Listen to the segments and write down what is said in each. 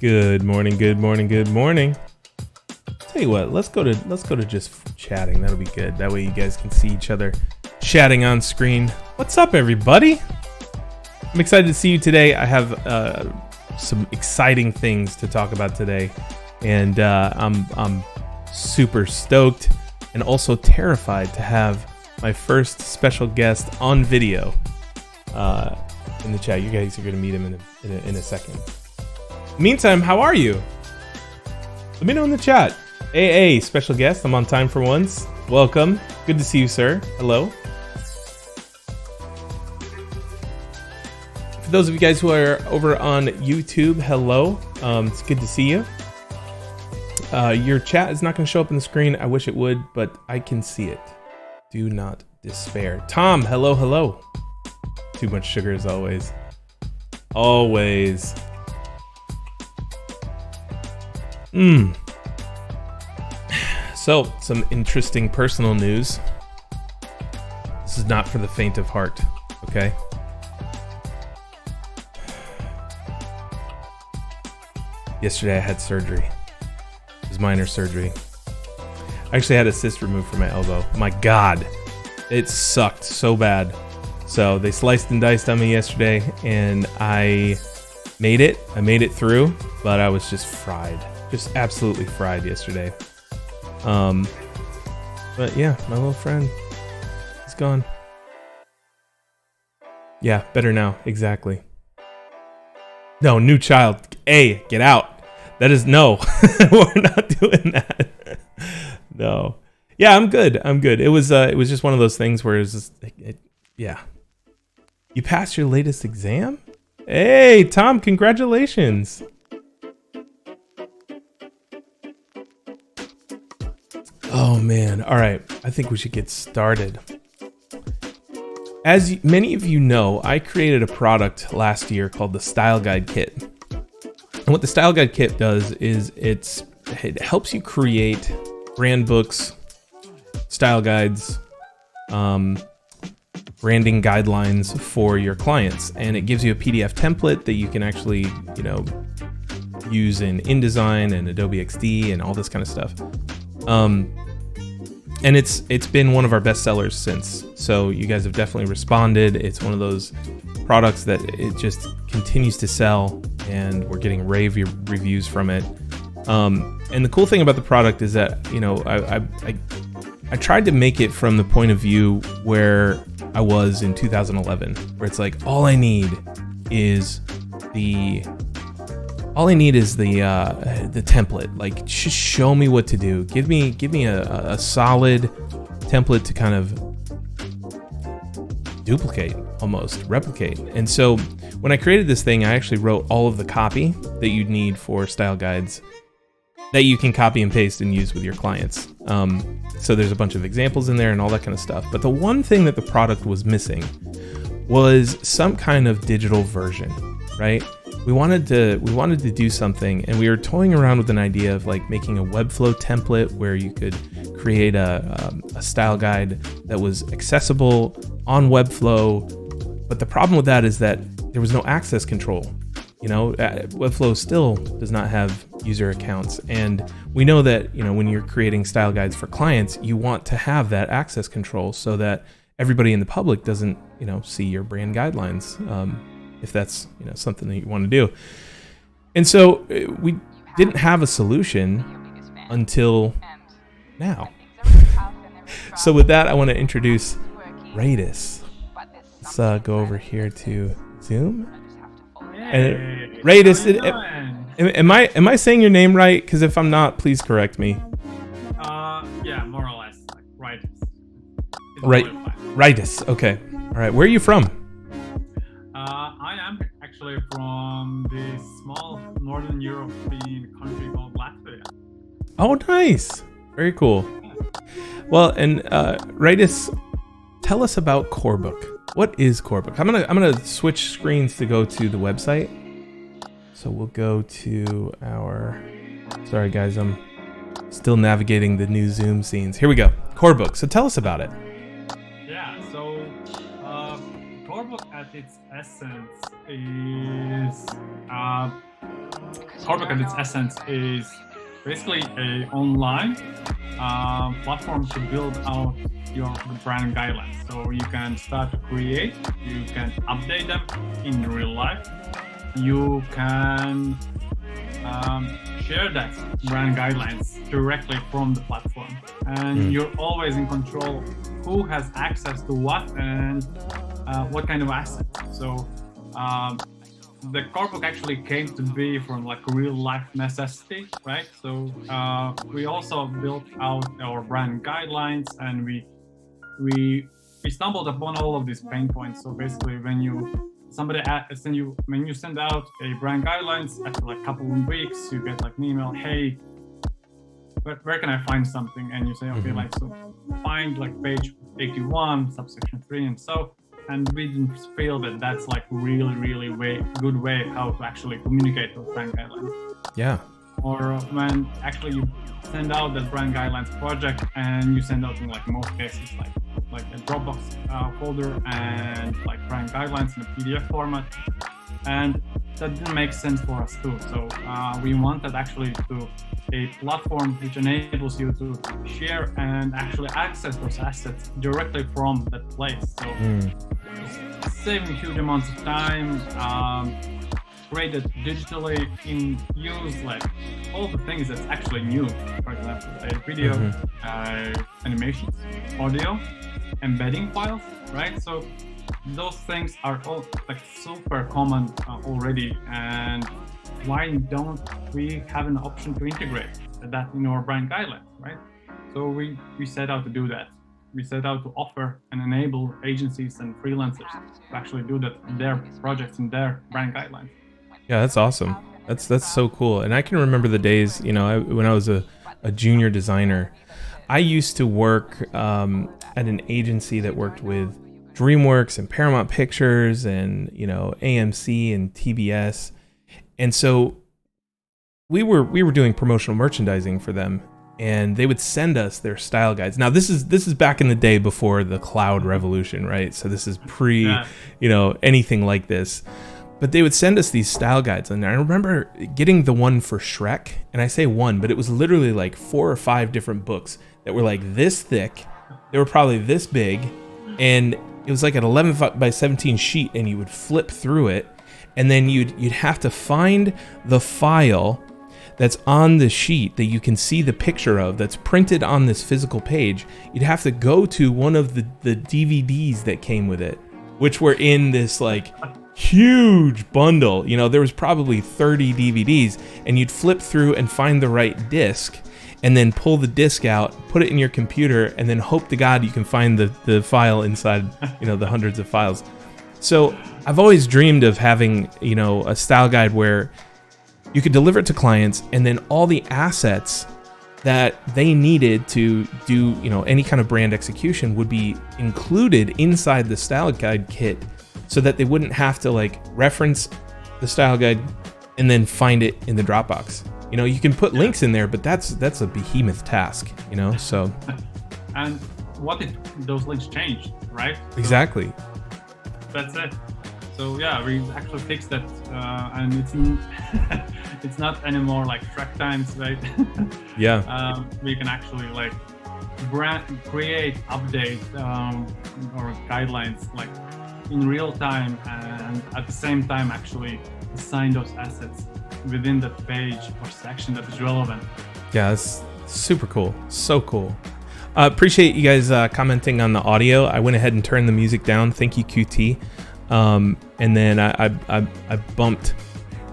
Good morning, good morning, good morning. Tell you what, let's go to just chatting. That'll be good. That way you guys can see each other chatting on screen. What's up, everybody? I'm excited to see you today. I have some exciting things to talk about today, and I'm super stoked and also terrified to have my first special guest on video in the chat. You guys are gonna meet him in a second. Meantime, how are you? Let me know in the chat. AA, special guest. I'm on time for once. Welcome. Good to see you, sir. Hello. For those of you guys who are over on YouTube, hello. It's good to see you. Your chat is not going to show up on the screen. I wish it would, but I can see it. Do not despair. Tom, hello, hello. Too much sugar as always. Always. So, some interesting personal news. This is not for the faint of heart, okay? Yesterday I had surgery. It was minor surgery. I actually had a cyst removed from my elbow. My God, it sucked so bad. So they sliced and diced on me yesterday, and I made it. I made it through, but I was just fried. Just absolutely fried yesterday. But yeah, my little friend, he's gone. Yeah, better now. Exactly. No, new child. Hey, get out. That is no. We're not doing that. No. Yeah, I'm good. I'm good. It was just one of those things where it's just, yeah. You passed your latest exam? Hey, Tom, congratulations. Oh man, all right, I think we should get started. As many of you know, I created a product last year called the Style Guide Kit. And what the Style Guide Kit does is it helps you create brand books, style guides, branding guidelines for your clients. And it gives you a PDF template that you can actually, use in InDesign and Adobe XD and all this kind of stuff. And it's been one of our best sellers since. So you guys have definitely responded. It's one of those products that it just continues to sell, and we're getting rave reviews from it. And the cool thing about the product is that, I tried to make it from the point of view where I was in 2011, where it's like, all I need is the template. Like, just show me what to do. Give me a solid template to kind of duplicate, almost replicate. And so when I created this thing, I actually wrote all of the copy that you'd need for style guides that you can copy and paste and use with your clients. So there's a bunch of examples in there and all that kind of stuff. But the one thing that the product was missing was some kind of digital version, right? We wanted to do something, and we were toying around with an idea of like making a Webflow template where you could create a style guide that was accessible on Webflow. But the problem with that is that there was no access control. Webflow still does not have user accounts, and we know that when you're creating style guides for clients, you want to have that access control so that everybody in the public doesn't see your brand guidelines. If that's something that you want to do. And so we didn't have a solution until now. So with that, I want to introduce Raitis. Let's go over here to Zoom. And Raitis, am I saying your name right? Because if I'm not, please correct me. Yeah, more or less, like Raitis. Raitis. Okay. All right. Where are you from? I am actually from the small northern European country called Latvia. Oh, nice. Very cool. Well, and Raitis, tell us about Corebook. What is Corebook? I'm gonna switch screens to go to the website. So we'll go to our. Sorry guys, I'm still navigating the new Zoom scenes. Here we go. Corebook. So tell us about it. Yeah. So Corebook at its essence is Corebook at its essence is basically a online platform to build out your brand guidelines. So you can start to create, you can update them in real life, you can share that brand guidelines directly from the platform, and you're always in control who has access to what and what kind of assets. So the Corebook actually came to be from like real life necessity, right? So we also built out our brand guidelines, and we stumbled upon all of these pain points. So basically, when you send out a brand guidelines, after like a couple of weeks, you get like an email, hey, where can I find something? And you say, okay, like, so find like page 81, subsection 3, and so. And we didn't feel that that's like really good way how to actually communicate those brand guidelines. Yeah. Or when actually you send out that brand guidelines project, and you send out in like most cases like a Dropbox folder and like brand guidelines in a PDF format, and that didn't make sense for us too. So we wanted actually to a platform which enables you to share and actually access those assets directly from that place. So saving huge amounts of time, create it digitally, in use like all the things that's actually new. For example, a video, animations, audio, embedding files, right? So those things are all like super common already, and why don't we have an option to integrate that in our brand guidelines, right? So we set out to do that. We set out to offer and enable agencies and freelancers to actually do that in their projects and their brand guidelines. Yeah, that's awesome. That's so cool. And I can remember the days, when I was a junior designer, I used to work at an agency that worked with DreamWorks and Paramount Pictures and, AMC and TBS. And so we were doing promotional merchandising for them, and they would send us their style guides. Now this is back in the day before the cloud revolution, right? So this is pre, anything like this. But they would send us these style guides, and I remember getting the one for Shrek, and I say one, but it was literally like 4 or 5 different books that were like this thick. They were probably this big, and it was like an 11 by 17 sheet, and you would flip through it, and then you'd have to find the file that's on the sheet that you can see the picture of that's printed on this physical page. You'd have to go to one of the DVDs that came with it, which were in this like huge bundle. There was probably 30 DVDs, and you'd flip through and find the right disc, and then pull the disc out, put it in your computer, and then hope to God you can find the file inside, the hundreds of files. So I've always dreamed of having, a style guide where you could deliver it to clients, and then all the assets that they needed to do, any kind of brand execution would be included inside the style guide kit, so that they wouldn't have to like reference the style guide and then find it in the Dropbox. You can put links in there, but that's a behemoth task, so. And what if those links change, right? Exactly. That's it. So yeah, we actually fixed that, and it's not anymore like track times, right? Yeah. We can actually like create, update or guidelines like in real time, and at the same time actually assign those assets within the page or section that is relevant. Yeah, that's super cool. So cool. Appreciate you guys commenting on the audio. I went ahead and turned the music down. Thank you, QT. And then I bumped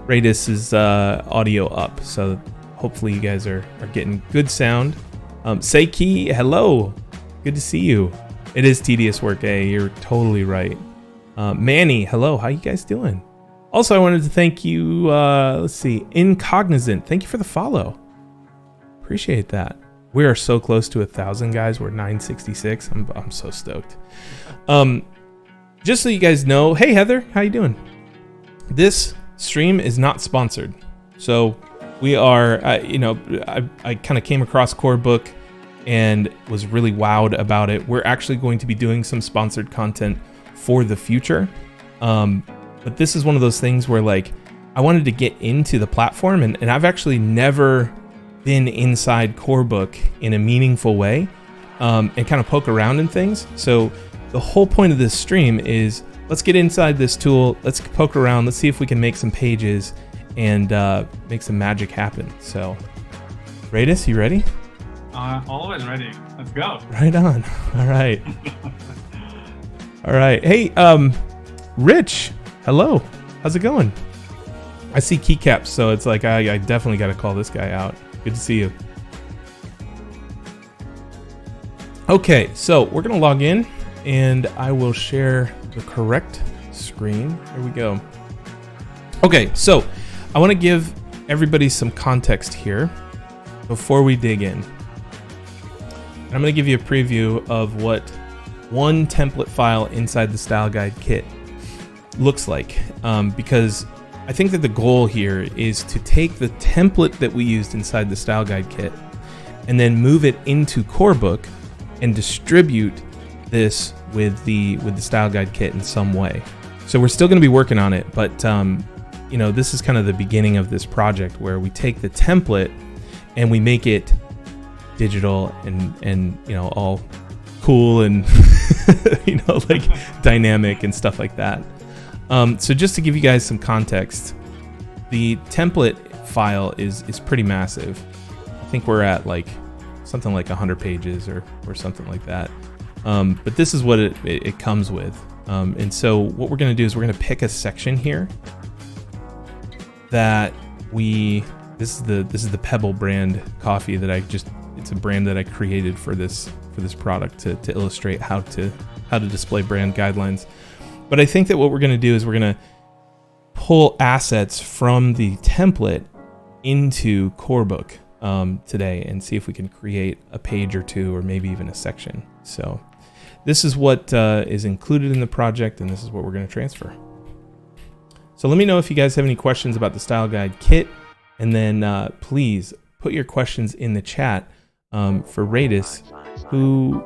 Raitis' audio up. So hopefully you guys are getting good sound. Seiki, hello. Good to see you. It is tedious work, You're totally right. Manny, hello. How you guys doing? Also, I wanted to thank you, let's see, Incognizant. Thank you for the follow. Appreciate that. We are so close to 1,000, guys. We're 966. I'm so stoked. Just so you guys know, hey, Heather, how you doing? This stream is not sponsored. So we are, I kind of came across Corebook and was really wowed about it. We're actually going to be doing some sponsored content for the future. But this is one of those things where like I wanted to get into the platform, and I've actually never been inside Corebook in a meaningful way, and kind of poke around in things. So the whole point of this stream is let's get inside this tool, let's poke around, let's see if we can make some pages and make some magic happen. So, Raitis, you ready? Always ready. Let's go. Right on. All right. All right. Hey, Rich, hello. How's it going? I see keycaps, so it's like I definitely got to call this guy out. Good to see you. Okay, so we're going to log in, and I will share the correct screen. Here we go. Okay, so I want to give everybody some context here before we dig in. And I'm going to give you a preview of what one template file inside the style guide kit looks like, because I think that the goal here is to take the template that we used inside the style guide kit and then move it into Corebook and distribute this with the style guide kit in some way. So we're still going to be working on it, but you know, this is kind of the beginning of this project where we take the template and we make it digital and you know, all cool and you know, like dynamic and stuff like that. So just to give you guys some context, the template file is pretty massive. I think we're at like something like 100 pages or something like that. But this is what it comes with. And so what we're going to do is we're going to pick a section here that this is the Pebble brand coffee that it's a brand that I created for this product to illustrate how to display brand guidelines. But I think that what we're going to do is we're going to pull assets from the template into Corebook today and see if we can create a page or two or maybe even a section. So this is what is included in the project, and this is what we're going to transfer. So let me know if you guys have any questions about the style guide kit, and then please put your questions in the chat for Raitis, who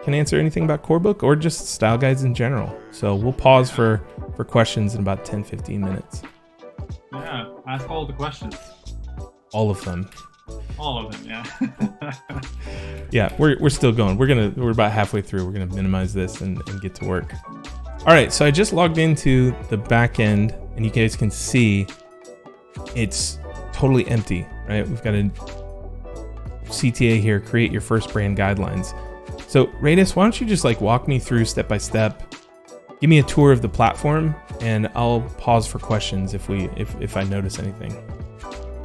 can answer anything about Corebook or just style guides in general. So we'll pause for questions in about 10-15 minutes. Yeah, ask all the questions. All of them. All of them, yeah. Yeah, we're still going. We're about halfway through. We're gonna minimize this and get to work. All right, so I just logged into the back end, and you guys can see it's totally empty, right? We've got a CTA here, create your first brand guidelines. So Raitis, why don't you just like walk me through step by step, give me a tour of the platform, and I'll pause for questions if I notice anything.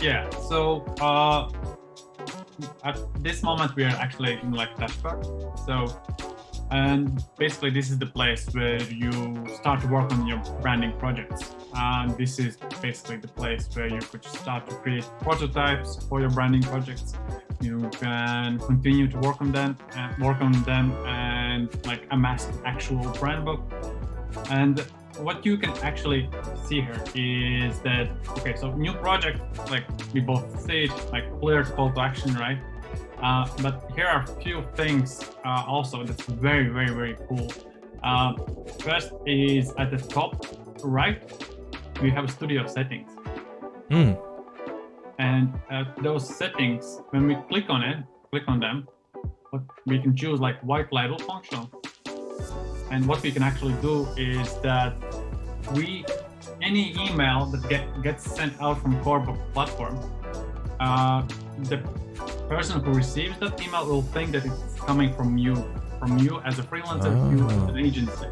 Yeah, so at this moment we are actually in like dashboard. So, and basically this is the place where you start to work on your branding projects. And this is basically the place where you could start to create prototypes for your branding projects. You can continue to work on them and like amass an actual brand book. And what you can actually see here is that, okay, so new project, like we both see it, like clear call to action, right? But here are a few things also that's very, very, very cool. First is at the top right, we have studio settings. And those settings, when we click on them, we can choose like white label function. And what we can actually do is that any email that gets sent out from Corebook platform, the person who receives that email will think that it's coming from you as a freelancer, you as an agency.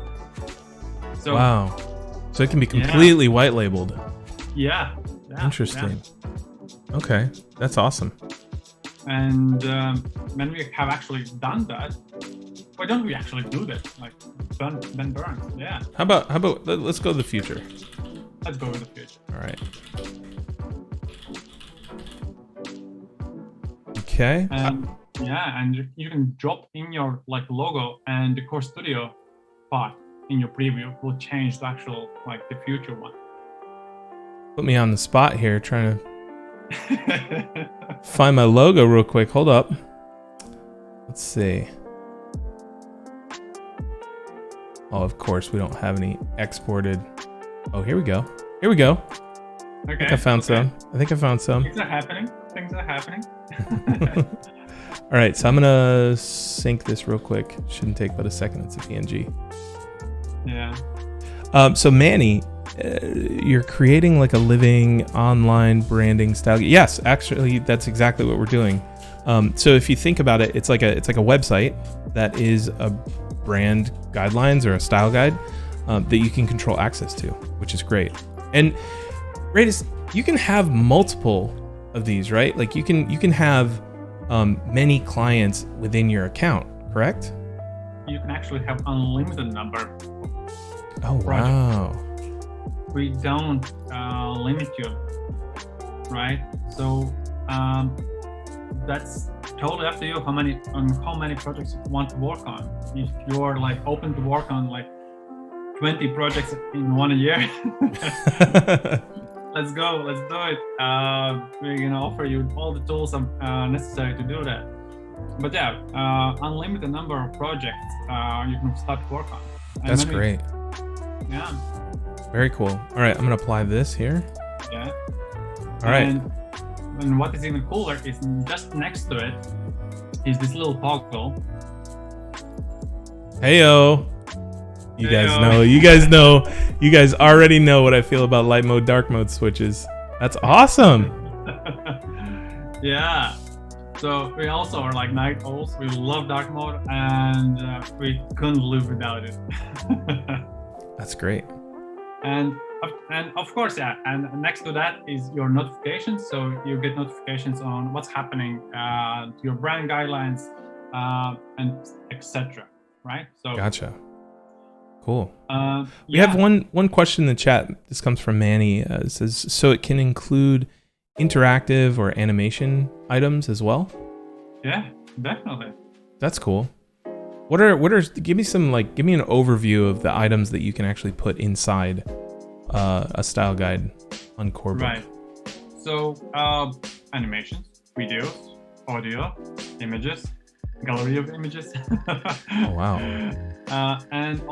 So wow, so it can be completely white labeled. Yeah. Interesting. Yeah. Okay, that's awesome. And when we have actually done that, why don't we actually do that? Like Ben Burns, yeah. How about let's go to the future. Let's go with the future. All right. Okay. And and you can drop in your like logo, and the Core Studio part in your preview will change the actual like the future one. Put me on the spot here, trying to find my logo real quick. Hold up. Let's see. Oh, of course, we don't have any exported. Oh, here we go. Here we go. Okay. I think I found some. I think I found some. Things are happening. Things are happening. All right, so I'm gonna sync this real quick. Shouldn't take but a second. It's a PNG. Yeah. So Manny, you're creating like a living online branding style. Yes, actually, that's exactly what we're doing. So if you think about it, it's like a website that is a brand guidelines or a style guide that you can control access to, which is great. And Raitis, you can have multiple of these, right? Like you can have many clients within your account, correct? You can actually have unlimited number. Oh, wow. We don't limit you, right? So that's totally up to you how many projects you want to work on. If you're like open to work on like 20 projects in 1 year, let's go, let's do it. We're gonna offer you all the tools necessary to do that. But yeah, unlimited number of projects you can start to work on. That's great. Yeah. Very cool. All right, I'm gonna apply this here. Yeah. All right. And what is even cooler is just next to it is this little toggle. Heyo. You guys already know what I feel about light mode, dark mode switches. That's awesome. Yeah. So we also are like night owls. We love dark mode, and we couldn't live without it. That's great. And of course, yeah. And next to that is your notifications. So you get notifications on what's happening to your brand guidelines, and etc. Right? So gotcha. Cool. We yeah. have one question in the chat. This comes from Manny. It says, so it can include interactive or animation items as well? Yeah, definitely. That's cool. Give me an overview of the items that you can actually put inside a style guide on Corebook. Right. So animations, videos, audio, images, gallery of images. Oh wow. And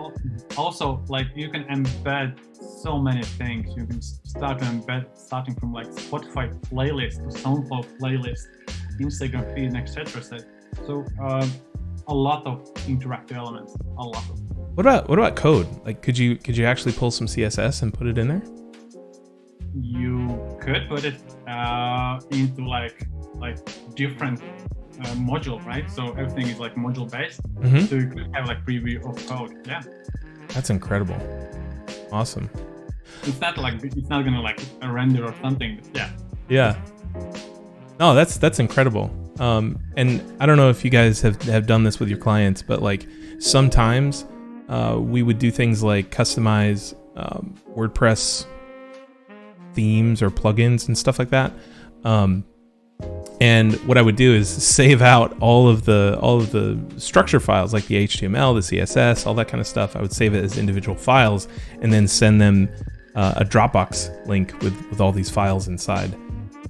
also like you can embed so many things. You can start to embed starting from like Spotify playlist to SoundCloud playlist, Instagram feed, etc. So a lot of interactive elements. A lot of. What about code? Like, could you actually pull some CSS and put it in there? You could put it into like different module, right? So everything is like module based. Mm-hmm. So you could have like preview of code. Yeah. That's incredible. Awesome. It's not gonna like a render or something. But yeah. Yeah. No, that's incredible. And I don't know if you guys have done this with your clients, but like sometimes we would do things like customize WordPress themes or plugins and stuff like that. And what I would do is save out all of the structure files, like the HTML, the CSS, all that kind of stuff. I would save it as individual files and then send them a Dropbox link with all these files inside.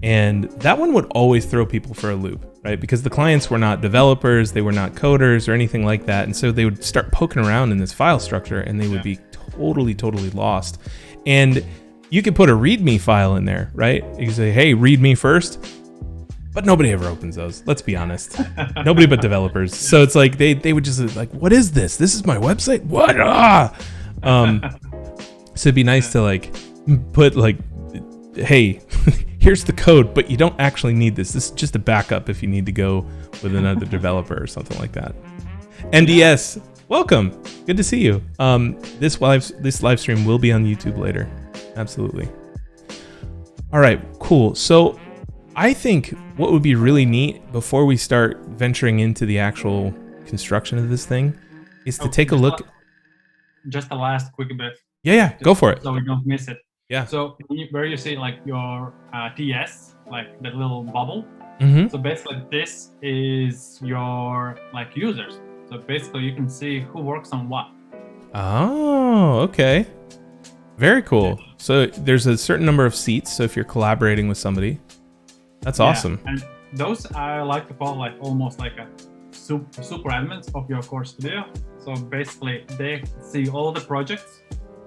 And that one would always throw people for a loop, right? Because the clients were not developers, they were not coders or anything like that. And so they would start poking around in this file structure and they would be totally lost. And you could put a README file in there, right? You can say, hey, read me first. But nobody ever opens those. Let's be honest. Nobody but developers. So it's like they would just like, what is this? This is my website? What? So it'd be nice to like put like, hey, here's the code, but you don't actually need this. This is just a backup if you need to go with another developer or something like that. NDS, welcome. Good to see you. This live stream will be on YouTube later. Absolutely. All right, cool. So I think what would be really neat before we start venturing into the actual construction of this thing is to take a look. Just the last quick bit. Yeah, go for it. So we don't miss it. Yeah. So where you see like your TS, like that little bubble. Mm-hmm. So basically this is your like users. So basically you can see who works on what. Oh, okay. Very cool. So there's a certain number of seats. So if you're collaborating with somebody, that's awesome. And those I like to call like almost like a super admins of your core studio. So basically they see all the projects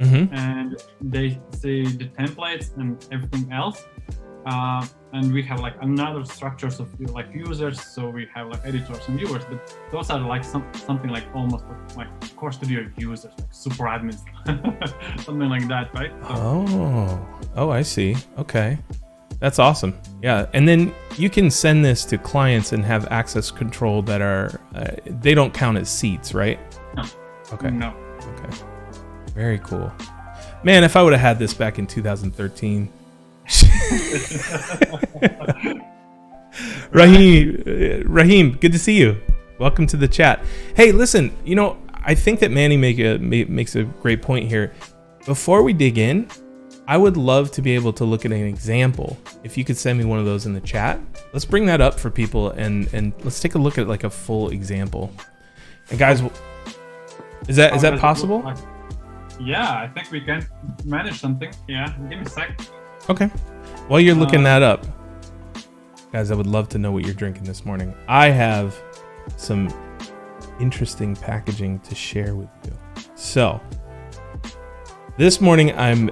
and they see the templates and everything else. And we have like another structures of like users. So we have like editors and viewers, but those are like something like almost like Core Studio users, like super admins, something like that, right? So, oh, I see. Okay. That's awesome. Yeah. And then you can send this to clients and have access control that are, they don't count as seats, right? No. Okay. No. Okay. Very cool. Man, if I would have had this back in 2013. Raheem, good to see you. Welcome to the chat. Hey, listen, I think that Manny makes a great point here. Before we dig in, I would love to be able to look at an example. If you could send me one of those in the chat, let's bring that up for people and let's take a look at like a full example. And guys, is that possible? Yeah, I think we can manage something. Yeah, give me a sec. Okay. While you're looking that up, guys, I would love to know what you're drinking this morning. I have some interesting packaging to share with you. So, this morning I'm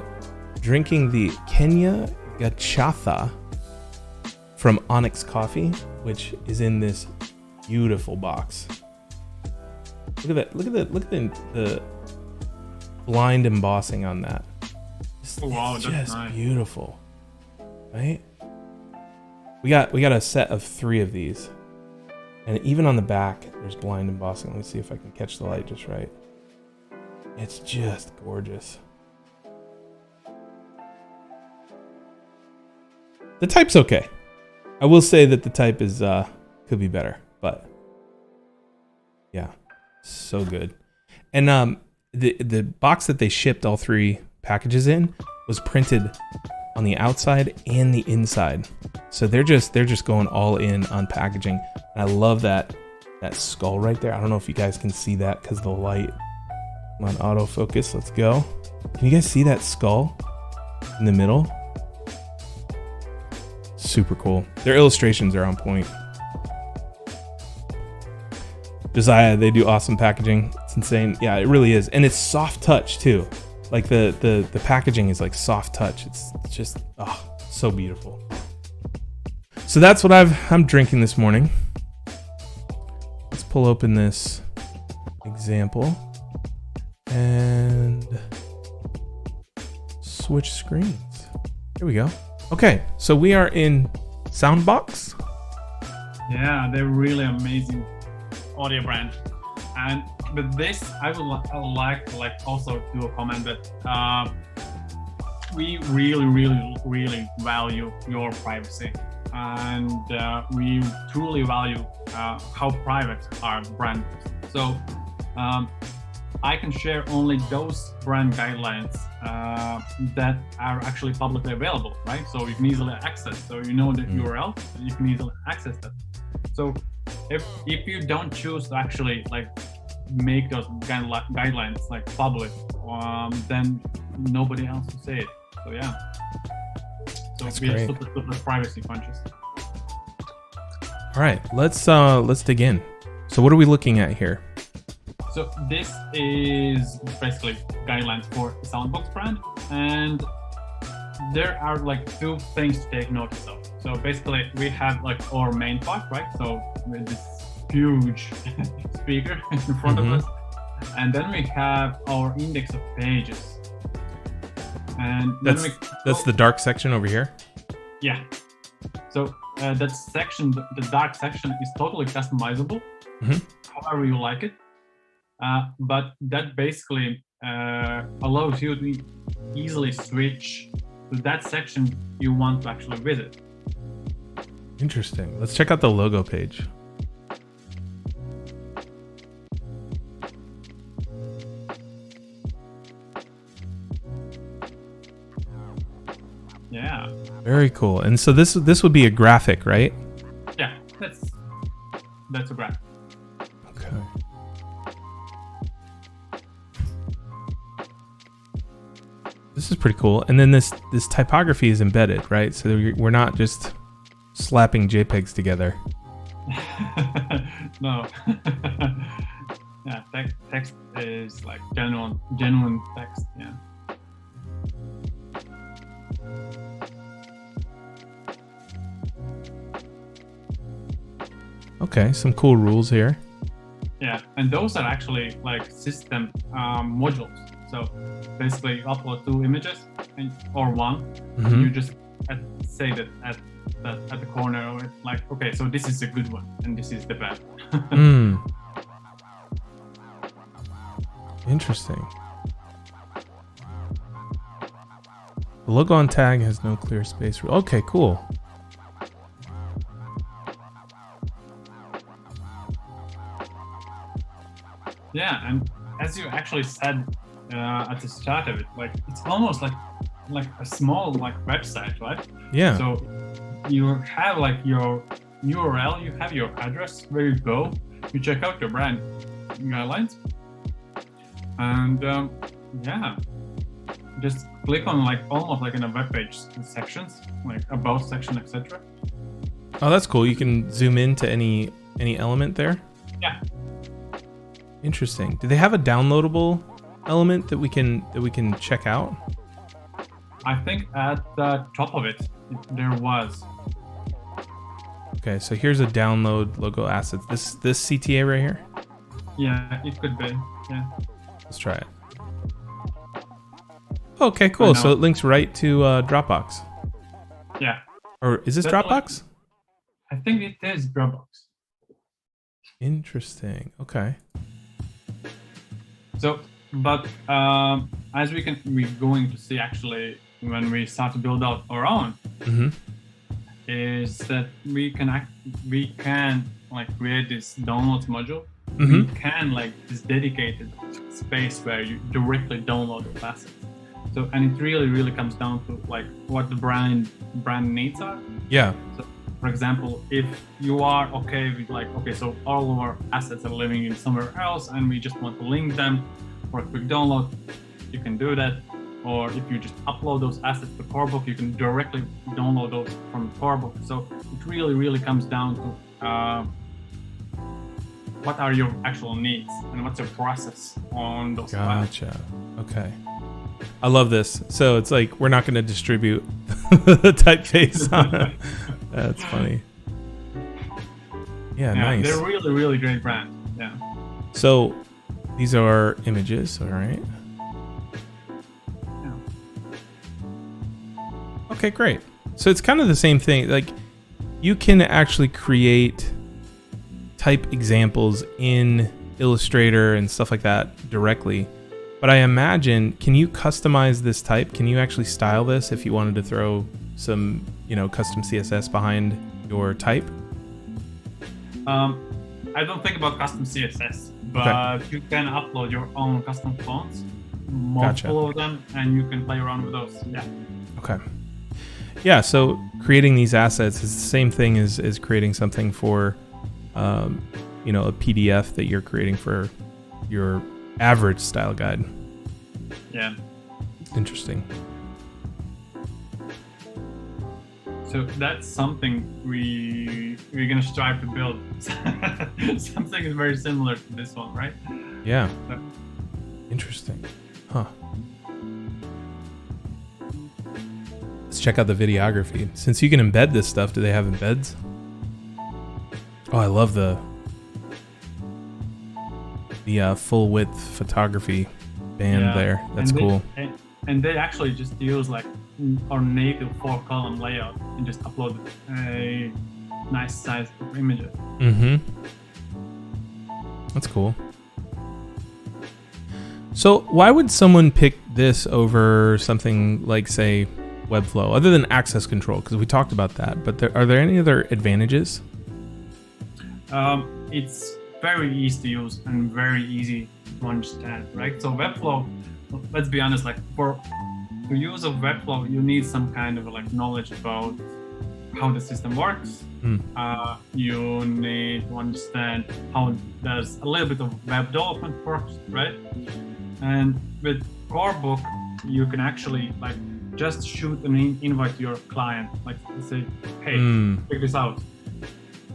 drinking the Kenya Gachatha from Onyx Coffee, which is in this beautiful box. Look at that! Look at the blind embossing on that. Wow, it's that's just nice. Beautiful, right? We got a set of 3 of these, and even on the back there's blind embossing. Let me see if I can catch the light just right. It's just gorgeous. The type's okay. I will say that the type is could be better, but yeah, so good. And the box that they shipped all 3 packages in was printed on the outside and the inside, so they're just going all in on packaging. And I love that skull right there. I don't know if you guys can see that because the light. Come on, autofocus. Let's go. Can you guys see that skull in the middle? Super cool. Their illustrations are on point. Josiah, they do awesome packaging. It's insane. Yeah, it really is. And it's soft touch too. Like the packaging is like soft touch. It's just so beautiful. So that's what I'm drinking this morning. Let's pull open this example and switch screens. Here we go. Okay, so we are in Soundbox. Yeah, they're really amazing audio brand. And with this, I would like also do a comment that we really value your privacy, and we truly value how private our brand is. So I can share only those brand guidelines that are actually publicly available, right? So you can easily access. So you know the URL, and you can easily access that. So if you don't choose to actually make those guidelines public, then nobody else will say it. So yeah. So That's we are great. super privacy conscious. All right, let's dig in. So what are we looking at here? So this is basically guidelines for the Soundbox brand, and there are 2 things to take notice of. So basically we have our main part, right? So with this huge speaker in front of us, and then we have our index of pages. And that's the dark section over here. Yeah. So that section, the dark section, is totally customizable, however you like it. But that basically allows you to easily switch to that section you want to actually visit. Interesting. Let's check out the logo page. Yeah. Very cool. And so this would be a graphic, right? Yeah, that's a graphic. Okay. This is pretty cool. And then this typography is embedded, right? So we're not just slapping JPEGs together. No. Yeah, text is genuine text. Yeah. Okay, some cool rules here. Yeah, and those are actually like system modules. So basically, you upload 2 images or one, and you just say that at the corner, it's like, okay, so this is a good one, and this is the bad one. Interesting. The logo on tag has no clear space. Okay, cool. Yeah, and as you actually said at the start of it, like it's almost like a small like website, right? Yeah. So you have like your URL, you have your address where you go, you check out your brand guidelines, and yeah, just click on like almost like in a web page sections, like about section, etc. Oh, that's cool. You can zoom into any element there. Yeah. Interesting. Do they have a downloadable element that we can check out? I think at the top of it there was. Okay, so here's a download logo assets. This CTA right here. Yeah, it could be. Yeah. Let's try it. Okay, cool. So it links right to Dropbox. Yeah. Or is this Dropbox? I think it is Dropbox. Interesting. Okay. So, but as we're going to see actually when we start to build out our own, is that we can like create this downloads module. We can like this dedicated space where you directly download the assets. So, and it really comes down to like what the brand needs are. Yeah. So, for example, if you are okay with like, okay, so all of our assets are living in somewhere else and we just want to link them for a quick download, you can do that. Or if you just upload those assets to Corebook, you can directly download those from Corebook. So it really comes down to what are your actual needs and what's your process on those files. Gotcha. Okay. I love this. So it's like we're not going to distribute the typeface on it. That's funny. Yeah, nice. They're really great brand. Yeah. So these are images, all right? Yeah. Okay, great. So it's kind of the same thing. Like you can actually create type examples in Illustrator and stuff like that directly. But I imagine, can you customize this type? Can you actually style this if you wanted to throw some, custom CSS behind your type? I don't think about custom CSS, but you can upload your own custom fonts, multiple of them, and you can play around with those. Yeah. Okay. Yeah, so creating these assets is the same thing as creating something for, a PDF that you're creating for your average style guide. Yeah. Interesting. So that's something we're gonna strive to build. Something is very similar to this one, right? Yeah. So. Interesting. Huh. Let's check out the videography. Since you can embed this stuff, do they have embeds? Oh, I love the full width photography band there. That's cool. And they actually just use like our native 4-column layout and just upload a nice size of images. That's cool. So why would someone pick this over something like, say, Webflow, other than access control? Because we talked about that, but are there any other advantages? It's very easy to use and very easy to understand, right? So Webflow, let's be honest, like for use of Webflow, you need some kind of like knowledge about how the system works. You need to understand how there's a little bit of web development works, right? And with Corebook, you can actually like just shoot an invite to your client, like say, hey, check this out.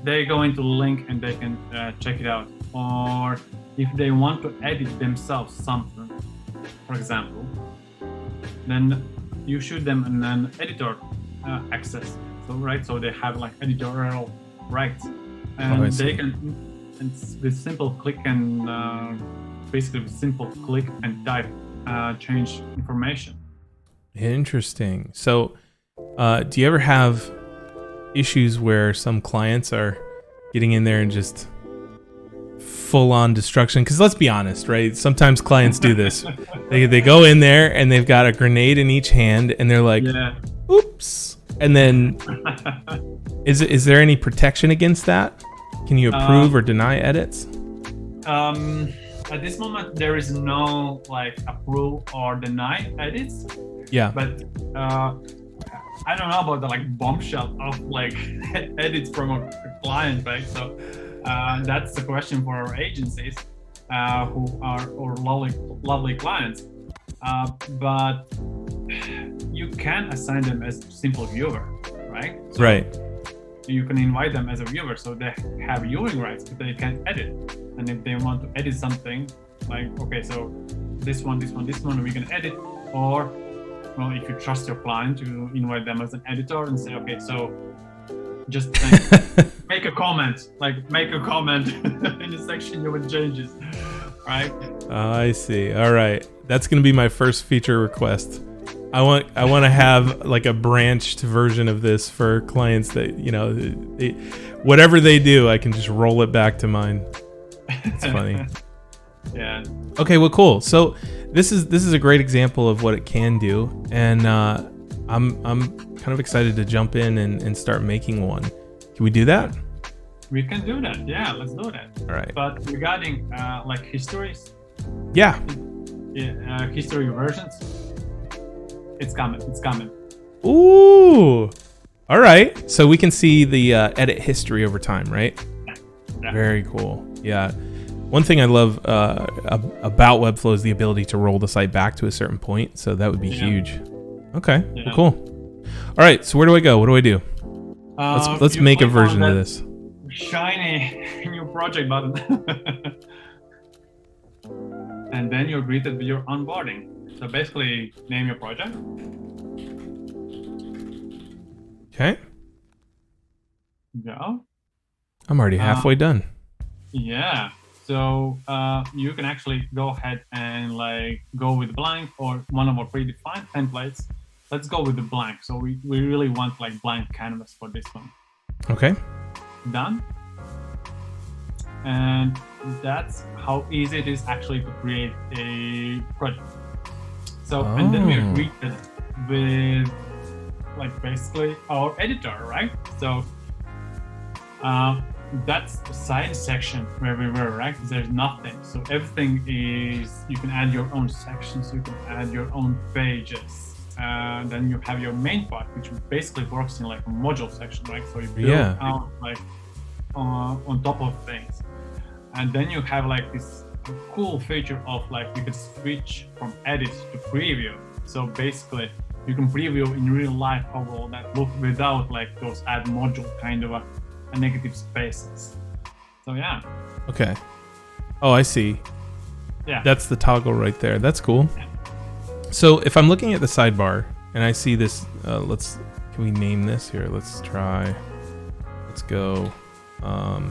They go into the link and they can check it out. Or if they want to edit themselves something, for example, then you shoot them an editor access. So right, so they have like editorial rights. and see. they can, and with simple click and basically with simple click and type, change information. Interesting. So, do you ever have issues where some clients are getting in there and just full-on destruction? Because let's be honest, right? Sometimes clients do this. They go in there and they've got a grenade in each hand, and they're like, "Oops!" And then, is there any protection against that? Can you approve or deny edits? At this moment, there is no like approve or deny edits. Yeah. But I don't know about the like bombshell of like edits from a client, right? So that's the question for our agencies who are our lovely clients. But you can assign them as simple viewer, right? So right. you can invite them as a viewer, so they have viewing rights, but they can edit. And if they want to edit something, like, okay, so this one, we can edit. Or, well, if you trust your client, you invite them as an editor and say, okay, so just make a comment in the section you would changes, right? I see. All right, that's gonna be my first feature request. I want to have like a branched version of this for clients that, whatever they do, I can just roll it back to mine. It's funny. Yeah. Okay, well, cool. So this is a great example of what it can do, and I'm kind of excited to jump in and start making one. Can we do that? We can do that. Yeah, let's do that. All right. But regarding like histories. Yeah. History versions. It's coming. Ooh. All right. So we can see the edit history over time, right? Yeah. Very cool. Yeah. One thing I love about Webflow is the ability to roll the site back to a certain point. So that would be huge. Okay. Yeah. Well, cool. All right. So where do I go? What do I do? Let's make a version of this. Shiny new project button. And then you're greeted with your onboarding. So basically, name your project. Okay. Go. I'm already halfway done. Yeah. So you can actually go ahead and like go with blank or one of our predefined templates. Let's go with the blank. So we really want like blank canvas for this one. Okay. Done. And that's how easy it is actually to create a project. So, and then we're greeted with like basically our editor, right? So that's the side section where we were, right? There's nothing. So everything is, you can add your own sections, you can add your own pages. Then you have your main part, which basically works in like a module section, right? So you build out like on top of things. And then you have like this cool feature of like you can switch from edit to preview. So basically you can preview in real life how will that look without like those add module kind of a negative spaces. So yeah. Okay. Oh, I see. Yeah. That's the toggle right there. That's cool. Yeah. So if I'm looking at the sidebar and I see this, can we name this here? Let's go. I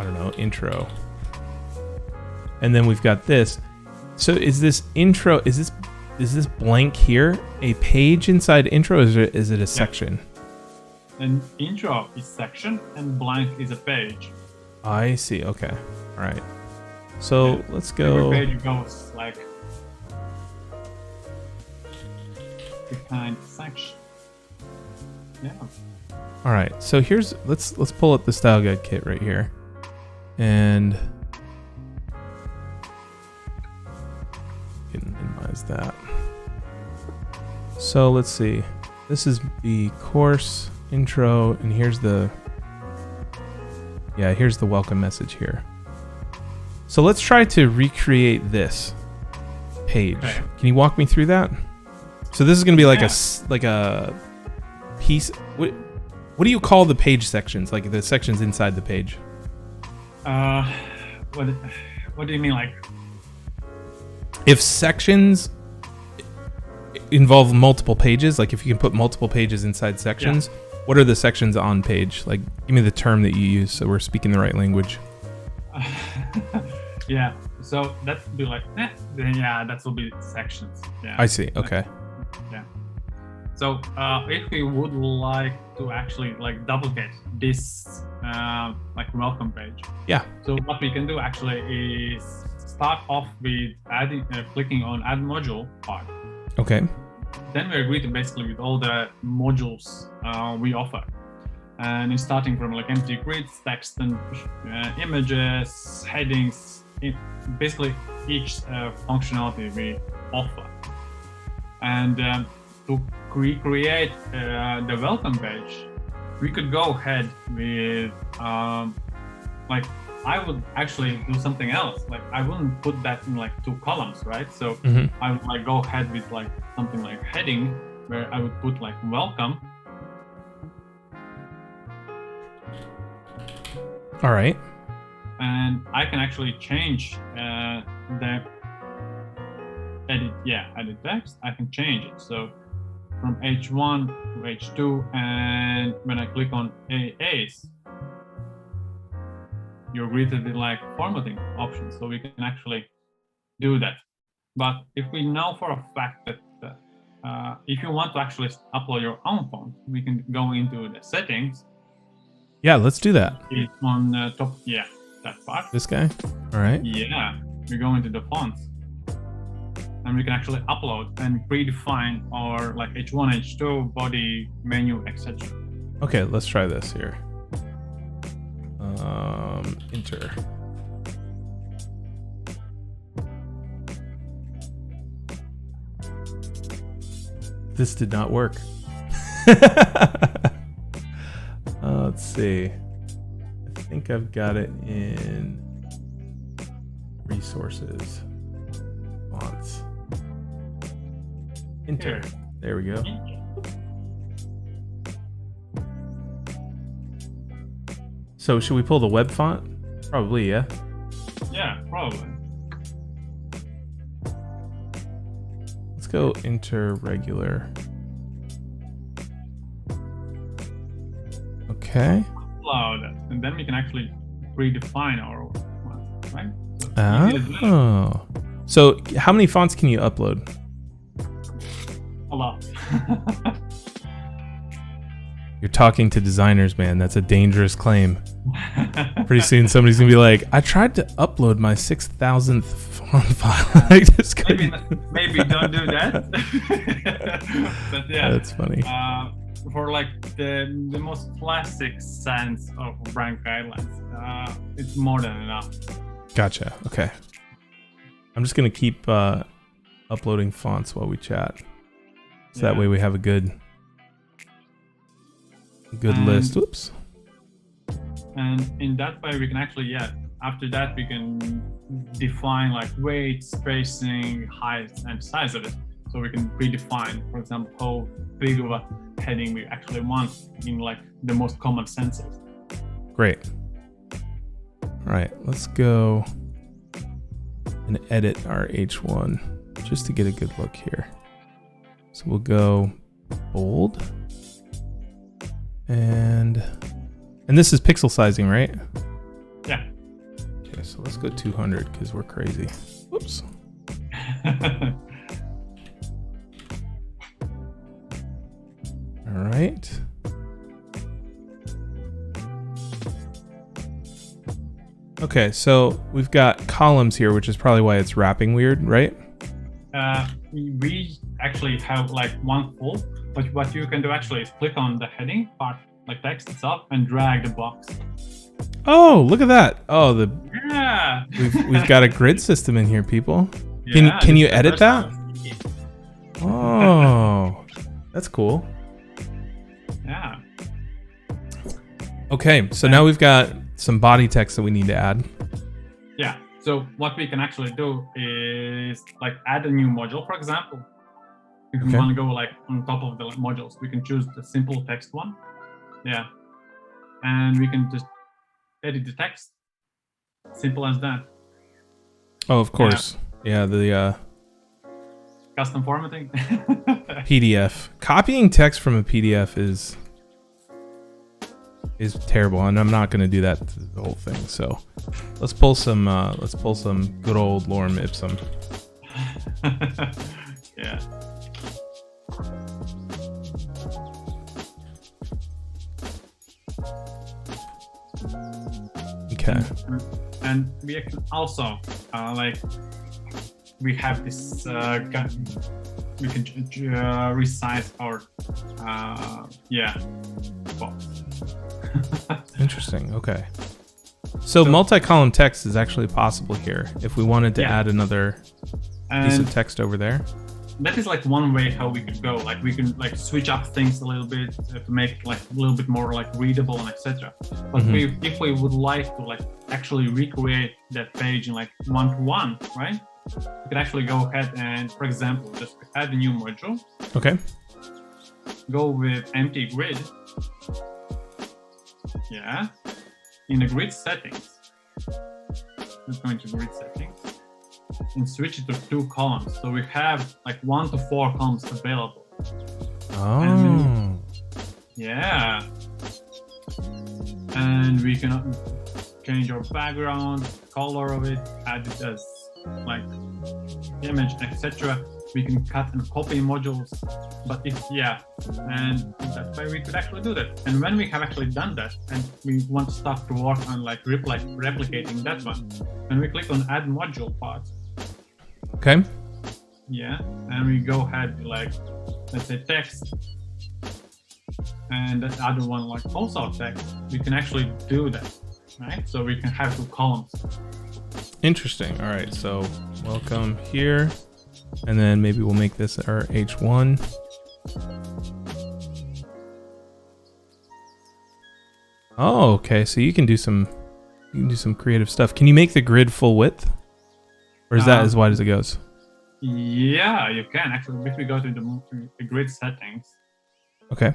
don't know, intro. And then we've got this. So is this intro, is this blank here a page inside intro, or is it a section? An intro is section and blank is a page. I see. Okay. All right. So let's go. Every page goes like behind section. Yeah. All right. So let's pull up the style guide kit right here, and can minimize that. So let's see. This is the course intro, and here's the welcome message here. So let's try to recreate this page. Okay. Can you walk me through that? So this is going to be like a piece. What do you call the page sections? Like the sections inside the page? What do you mean, like? If sections involve multiple pages, like if you can put multiple pages inside sections, What are the sections on page? Like, give me the term that you use so we're speaking the right language. Yeah. So that would be like, then yeah, that will be sections. Yeah. I see. Okay. Yeah. So if we would like to actually like duplicate this like welcome page. Yeah. So what we can do actually is start off with adding, clicking on add module part. Okay. Then we agree to basically with all the modules we offer. And it's starting from like empty grids, text and images, headings, basically each functionality we offer. And to recreate the welcome page, we could go ahead with like I would actually do something else. Like I wouldn't put that in like 2 columns, right? So I would like go ahead with like something like heading where I would put like welcome. All right. And I can actually change the edit text. I can change it. So from H1 to H2, and when I click on AAs, you're greeted with like formatting options. So we can actually do that. But if we know for a fact that if you want to actually upload your own font, we can go into the settings. Yeah, let's do that. It's on the top, that part. This guy? All right. Yeah, we go into the fonts. And we can actually upload and predefine our like H1, H2, body, menu, etc. Okay, let's try this here. Enter. This did not work. Let's see. I think I've got it in resources. Fonts. Enter. There we go. So should we pull the web font? Probably, yeah. Yeah, probably. Let's go enter regular. Okay. Upload it, and then we can actually predefine our one, right? Oh. So how many fonts can you upload? A lot. You're talking to designers, man. That's a dangerous claim. Pretty soon somebody's gonna be like, I tried to upload my 6,000th font file. I just maybe don't do that. But yeah, that's funny. For like the most classic sense of brand guidelines, it's more than enough. Gotcha. Okay. I'm just gonna keep uploading fonts while we chat, so that way we have a good list. Whoops. And in that way, we can actually, after that, we can define like weight, spacing, height, and size of it. So we can predefine, for example, how big of a heading we actually want in like the most common senses. Great. All right, let's go and edit our H1 just to get a good look here. So we'll go bold. And this is pixel sizing, right? Yeah. Okay, so let's go 200 because we're crazy. Whoops. All right. Okay, so we've got columns here, which is probably why it's wrapping weird, right? We actually have like one full, but what you can do actually is click on the heading part, like text itself, and drag the box. Oh, look at that! Oh, yeah. we've got a grid system in here, people. Yeah, can you edit that? Oh, that's cool. Yeah. Okay, so now we've got some body text that we need to add. Yeah. So what we can actually do is like add a new module, for example. If we want to go like on top of the modules, we can choose the simple text one. Yeah. And we can just edit the text. Simple as that. Oh, of course. Yeah, the custom formatting. PDF. Copying text from a PDF is is terrible, and I'm not going to do that to the whole thing. So let's pull some good old lorem ipsum. Yeah. Okay. And we can also like we have this we can resize our box. Interesting. Okay. So multi-column text is actually possible here if we wanted to add another piece of text over there. That is like one way how we could go. Like we can like switch up things a little bit to make it like a little bit more like readable and etc. But if we would like to like actually recreate that page in like one-to-one, right? We could actually go ahead and, for example, just add a new module. Okay. Go with empty grid. Yeah. In the grid settings. Let's go into grid settings. And switch it to 2 columns. So we have like 1 to 4 columns available. Oh. Yeah. And we can change our background, color of it, add it as like image, etc. We can cut and copy modules. But and that way we could actually do that. And when we have actually done that and we want to start to work on like replicating that one, when we click on add module part. Okay. Yeah, and we go ahead like let's say text, and that other one like also text. We can actually do that, right? So we can have 2 columns. Interesting. All right. So welcome here, and then maybe we'll make this our H1. Oh, okay. So you can do some creative stuff. Can you make the grid full width? Or is that as wide as it goes? Yeah, you can actually. If we go to the grid settings. Okay.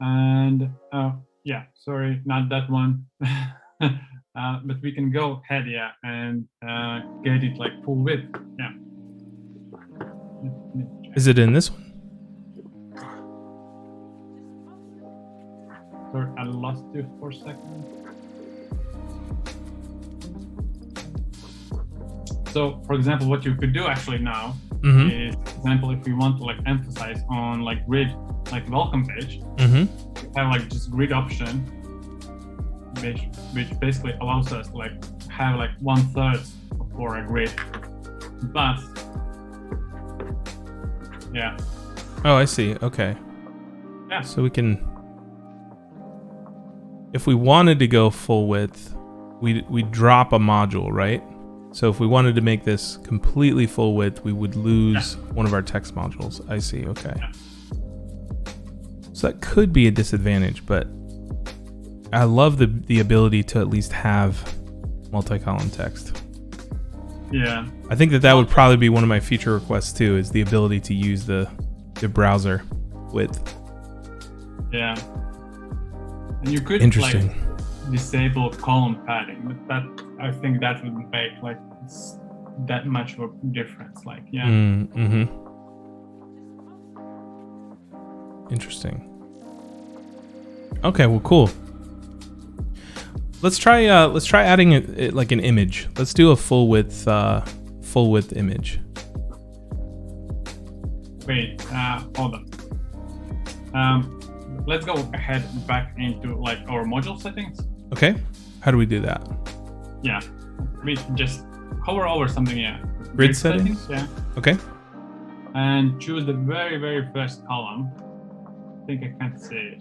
And sorry, not that one. But we can go ahead, and get it like full width. Yeah. Is it in this one? Sorry, I lost you for a second. So, for example, what you could do actually now is, for example, if we want to like emphasize on like grid, like welcome page, we have like just grid option, which basically allows us to like have like 1/3 for a grid. But yeah. Oh, I see. Okay. Yeah. So we can, if we wanted to go full width, we drop a module, right? So if we wanted to make this completely full width, we would lose one of our text modules. I see. Okay. Yeah. So that could be a disadvantage, but I love the ability to at least have multi-column text. Yeah. I think that would probably be one of my future requests too, is the ability to use the browser width. Yeah. And you could Interesting. like disable column padding, but that I think that would make like that much of a difference. Like, yeah. Interesting. Okay, well, cool. Let's try adding it like an image. Let's do a full width image. Wait, hold on. Let's go ahead back into like our module settings. Okay. How do we do that? Yeah, we just hover over something. Yeah. Grid settings. Yeah. Okay. And choose the very, very first column. I think I can't see it.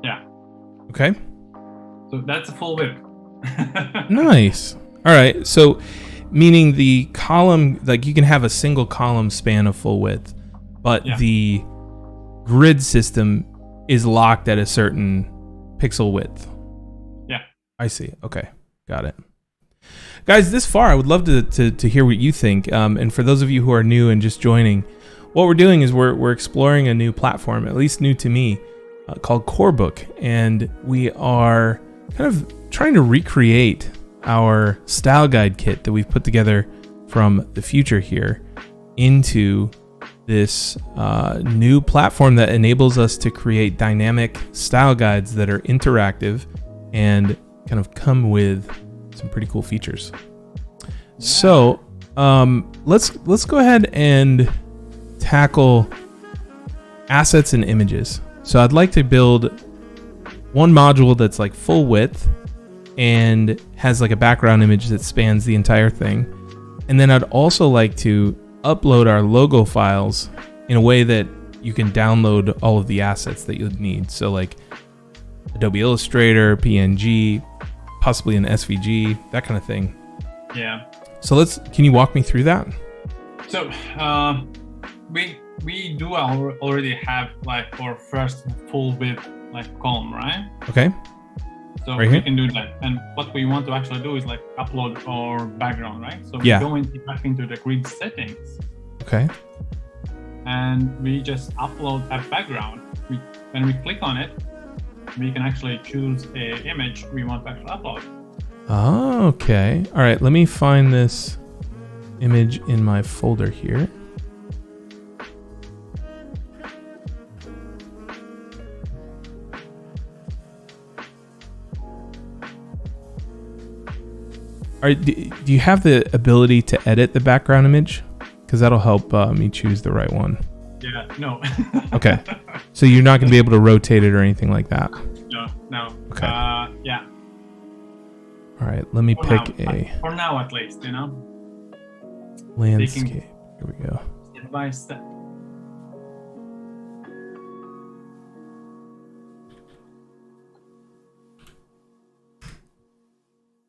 Yeah. Okay. So that's a full width. Nice. All right. So, meaning the column, like you can have a single column span of full width, but the grid system is locked at a certain pixel width. Yeah. I see. Okay. Got it. Guys, this far, I would love to hear what you think. And for those of you who are new and just joining, what we're doing is we're exploring a new platform, at least new to me, called Corebook. And we are kind of trying to recreate our style guide kit that we've put together from TheFutur here into this new platform that enables us to create dynamic style guides that are interactive and kind of come with some pretty cool features. Yeah. So let's go ahead and tackle assets and images. So I'd like to build one module that's like full width and has like a background image that spans the entire thing. And then I'd also like to upload our logo files in a way that you can download all of the assets that you'd need. So like Adobe Illustrator, PNG, possibly an SVG, that kind of thing. Yeah. So can you walk me through that? So we do already have like our first full width like column, right? Okay. So right we here? can do that. And what we want to actually do is like upload our background, right? So we Yeah. go back into the grid settings. Okay. And we just upload a background. When we click on it, we can actually choose an image we want to actually upload. Oh, okay. All right. Let me find this image in my folder here. All right, do you have the ability to edit the background image? Because that'll help me choose the right one. Yeah, no. Okay. So you're not going to be able to rotate it or anything like that? No. Okay. Yeah. All right, let me pick for now, at least, you know. Landscape. Here we go. Step by step.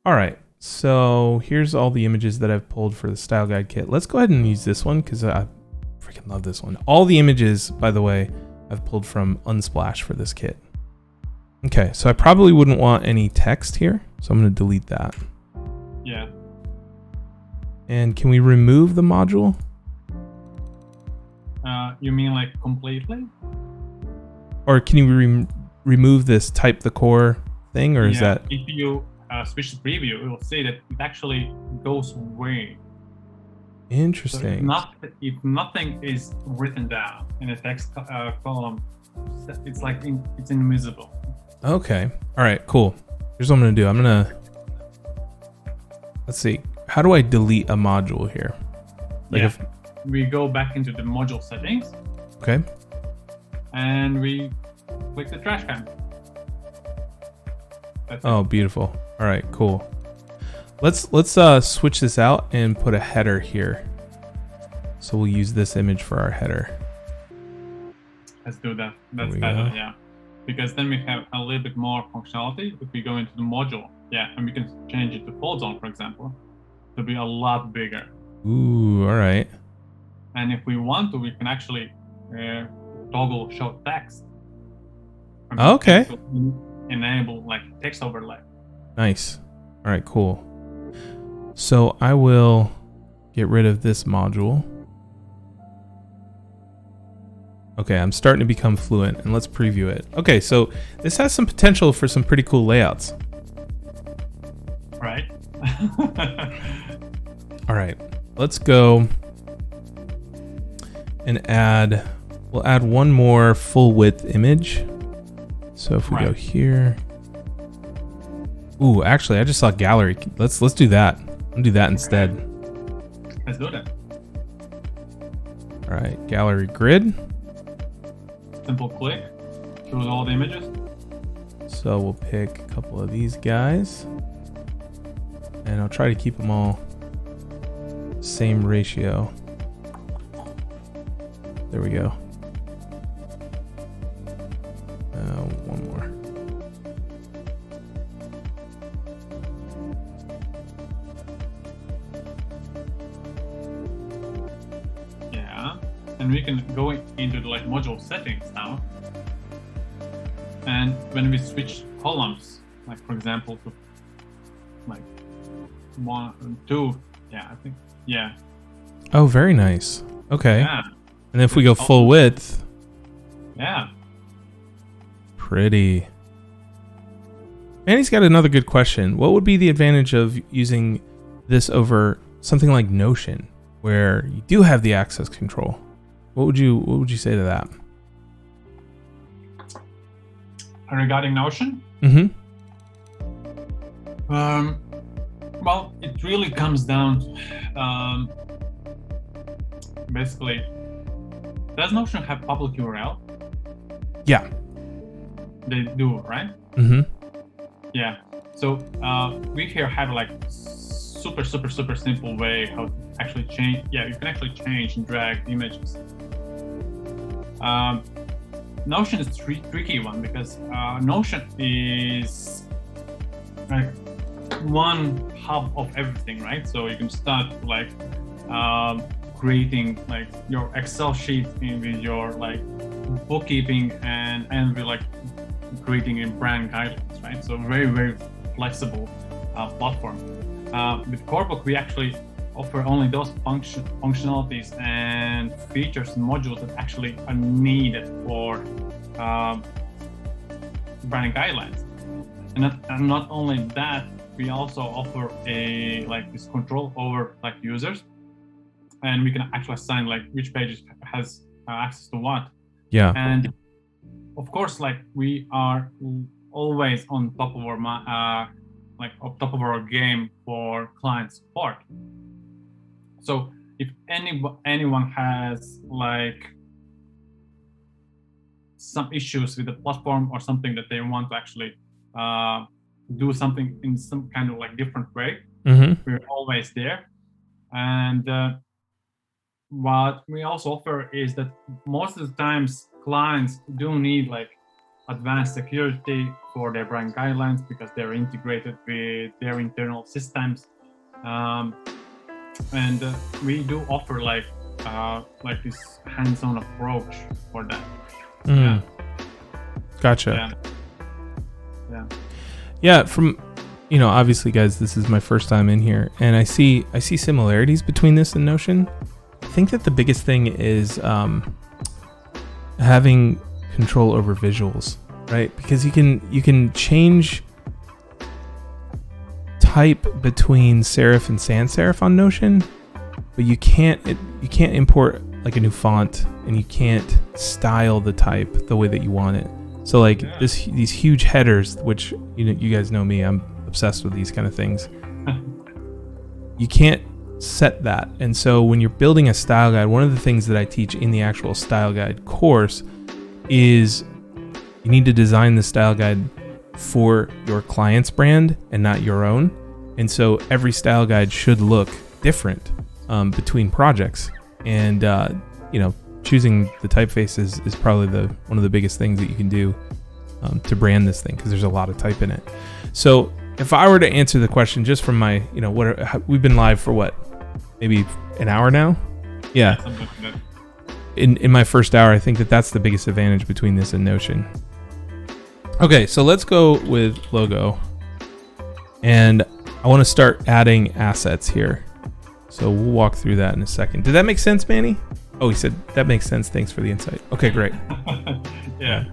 All right. So here's all the images that I've pulled for the style guide kit. Let's go ahead and use this one because I freaking love this one. All the images, by the way, I've pulled from Unsplash for this kit. Okay, so I probably wouldn't want any text here, so I'm going to delete that. Yeah. And can we remove the module? You mean like completely? Or can you remove this type the core thing, or is that? If you switch to preview, you will see that it actually goes away. Interesting. So if nothing is written down in a text column, it's like it's invisible. Okay. All right, cool. Here's what I'm going to do. Let's see. How do I delete a module here? We go back into the module settings. Okay. And we click the trash can. Oh, beautiful. All right, cool. Let's switch this out and put a header here. So we'll use this image for our header. Let's do that. That's better, yeah. Because then we have a little bit more functionality if we go into the module. Yeah, and we can change it to full zone, for example, to be a lot bigger. Ooh, all right. And if we want to, we can actually toggle show text. Okay. To enable like text overlay. Nice. All right, cool. So I will get rid of this module. Okay, I'm starting to become fluent, and let's preview it. Okay, so this has some potential for some pretty cool layouts. Right. All right, let's go and we'll add one more full width image. So if we go here. Ooh, actually, I just saw gallery. Let's do that. I'll do that instead. Let's do that. All right, gallery grid. Simple click, choose all the images. So we'll pick a couple of these guys, and I'll try to keep them all same ratio. There we go. One more. Yeah, and we can go into the like module settings now. And when we switch columns, like for example to like 1 and 2, yeah, I think, yeah. Oh, very nice. Okay. Yeah. And if we go full width. Yeah. Pretty. Manny's got another good question. What would be the advantage of using this over something like Notion, where you do have the access control? What would you say to that? Regarding Notion? Mm-hmm. Well, it really comes down, basically, does Notion have public URL? Yeah. They do, right? Mm-hmm. Yeah. So we here have like super simple way how to actually change. Yeah, you can actually change and drag images. Notion is a tricky one because Notion is like one hub of everything, right? So you can start like creating like your Excel sheet with your like bookkeeping and with like creating a brand guidelines, right? So very flexible platform. With Corebook, we actually offer only those functionalities and features and modules that actually are needed for brand guidelines. And not only that, we also offer this control over like users, and we can actually assign like which pages has access to what. Yeah. And of course, like we are always on top of our game for client support. So if anyone has like some issues with the platform or something that they want to actually do something in some kind of like different way, we're always there. And what we also offer is that most of the times clients do need like advanced security for their brand guidelines because they're integrated with their internal systems. And we do offer like this hands-on approach for that. Yeah. Gotcha. Yeah. From, obviously, guys, this is my first time in here, and I see similarities between this and Notion. I think that the biggest thing is having control over visuals, right? Because you can change type between serif and sans serif on Notion, but you can't import like a new font, and you can't style the type the way that you want it. So like these huge headers, which you guys know me, I'm obsessed with these kind of things. You can't set that. And so when you're building a style guide, one of the things that I teach in the actual style guide course is you need to design the style guide for your client's brand and not your own. And so every style guide should look different between projects. And choosing the typeface is probably one of the biggest things that you can do to brand this thing, because there's a lot of type in it. So if I were to answer the question just from my, we've been live for what, maybe an hour now? Yeah. In my first hour, I think that's the biggest advantage between this and Notion. Okay, so let's go with logo. And I want to start adding assets here. So we'll walk through that in a second. Did that make sense, Manny? Oh, he said, that makes sense. Thanks for the insight. Okay, great. Yeah.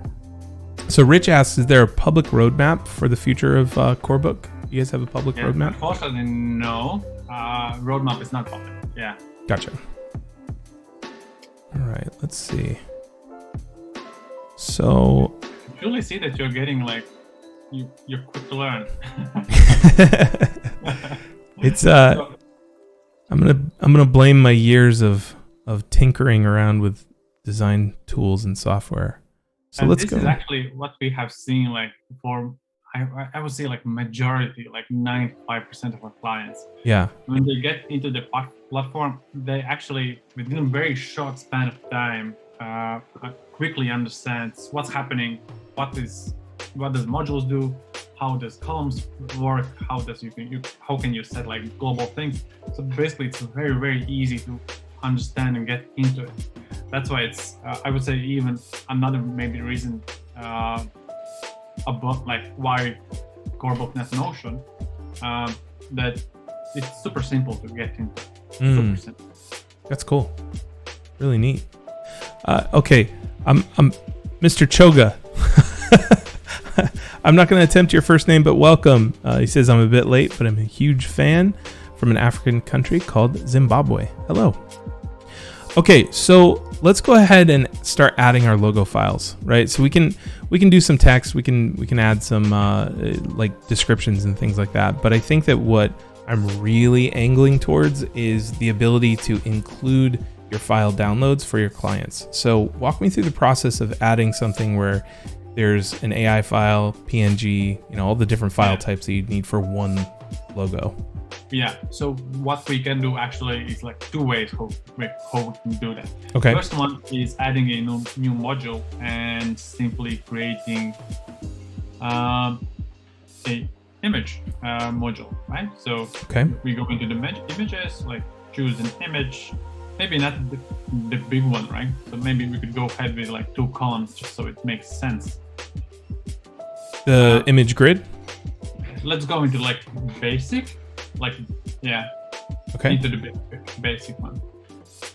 So Rich asks, is there a public roadmap for the future of Corebook? You guys have a public roadmap? Unfortunately, no. Roadmap is not public. Yeah. Gotcha. All right, let's see. So I really see that you're getting like, you're quick to learn. It's I'm gonna blame my years of tinkering around with design tools and software. So let's go. This is actually what we have seen like for I would say like majority, like 95% of our clients. Yeah. When they get into the platform, they actually within a very short span of time quickly understands what's happening, what does modules do, how does columns work, how can you set like global things. So basically it's very easy to understand and get into it. That's why it's I would say even another maybe reason about like why Corebook not Notion, that it's super simple to get into. Super simple. That's cool. Really neat. Okay, I'm Mr. Choga. I'm not going to attempt your first name, but welcome. He says, I'm a bit late, but I'm a huge fan from an African country called Zimbabwe. Hello. Okay, so let's go ahead and start adding our logo files, right? So we can do some text, we can add some like descriptions and things like that. But I think that what I'm really angling towards is the ability to include your file downloads for your clients. So walk me through the process of adding something where there's an AI file, PNG, all the different file types that you'd need for one logo. Yeah, so what we can do actually is like two ways how we can do that. Okay. First one is adding a new module and simply creating a image module, right? So we go into the images, like choose an image, maybe not the big one, right? So maybe we could go ahead with like 2 columns just so it makes sense. The image grid? Let's go into like basic. Into the basic one.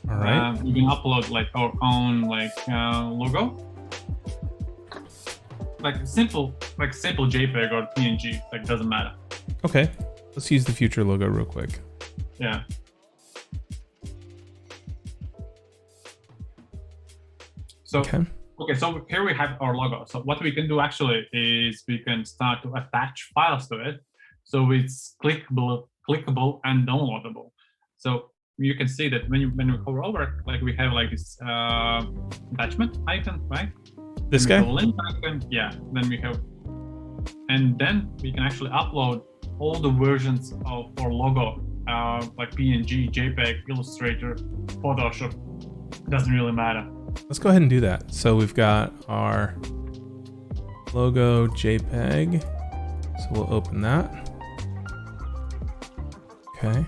All right. We can upload like our own logo, like simple JPEG or PNG, like doesn't matter. Okay, let's use the Future logo real quick. Yeah. So so here we have our logo. So what we can do actually is we can start to attach files to it, so it's clickable and downloadable. So you can see that when we hover over, like we have like this attachment icon, right? This guy? Link icon, yeah. Then we have, and then we can actually upload all the versions of our logo, like PNG, JPEG, Illustrator, Photoshop. Doesn't really matter. Let's go ahead and do that. So we've got our logo JPEG. So we'll open that. Okay.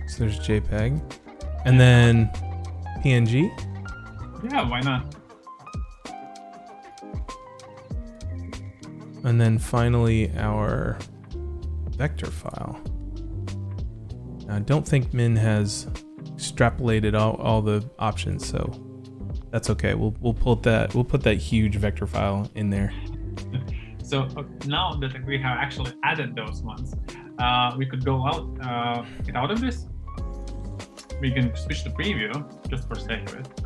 So there's JPEG. And then PNG. Yeah, why not? And then finally our vector file. Now, I don't think Min has extrapolated all the options, so that's okay. We'll put that huge vector file in there. So now that we have actually added those ones, we could go get out of this. We can switch to preview just for sake of it.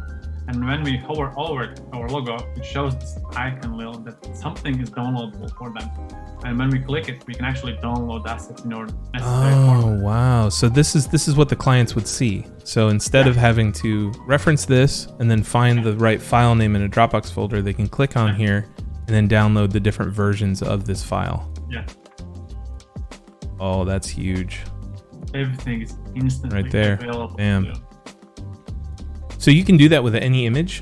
And when we hover over our logo, it shows this icon that something is downloadable for them. And when we click it, we can actually download assets in our necessary format. Oh, wow. So this is what the clients would see. So instead of having to reference this and then find the right file name in a Dropbox folder, they can click on here and then download the different versions of this file. Yeah. Oh, that's huge. Everything is instantly right there. Available. Damn. So you can do that with any image?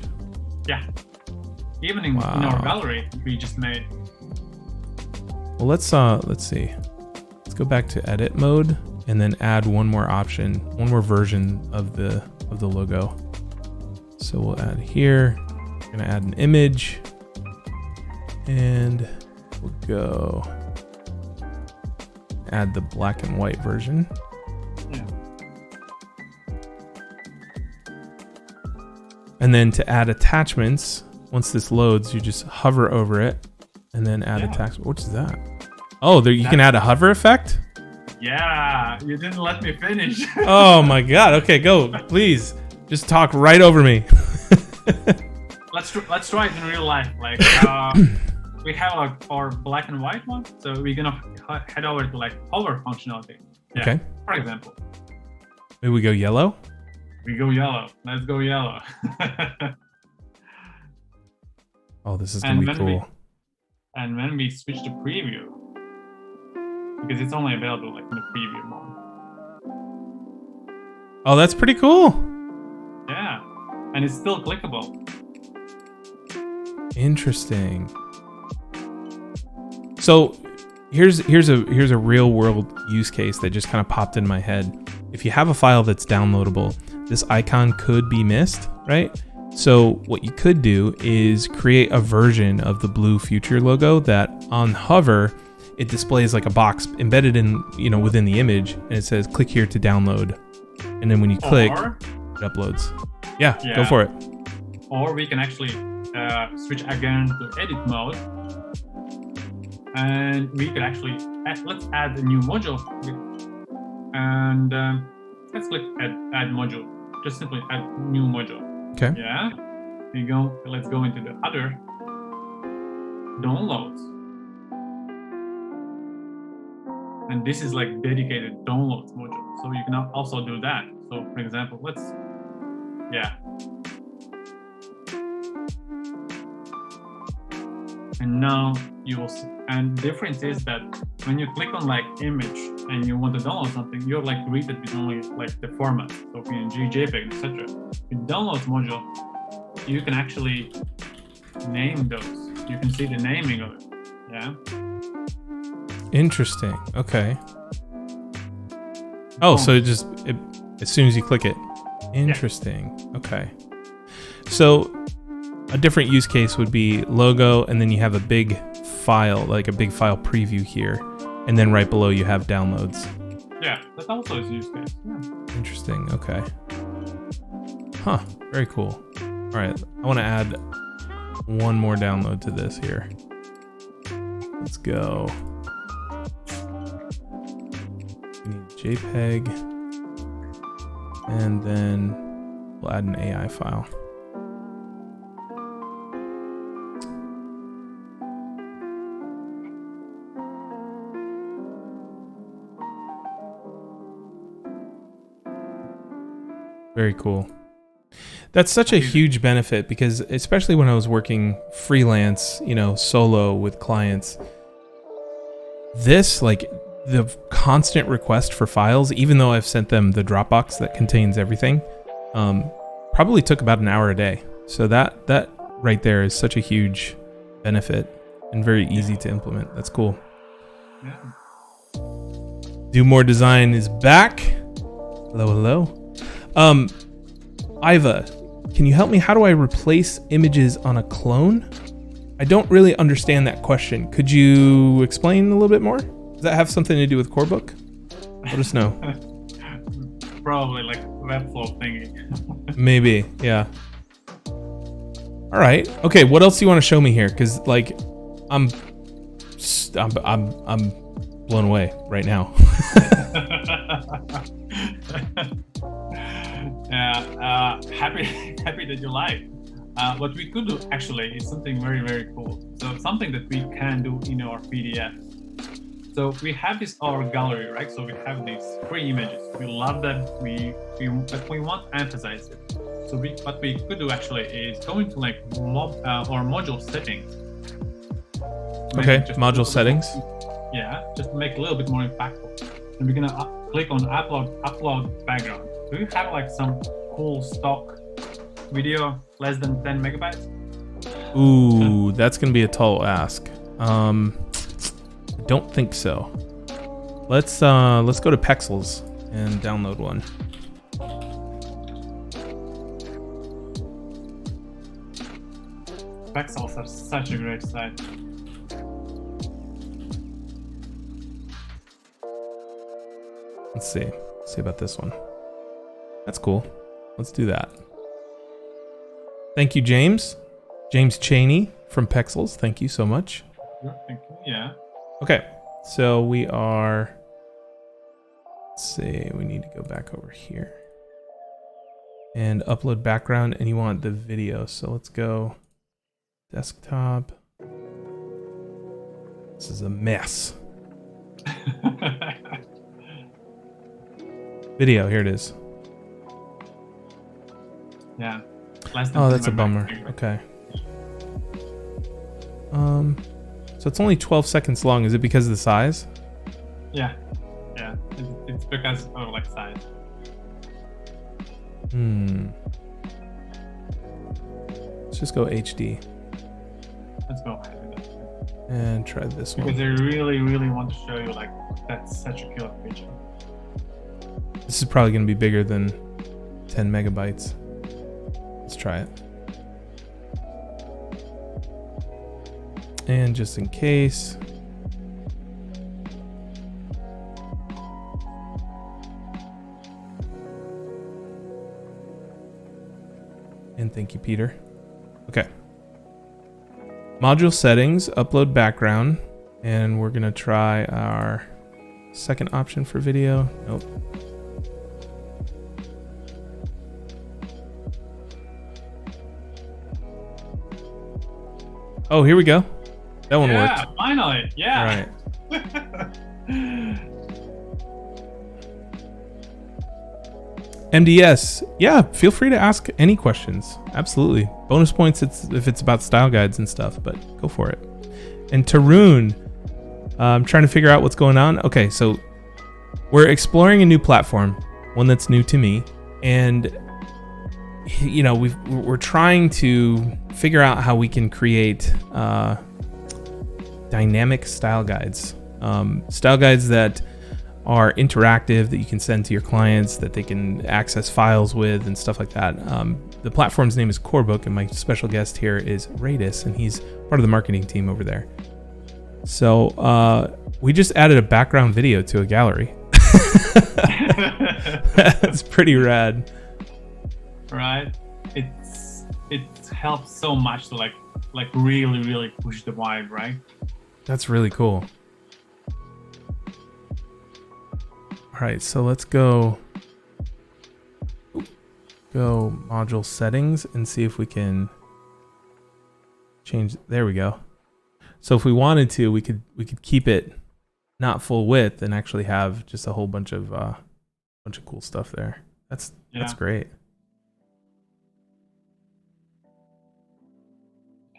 Yeah. Even in our gallery, we just made. Well, let's see. Let's go back to edit mode and then add one more option, one more version of the logo. So we'll add here. We're gonna add an image, and we'll go add the black and white version. Yeah. And then to add attachments, once this loads, you just hover over it and then add attachment. What is that? Oh, there you can add a hover effect? Yeah, you didn't let me finish. Oh my god. Okay, go. Please. Just talk right over me. Let's try it in real life. Like we have our black and white one, so we're gonna head over to like hover functionality. Yeah, okay. For example. Maybe we go yellow? We go yellow. Let's go yellow. Oh, this is gonna be cool. And when we switch to preview, because it's only available like in the preview mode. Oh, that's pretty cool. Yeah, and it's still clickable. Interesting. So here's a real world use case that just kind of popped in my head. If you have a file that's downloadable, this icon could be missed, right? So what you could do is create a version of the blue Future logo that on hover, it displays like a box embedded in, within the image, and it says click here to download. And then when you click, it uploads. Yeah, go for it. Or we can actually switch again to edit mode. And we can actually, let's add a new module. and let's click add module. Just simply add new module. Okay. Yeah. Let's go into the other downloads. And this is like dedicated downloads module. So you can also do that. So for example, and now you will see, and the difference is that when you click on like image and you want to download something, you're like greeted with only like the format, so PNG, JPEG, etc. In downloads module, you can actually name those. You can see the naming of it. Yeah. Interesting. Okay. Oh, so as soon as you click it. Interesting. Yeah. Okay. So a different use case would be logo, and then you have a big file, like a big file preview here, and then right below you have downloads. Yeah, that's also a use case. Yeah. Interesting. Okay. Huh. Very cool. All right. I want to add one more download to this here. Let's go. We need JPEG, and then we'll add an AI file. Very cool. That's such a huge benefit, because especially when I was working freelance, solo with clients, this, like, the constant request for files, even though I've sent them the Dropbox that contains everything, probably took about an hour a day. So that right there is such a huge benefit and very easy to implement. That's cool. Yeah. Do More Design is back. Hello. Iva, can you help me? How do I replace images on a clone? I don't really understand that question. Could you explain a little bit more? Does that have something to do with Corebook? Let us know. Probably like Webflow thingy. Maybe, yeah. All right. Okay. What else do you want to show me here? Because like, I'm blown away right now. Yeah. Happy that you like. What we could do actually is something very, very cool. So something that we can do in our PDF. So we have this our gallery, right? So we have these 3 images. We love them. But we want to emphasize it. So what we could do actually is go into like or module settings. Okay, module settings. Yeah, just to make it a little bit more impactful. And we're gonna click on upload background. Do you have like some cool stock video less than 10 megabytes? Ooh, that's gonna be a tall ask. I don't think so. Let's go to Pexels and download one. Pexels are such a great site. Let's see about this one. That's cool. Let's do that. Thank you, James Cheney from Pexels. Thank you so much. Thank you. Yeah. Okay, so we are, let's see, we need to go back over here and upload background, and you want the video. So let's go desktop. This is a mess. Video, here it is. Yeah. Oh, that's a bummer. Okay. So it's only 12 seconds long. Is it because of the size? Yeah. It's because of like size. Let's just go HD. Let's go. And try this one. Because they really, really want to show you like that's such a killer feature. This is probably going to be bigger than 10 megabytes. Let's try it. And just in case. And thank you, Peter. Okay. Module settings, upload background, and we're going to try our second option for video. Nope. Oh, here we go. That one worked. Yeah, finally. Yeah. All right. MDS, yeah, feel free to ask any questions. Absolutely. Bonus points if it's about style guides and stuff, but go for it. And Tarun, I'm trying to figure out what's going on. Okay, so we're exploring a new platform, one that's new to me, and you know, we're trying to figure out how we can create dynamic style guides that are interactive, that you can send to your clients, that they can access files with and stuff like that. The platform's name is Corebook, and my special guest here is Raitis, and he's part of the marketing team over there. So we just added a background video to a gallery. That's pretty rad. Right? It helps so much to like really push the vibe, right? That's really cool. All right, so let's go module settings and see if we can change. There we go. So if we wanted to, we could keep it not full width and actually have just a whole bunch of cool stuff there. That's great.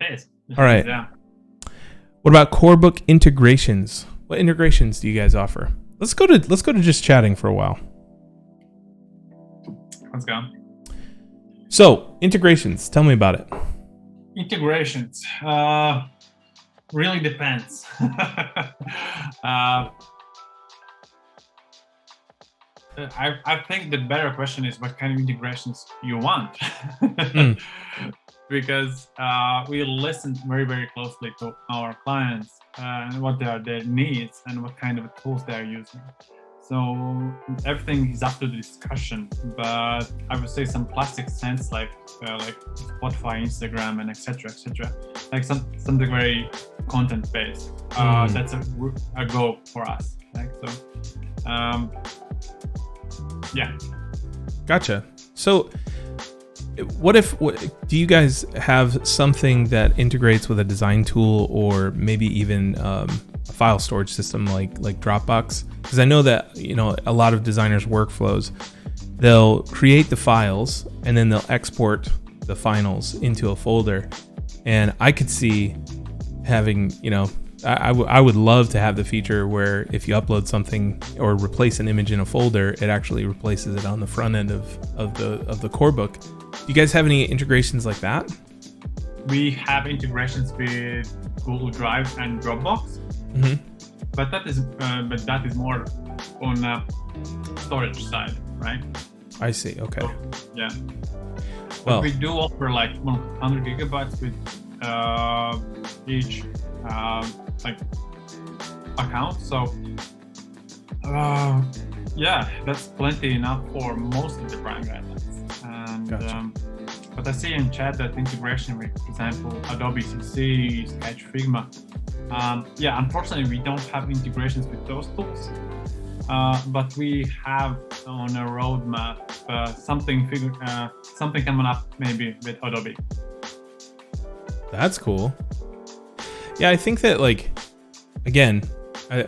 Okay. All right. Yeah. What about Corebook integrations? What integrations do you guys offer? Let's go to just chatting for a while. Let's go. So integrations, tell me about it. Integrations, really depends. I think the better question is what kind of integrations you want. Because we listen very closely to our clients and what are their needs and what kind of tools they are using. So everything is up to the discussion, but I would say some classic sense like Spotify, Instagram, and etc., like something very content based. That's a go for us. Right? So, yeah. Gotcha. So, what do you guys have something that integrates with a design tool or maybe even a file storage system like Dropbox? Because I know that, you know, a lot of designers' workflows, they'll create the files and then they'll export the finals into a folder. And I could see having, you know, I would love to have the feature where if you upload something or replace an image in a folder, it actually replaces it on the front end of the Corebook. Do you guys have any integrations like that? We have integrations with Google Drive and Dropbox, but that is more on the storage side, right? I see. Okay. So, yeah. Well, but we do offer like 100 gigabytes with each like account. So yeah, that's plenty enough for most of the brand guidelines. And gotcha. but I see in chat that integration with, for example, Adobe CC, Sketch, Figma. Yeah, unfortunately, we don't have integrations with those tools. But we have on a roadmap something coming up maybe with Adobe. That's cool. Yeah, I think that, like, again,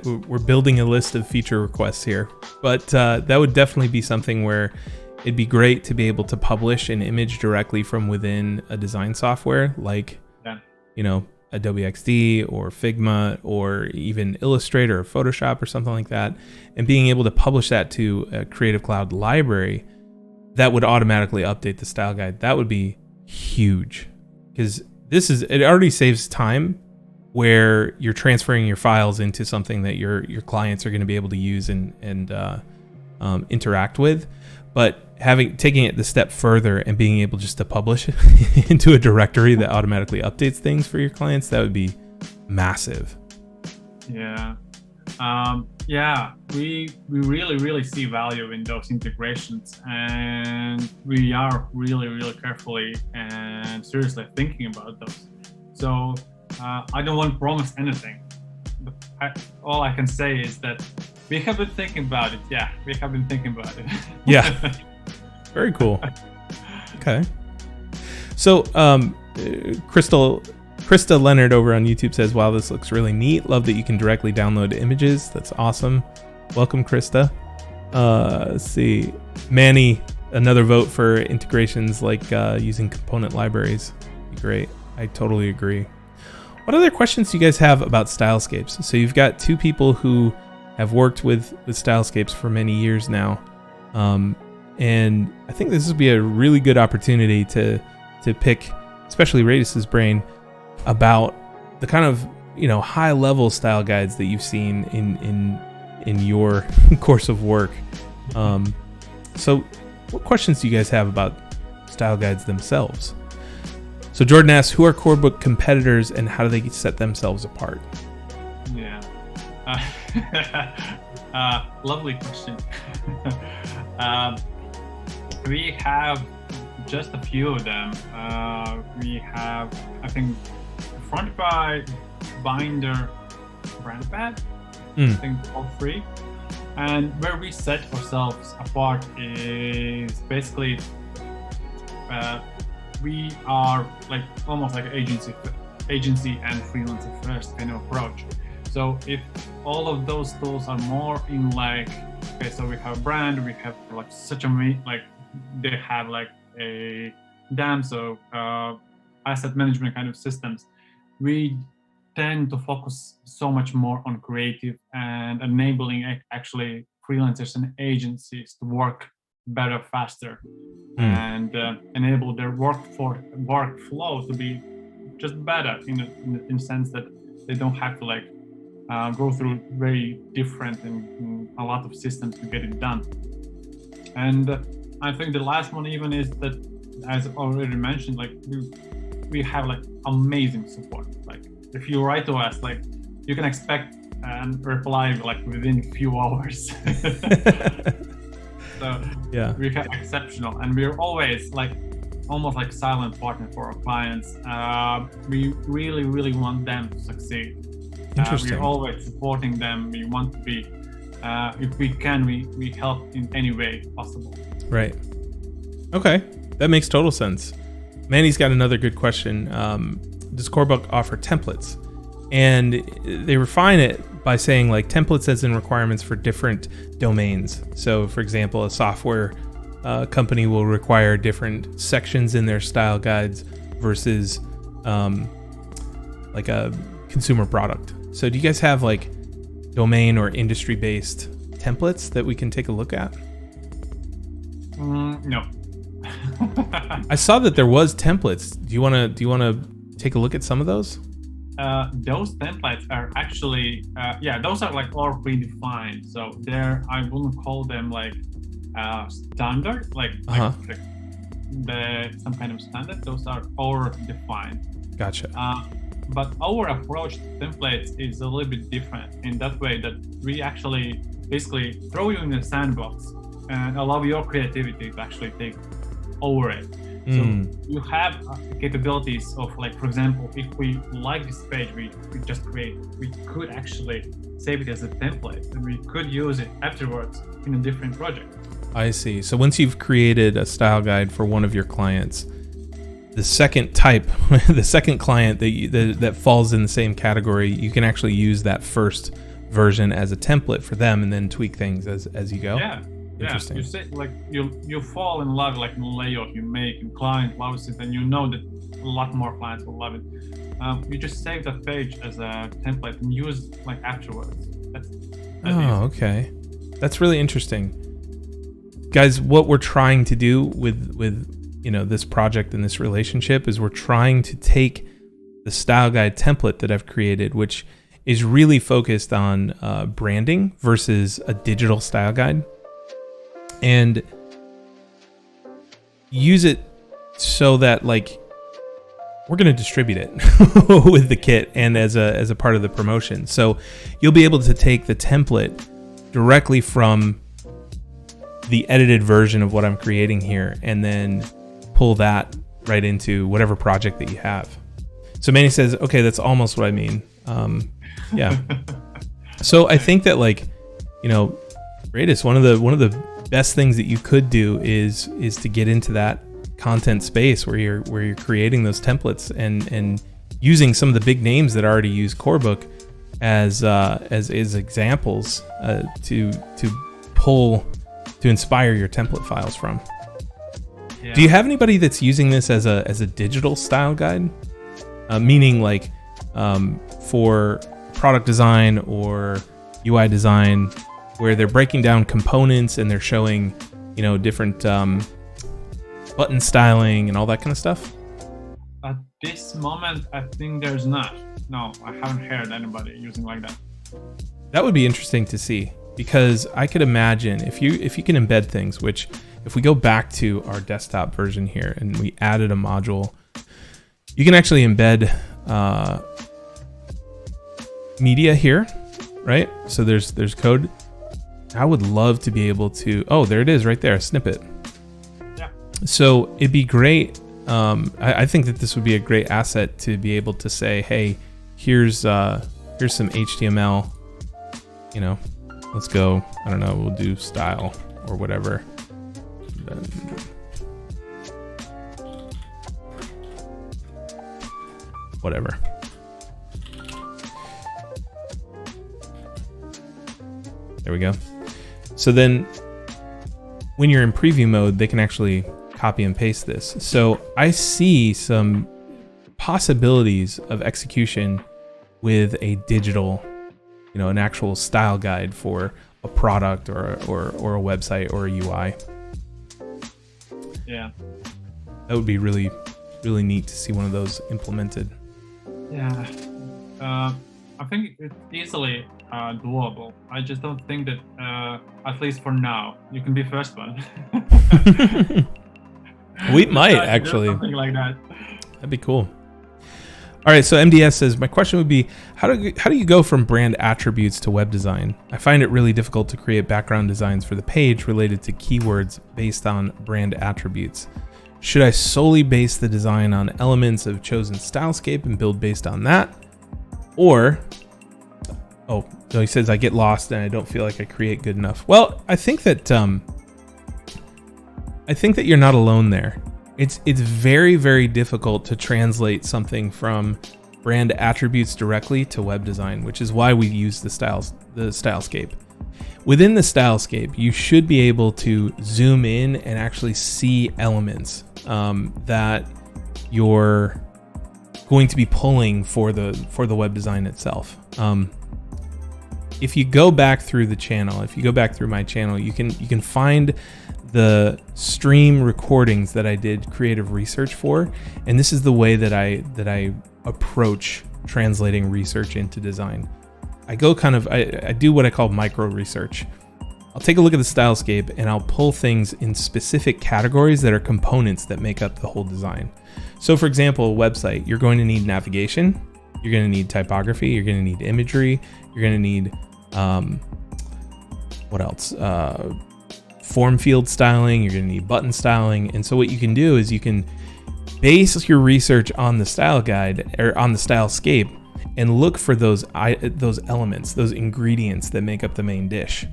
we're building a list of feature requests here, but that would definitely be something where it'd be great to be able to publish an image directly from within a design software, like, you know, Adobe XD or Figma or even Illustrator or Photoshop or something like that, and being able to publish that to a Creative Cloud library that would automatically update the style guide. That would be huge, because it already saves time where you're transferring your files into something that your clients are going to be able to use and interact with. But taking it the step further and being able just to publish it into a directory that automatically updates things for your clients, that would be massive. Yeah. Yeah, we really see value in those integrations, and we are really carefully and seriously thinking about those. So I don't want to promise anything. all I can say is that we have been thinking about it. Yeah, we have been thinking about it. Yeah. Very cool. Okay. So, Krista Leonard over on YouTube says, wow, this looks really neat. Love that you can directly download images. That's awesome. Welcome, Krista. Let's see. Manny, another vote for integrations like using component libraries. Great. I totally agree. What other questions do you guys have about Stylescapes? So you've got two people who have worked with Stylescapes for many years now. And I think this would be a really good opportunity to pick, especially Raitis' brain, about the kind of, high level style guides that you've seen in your course of work. So what questions do you guys have about style guides themselves? So Jordan asks, who are Corebook competitors and how do they set themselves apart? Yeah. Lovely question. We have just a few of them. We have, I think, Front by Binder, Brandpad, I think all three. And where we set ourselves apart is basically we are like almost like agency and freelancer first kind of approach. So if all of those tools are more in like, okay, so we have a brand, we have like such a they have like a DAM, so asset management kind of systems. We tend to focus so much more on creative and enabling actually freelancers and agencies to work better, faster, and enable their workflow to be just better in the sense that they don't have to like go through very different and a lot of systems to get it done. And I think the last one even is that, as already mentioned, like we have like amazing support. Like if you write to us, like you can expect and reply like within a few hours. So yeah, we have exceptional, and we're always like almost like silent partner for our clients. We really want them to succeed. We're always supporting them. We want to be, if we can, we help in any way possible. Right. Okay, that makes total sense. Manny's got another good question. Does Corebook offer templates? And they refine it by saying like templates as in requirements for different domains. So for example, a software company will require different sections in their style guides versus like a consumer product. So do you guys have like domain or industry based templates that we can take a look at? No. I saw that there was templates. Do you want to take a look at some of those? Those templates are actually, those are like all predefined. So I wouldn't call them like standard, like some kind of standard. Those are all defined. Gotcha. But our approach to templates is a little bit different in that way that we actually basically throw you in the sandbox and allow your creativity to actually take over it. So you have capabilities of like, for example, if we like this page, we just create, we could actually save it as a template and we could use it afterwards in a different project. I see. So once you've created a style guide for one of your clients, the second type, the second client that falls in the same category, you can actually use that first version as a template for them and then tweak things as you go. Yeah. Interesting. You say like you fall in love like in the layout you make and client loves it and you know that a lot more clients will love it. You just save that page as a template and use like afterwards. That's easy. Okay. That's really interesting. Guys, what we're trying to do with this project and this relationship is we're trying to take the style guide template that I've created, which is really focused on branding versus a digital style guide, and use it so that like we're going to distribute it with the kit and as a part of the promotion. So you'll be able to take the template directly from the edited version of what I'm creating here and then pull that right into whatever project that you have. So Manny says, okay, that's almost what I mean. Yeah. So I think that, like, you know, Raitis, one of the best things that you could do is to get into that content space where you're creating those templates and using some of the big names that already use Corebook as examples to inspire your template files from. Yeah. Do you have anybody that's using this as a digital style guide? Meaning like for product design or UI design, where they're breaking down components and they're showing, you know, different button styling and all that kind of stuff? At this moment, I think there's not. No, I haven't heard anybody using like that. That would be interesting to see, because I could imagine if you can embed things, which if we go back to our desktop version here and we added a module, you can actually embed media here, right? So there's code. I would love to be able to, oh, there it is right there, a snippet. Yeah. So it'd be great. I think that this would be a great asset to be able to say, hey, here's some HTML, you know, let's go, I don't know, we'll do style or whatever. Whatever. There we go. So then when you're in preview mode, they can actually copy and paste this. So I see some possibilities of execution with a digital, you know, an actual style guide for a product or a website or a UI. Yeah. That would be really, really neat to see one of those implemented. Yeah. I think it's easily doable. I just don't think that, at least for now, you can be first one. We might actually. Something like that. That'd be cool. All right, so MDS says, my question would be, how do you go from brand attributes to web design? I find it really difficult to create background designs for the page related to keywords based on brand attributes. Should I solely base the design on elements of chosen stylescape and build based on that? Or, oh, so he says I get lost and I don't feel like I create good enough. Well, I think that you're not alone there. It's very, very difficult to translate something from brand attributes directly to web design, which is why we use the stylescape. Within the stylescape, you should be able to zoom in and actually see elements that you're going to be pulling for the web design itself. If you go back through the channel, if you go back through my channel, you can find the stream recordings that I did creative research for, and this is the way that I approach translating research into design. I do what I call micro research. I'll take a look at the stylescape and I'll pull things in specific categories that are components that make up the whole design. So for example, a website, you're going to need navigation, you're going to need typography, you're going to need imagery, you're going to need what else? Form field styling, you're going to need button styling. And so what you can do is you can base your research on the style guide or on the stylescape and look for those elements, those ingredients that make up the main dish.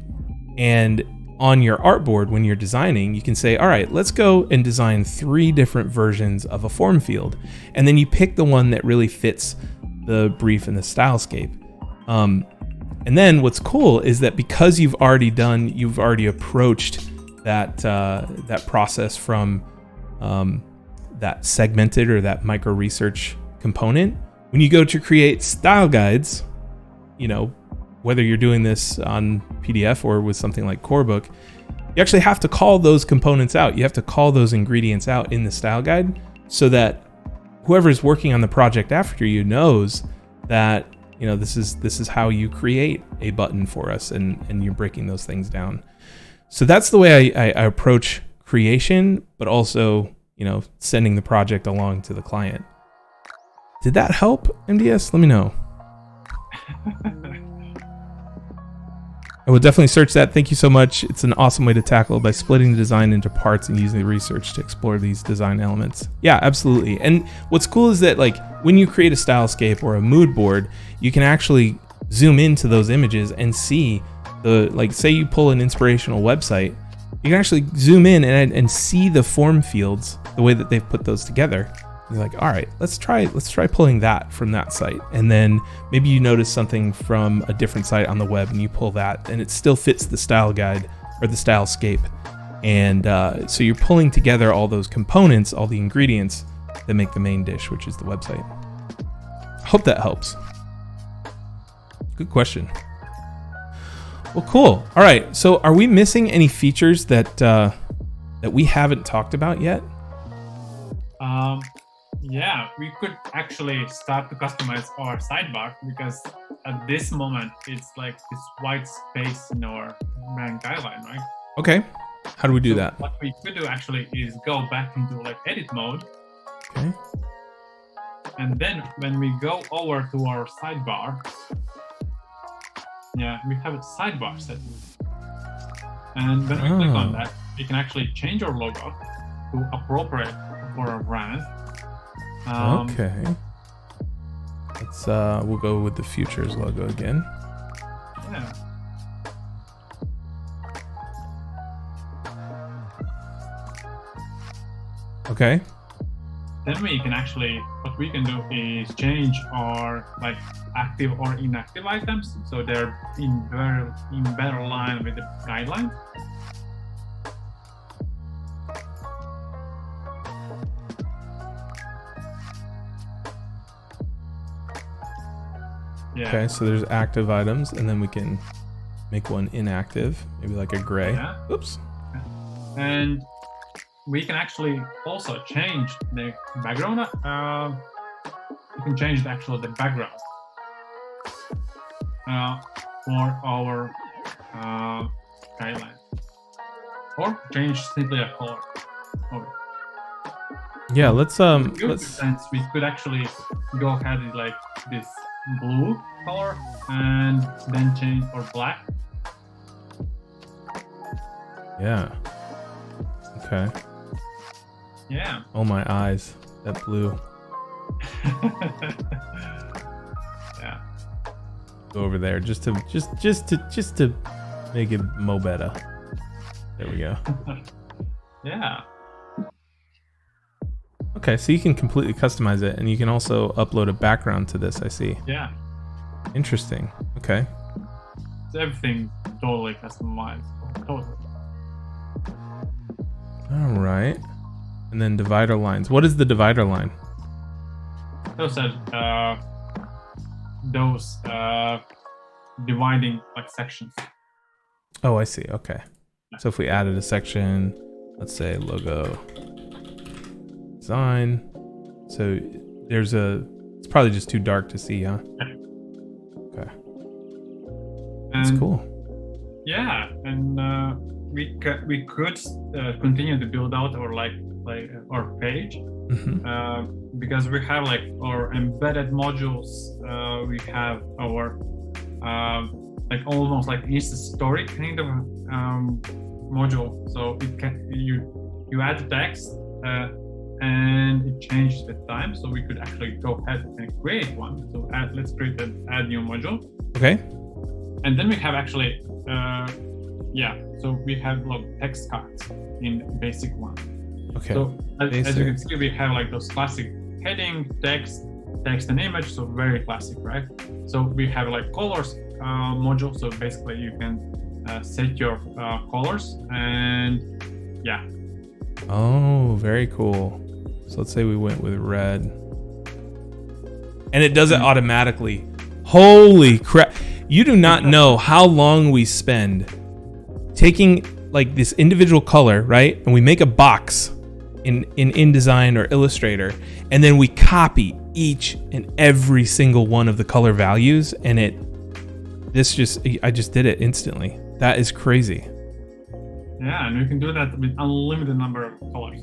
And on your artboard, when you're designing, you can say, all right, let's go and design 3 different versions of a form field. And then you pick the one that really fits the brief and the stylescape. And then what's cool is that because you've already approached that process from that segmented or that micro research component, when you go to create style guides, you know, whether you're doing this on PDF or with something like Corebook, you actually have to call those components out. You have to call those ingredients out in the style guide so that whoever's working on the project after you knows that, you know, this is how you create a button for us, and you're breaking those things down. So that's the way I approach creation, but also, you know, sending the project along to the client. Did that help, MDS? Let me know. I would definitely search that. Thank you so much. It's an awesome way to tackle it by splitting the design into parts and using the research to explore these design elements. Yeah, absolutely. And what's cool is that, like, when you create a stylescape or a mood board, you can actually zoom into those images and see like say you pull an inspirational website, you can actually zoom in and see the form fields, the way that they've put those together. You're like, all right, let's try pulling that from that site. And then maybe you notice something from a different site on the web and you pull that, and it still fits the style guide or the stylescape. And so you're pulling together all those components, all the ingredients that make the main dish, which is the website. I hope that helps. Good question. Well, cool. All right. So are we missing any features that we haven't talked about yet? Yeah, we could actually start to customize our sidebar, because at this moment it's like this white space in our brand guideline, right? Okay. How do we do that? What we could do actually is go back into like edit mode. Okay. And then when we go over to our sidebar, yeah, we have a sidebar set. And when we click on that, we can actually change our logo to appropriate for our brand. Okay. Let's we'll go with the Futures logo again. Yeah. Okay. Then we can actually, what we can do is change our like active or inactive items, so they're in better line with the guidelines. Yeah. Okay, so there's active items, and then we can make one inactive, maybe like a gray. Yeah. Oops. And we can actually also change the background. You can change the background for our guideline, or change simply a color. Okay. Yeah, let's Since we could actually go ahead with like this blue color and then change or black. Yeah. Okay. Yeah. Oh my eyes, that blue. Yeah. Go over there just to make it mo better. There we go. Yeah. Okay, so you can completely customize it, and you can also upload a background to this, I see. Yeah. Interesting. Okay. It's everything totally customized. Totally. All right. And then divider lines. What is the divider line? Those are dividing like sections. Oh, I see. Okay. So if we added a section, let's say logo design. So it's probably just too dark to see, huh? Okay. That's cool. Yeah, and we could continue to build out our like our page, because we have like our embedded modules. We have our like almost like Insta story kind of module. So it can you add the text and it changes the time. So we could actually go ahead and create one. So let's create an add new module. Okay. And then we have actually so we have like text cards in basic one. Okay. So as you can see, we have like those classic heading, text and image. So very classic, right? So we have like colors module. So basically you can set your colors, and yeah. Oh, very cool. So let's say we went with red, and it does it automatically. Holy crap. You do not know how long we spend taking like this individual color, right? And we make a box in InDesign or Illustrator, and then we copy each and every single one of the color values, and I just did it instantly. That is crazy. Yeah, and you can do that with unlimited number of colors.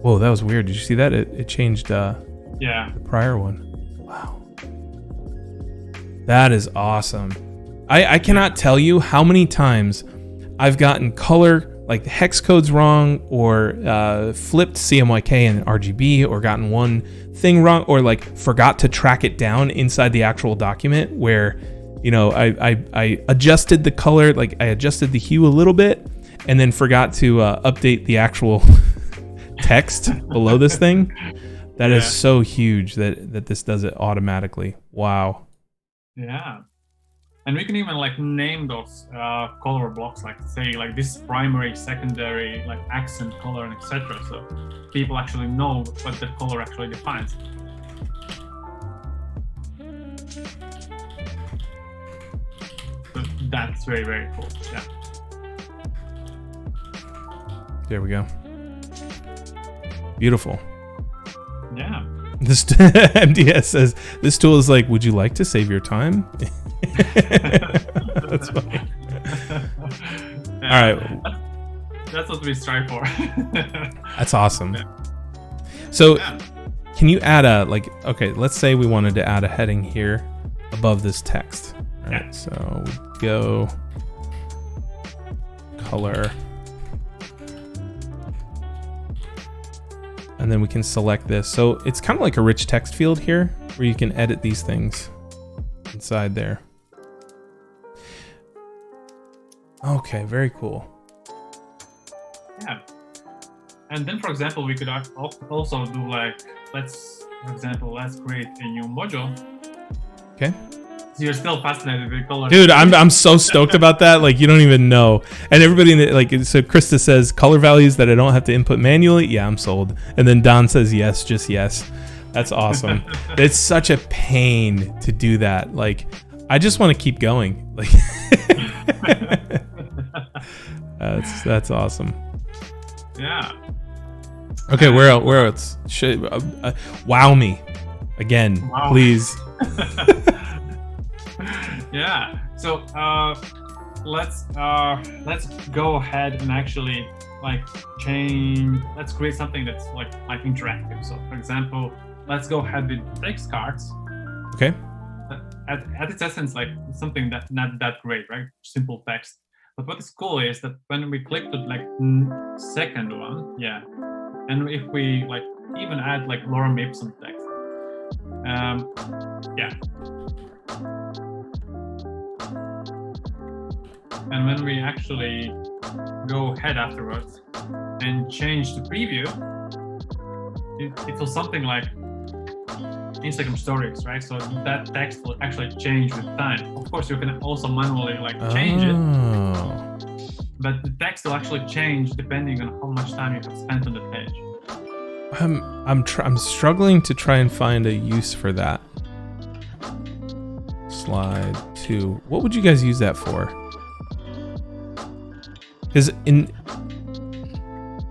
Whoa, that was weird. Did you see that? It changed the prior one. Wow. That is awesome. I cannot tell you how many times I've gotten color like the hex code's wrong, or flipped CMYK and RGB, or gotten one thing wrong, or like forgot to track it down inside the actual document where, you know, I adjusted the color, like I adjusted the hue a little bit, and then forgot to update the actual text below this thing. That is so huge that this does it automatically. Wow. Yeah. And we can even like name those color blocks, like say like this is primary, secondary, like accent color, and etc. So people actually know what the color actually defines. So that's very, very cool. Yeah. There we go. Beautiful. Yeah. This MDS says this tool is like, would you like to save your time? That's funny. Yeah, all right, that's what we strive for. That's awesome. So can you add a, like, okay, let's say we wanted to add a heading here above this text. All right, so we go color, and then we can select this. So it's kind of like a rich text field here where you can edit these things inside there. Okay, very cool. Yeah. And then, for example, we could also do like, for example, let's create a new module. Okay. So you're still fascinated with color. Dude, I'm so stoked about that. Like, you don't even know. And everybody in the, like, so Krista says color values that I don't have to input manually. Yeah, I'm sold. And then Don says yes, just yes. That's awesome. It's such a pain to do that. Like, I just want to keep going. Like, that's awesome. Yeah. Okay, where else? Should wow me again, please. Yeah. So let's go ahead and actually like change. Let's create something that's like interactive. So, for example, let's go ahead with text cards. Okay. At its essence, like something that's not that great, right? Simple text. But what is cool is that when we click to like second one, and if we like even add like lorem ipsum text, and when we actually go ahead afterwards and change the preview, it was something like Instagram stories, right? So that text will actually change with time. Of course, you can also manually like change it, but the text will actually change depending on how much time you have spent on the page. I'm struggling to try and find a use for that. Slide 2. What would you guys use that for? Because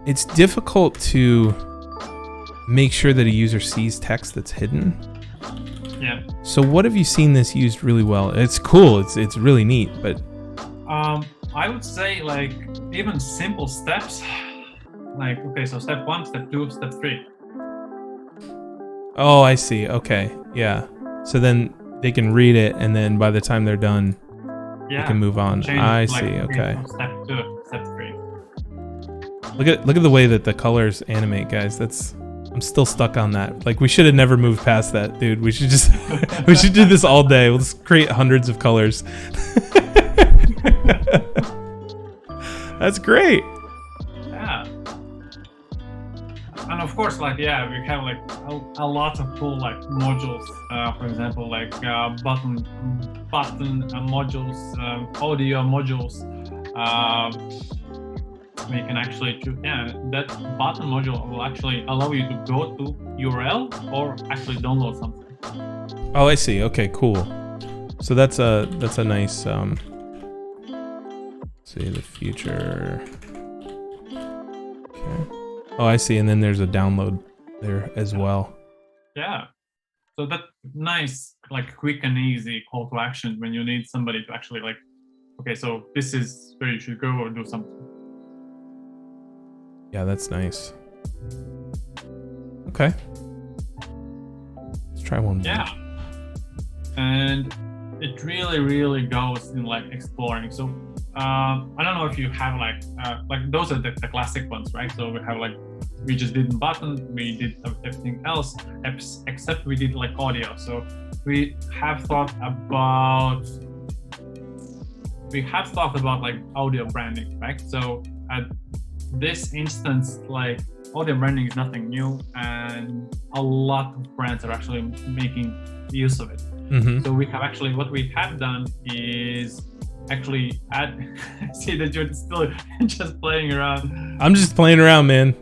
it's difficult to make sure that a user sees text that's hidden. Yeah. So what have you seen this used really well? It's cool. It's really neat, but I would say like even simple steps, like okay, so step 1, step 2, step 3. Oh, I see. Okay, yeah. So then they can read it, and then by the time they're done, they can move on. I see. Okay. Step 2, step 3. Look at the way that the colors animate, guys. I'm still stuck on that. Like, we should have never moved past that, dude. We should just we should do this all day. We'll just create hundreds of colors. That's great. Yeah. And of course, like we have like a lot of cool like modules. For example, like button modules, audio modules. We can actually choose, that button module will actually allow you to go to URL or actually download something. Oh, I see. Okay, cool. So that's a nice see the future. Okay. Oh, I see. And then there's a download there as well. Yeah. So that nice, like quick and easy call to action when you need somebody to actually like, okay, so this is where you should go or do something. Yeah, that's nice. Okay. Let's try one more. Yeah. And it really goes in like exploring. So I don't know if you have like those are the classic ones, right? So we have like, we just did button, we did everything else except we did like audio. So we have thought about like audio branding, right? So at this instance, like audio branding is nothing new, and a lot of brands are actually making use of it. Mm-hmm. So we have actually, what we have done is actually add, see that you're still just playing around. I'm just playing around, man.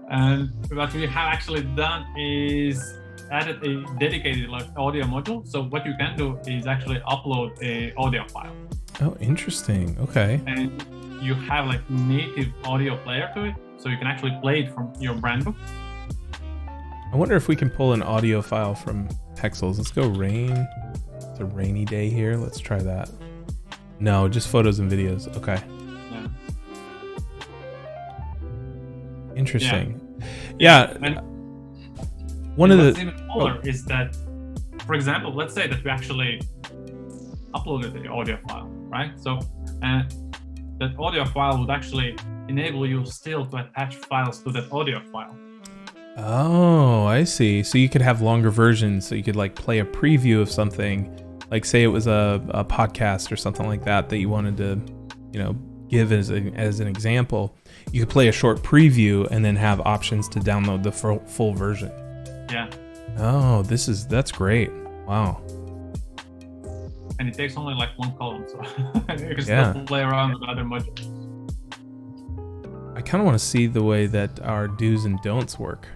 And what we have actually done is added a dedicated like audio module. So what you can do is actually upload a audio file. Oh, interesting. Okay. And you have like native audio player to it. So you can actually play it from your brand book. I wonder if we can pull an audio file from Pexels. Let's go rain. It's a rainy day here. Let's try that. No, just photos and videos. Okay. Yeah. Interesting. Yeah. And one of what's the even cooler is that, for example, let's say that we actually uploaded the audio file, right? So that audio file would actually enable you still to attach files to that audio file. Oh, I see. So you could have longer versions. So you could like play a preview of something, like say it was a podcast or something like that you wanted to, give as an example. You could play a short preview and then have options to download the full version. Yeah. Oh, that's great. Wow. And it takes only like one column, so you can Yeah. still play around with other modules. I kind of want to see the way that our do's and don'ts work.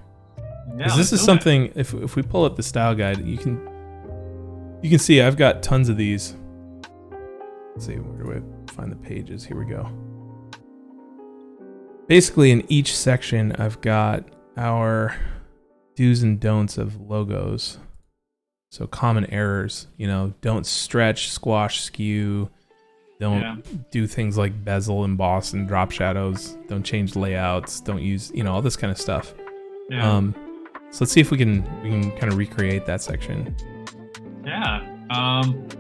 Yeah, Because this is something, if we pull up the style guide, you can see I've got tons of these. Let's see, where do I find the pages? Here we go. Basically, in each section, I've got our do's and don'ts of logos. So common errors, don't stretch, squash, skew. Don't do things like bezel, emboss, and drop shadows. Don't change layouts. Don't use, all this kind of stuff. Yeah. So let's see if we can kind of recreate that section. Yeah,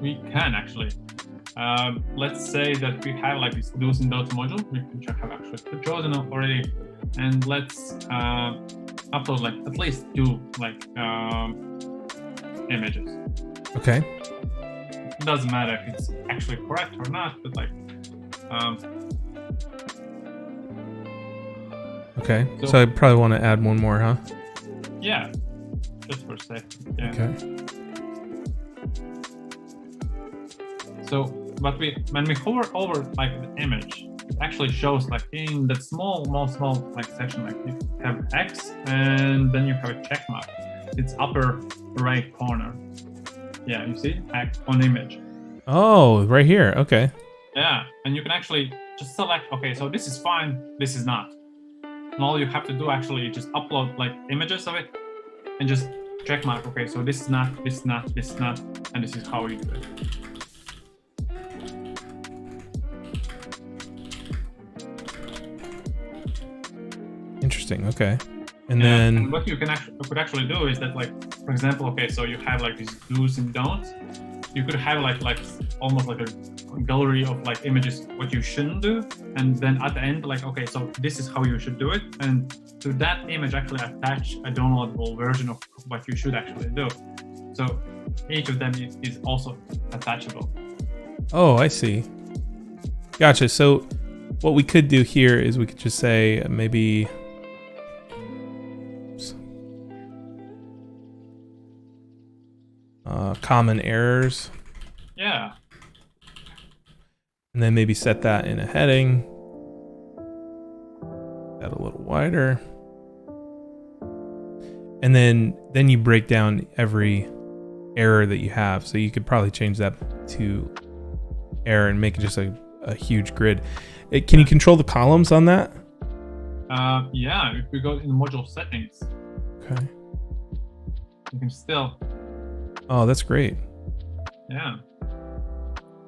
we can actually. Let's say that we have like this do's and don'ts module, which I have actually chosen already, and let's upload like at least 2 like images. Okay. It doesn't matter if it's actually correct or not, but like. Okay. So I probably want to add one more, huh? Yeah, just for safety. Yeah. Okay. So, but when we hover over like the image, it actually shows like in that small like section, like you have X and then you have a check mark. It's upper right corner. Yeah, you see X on image. Oh, right here. Okay. Yeah, and you can actually just select. Okay, so this is fine. This is not. And all you have to do actually is just upload like images of it and just check mark. Okay, so this is not, this is not, this is not, and this is how you do it. Interesting. Okay. And then and what you could actually do is that, like, for example, okay, so you have like these do's and don'ts. You could have like almost like a gallery of like images what you shouldn't do, and then at the end, like, okay, so this is how you should do it, and to that image actually attach a downloadable version of what you should actually do. So each of them is also attachable. Oh, I see. Gotcha. So what we could do here is we could just say maybe common errors. Yeah. And then maybe set that in a heading. That a little wider. And then you break down every error that you have. So you could probably change that to error and make it just a huge grid. Can you control the columns on that? Yeah, if we go in module settings. Okay. You can still. Oh, that's great. Yeah.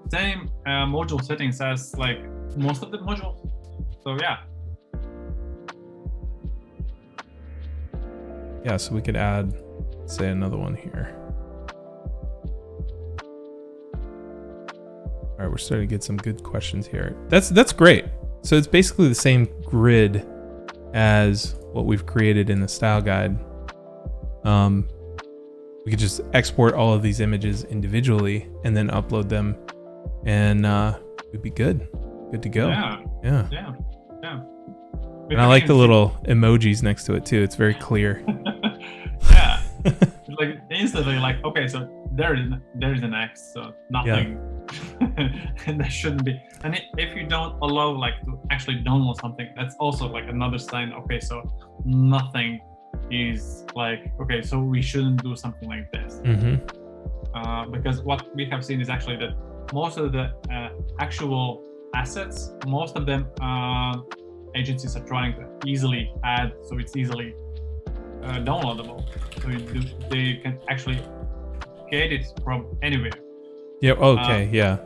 Same module settings as like most of the modules. So yeah. Yeah, so we could add, say, another one here. All right, we're starting to get some good questions here. That's great. So it's basically the same grid as what we've created in the style guide. We could just export all of these images individually and then upload them, and we'd be good to go. Yeah. And I like the little emojis next to it too. It's very clear. Yeah. Like instantly, like, okay, so there is an X, so nothing. And that shouldn't be. And if you don't allow like to actually download something, that's also like another sign. Okay, so nothing is like, okay, so we shouldn't do something like this. Because what we have seen is actually that most of the actual assets, most of them agencies are trying to easily add, so it's easily downloadable, so they can actually get it from anywhere. Yeah. Okay. Yeah.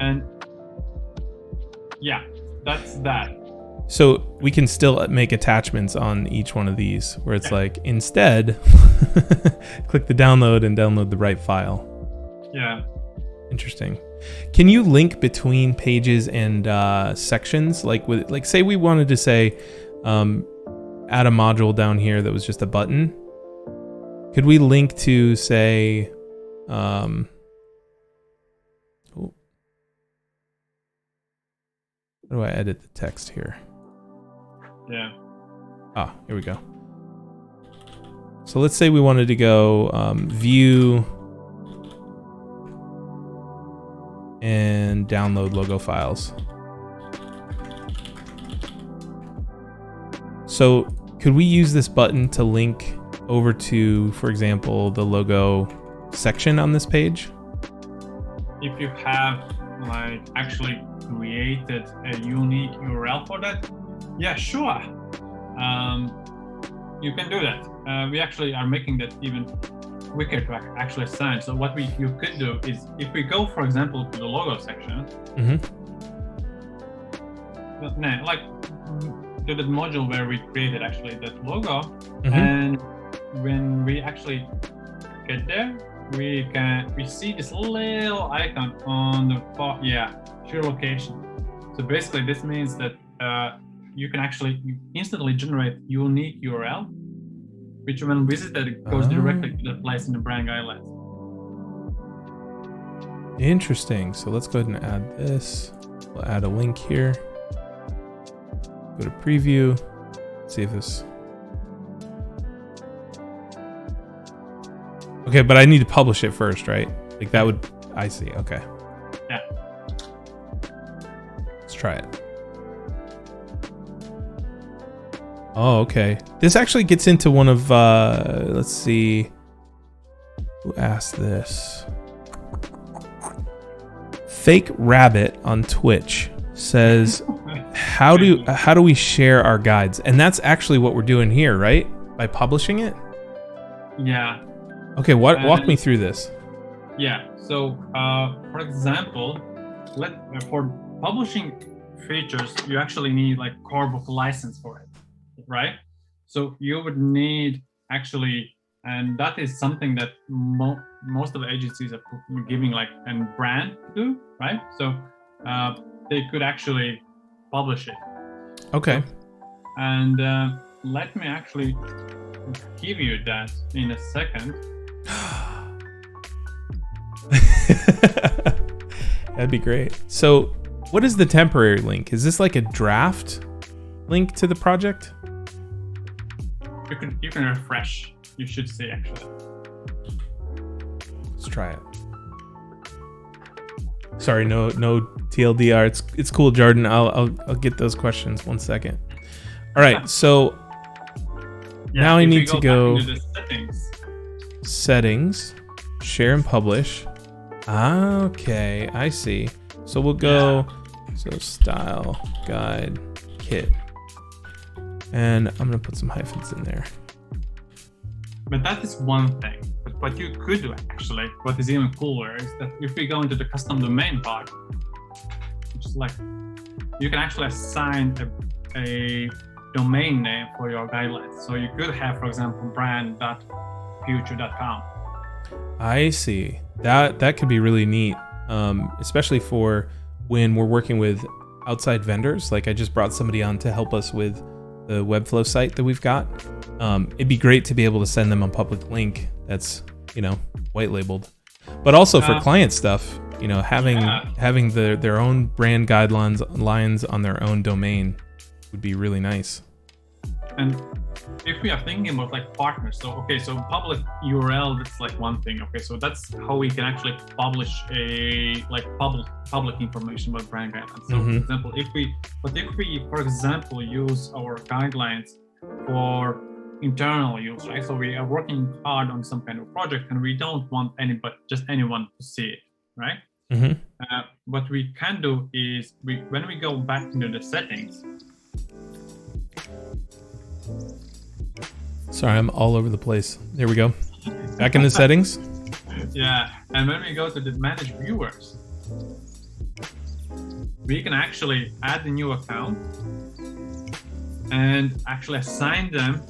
And yeah, that's that. So we can still make attachments on each one of these, where it's like, instead, click the download and download the right file. Yeah. Interesting. Can you link between pages and sections? Like say we wanted to say, add a module down here that was just a button. Could we link to say, how do I edit the text here? Yeah. Here we go. So let's say we wanted to go view and download logo files. So could we use this button to link over to, for example, the logo section on this page? If you have like actually created a unique URL for that, yeah, sure. You can do that. We actually are making that even quicker to actually assign. So what you could do is, if we go, for example, to the logo section, like to the module where we created actually that logo, and when we actually get there, we see this little icon on the far, share location. So basically, this means that you can actually instantly generate unique URL, which when visited goes directly to the place in the brand guidelines. Interesting. So let's go ahead and add this. We'll add a link here. Go to preview. See if this. Okay, but I need to publish it first, right? Like that would. I see. Okay. Yeah. Let's try it. Oh, okay. This actually gets into one of, let's see, who asked this? Fake Rabbit on Twitch says, how do we share our guides? And that's actually what we're doing here, right? By publishing it? Yeah. Okay, walk me through this. Yeah. So, for example, for publishing features, you actually need like Corebook license for it. Right? So you would need actually, and that is something that most of the agencies are giving like a brand to do, right? So they could actually publish it. Okay. And let me actually give you that in a second. That'd be great. So what is the temporary link? Is this like a draft link to the project? You can refresh. You should see actually. Let's try it. Sorry, no TLDR. It's cool, Jordan. I'll get those questions 1 second. All right, so now I need to go into the settings, share and publish. Okay, I see. So we'll go so style guide kit. And I'm going to put some hyphens in there. But that is one thing. But what you could do actually, what is even cooler, is that if we go into the custom domain part, which is like, you can actually assign a domain name for your guidelines. So you could have, for example, brand.future.com. I see. That could be really neat, especially for when we're working with outside vendors. Like I just brought somebody on to help us with the Webflow site that we've got. It'd be great to be able to send them a public link that's, white labeled. But also for client stuff, having their own brand guidelines on their own domain would be really nice. And if we are thinking about like partners, so public URL, that's like one thing. Okay, so that's how we can actually publish a like public information about brand guidelines. So for example, if we for example use our guidelines for internal use, right? So we are working hard on some kind of project and we don't want anyone to see it, right? What we can do is when we go back into the settings. Sorry, I'm all over the place. There we go. Back in the settings. Yeah, and when we go to the manage viewers, we can actually add a new account and actually assign them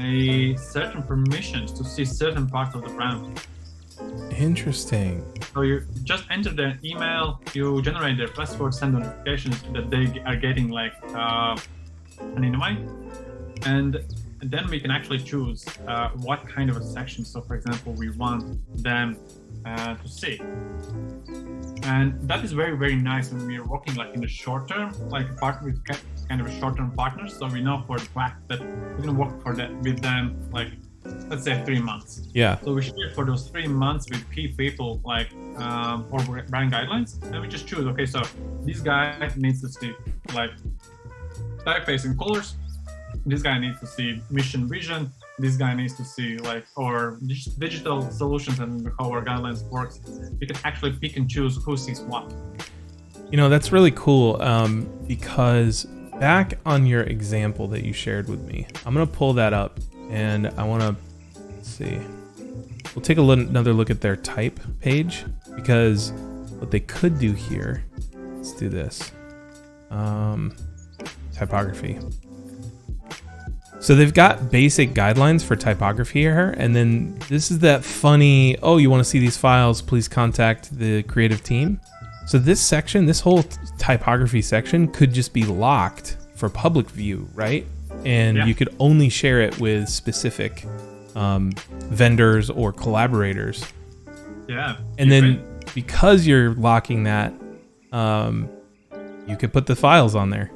a certain permissions to see certain parts of the brand. Interesting. So you just enter their email, you generate their password, send notifications that they are getting like an invite, and then we can actually choose what kind of a section. So for example, we want them to see. And that is very, very nice when we are working like in the short term, like with kind of a short-term partners. So we know for a fact that we're gonna work with them like, let's say 3 months. Yeah. So we share for those 3 months with key people like or brand guidelines, and we just choose. Okay, so this guy needs to see like typeface and colors. This guy needs to see mission vision. This guy needs to see like our digital solutions and how our guidelines works. We can actually pick and choose who sees what. That's really cool because back on your example that you shared with me, I'm going to pull that up and I want to see. We'll take another look at their type page, because what they could do here, let's do this. Typography. So they've got basic guidelines for typography here, and then this is that funny, you want to see these files, please contact the creative team. So this section, this whole typography section could just be locked for public view, right? And you could only share it with specific vendors or collaborators. Yeah. And then because you're locking that, you could put the files on there.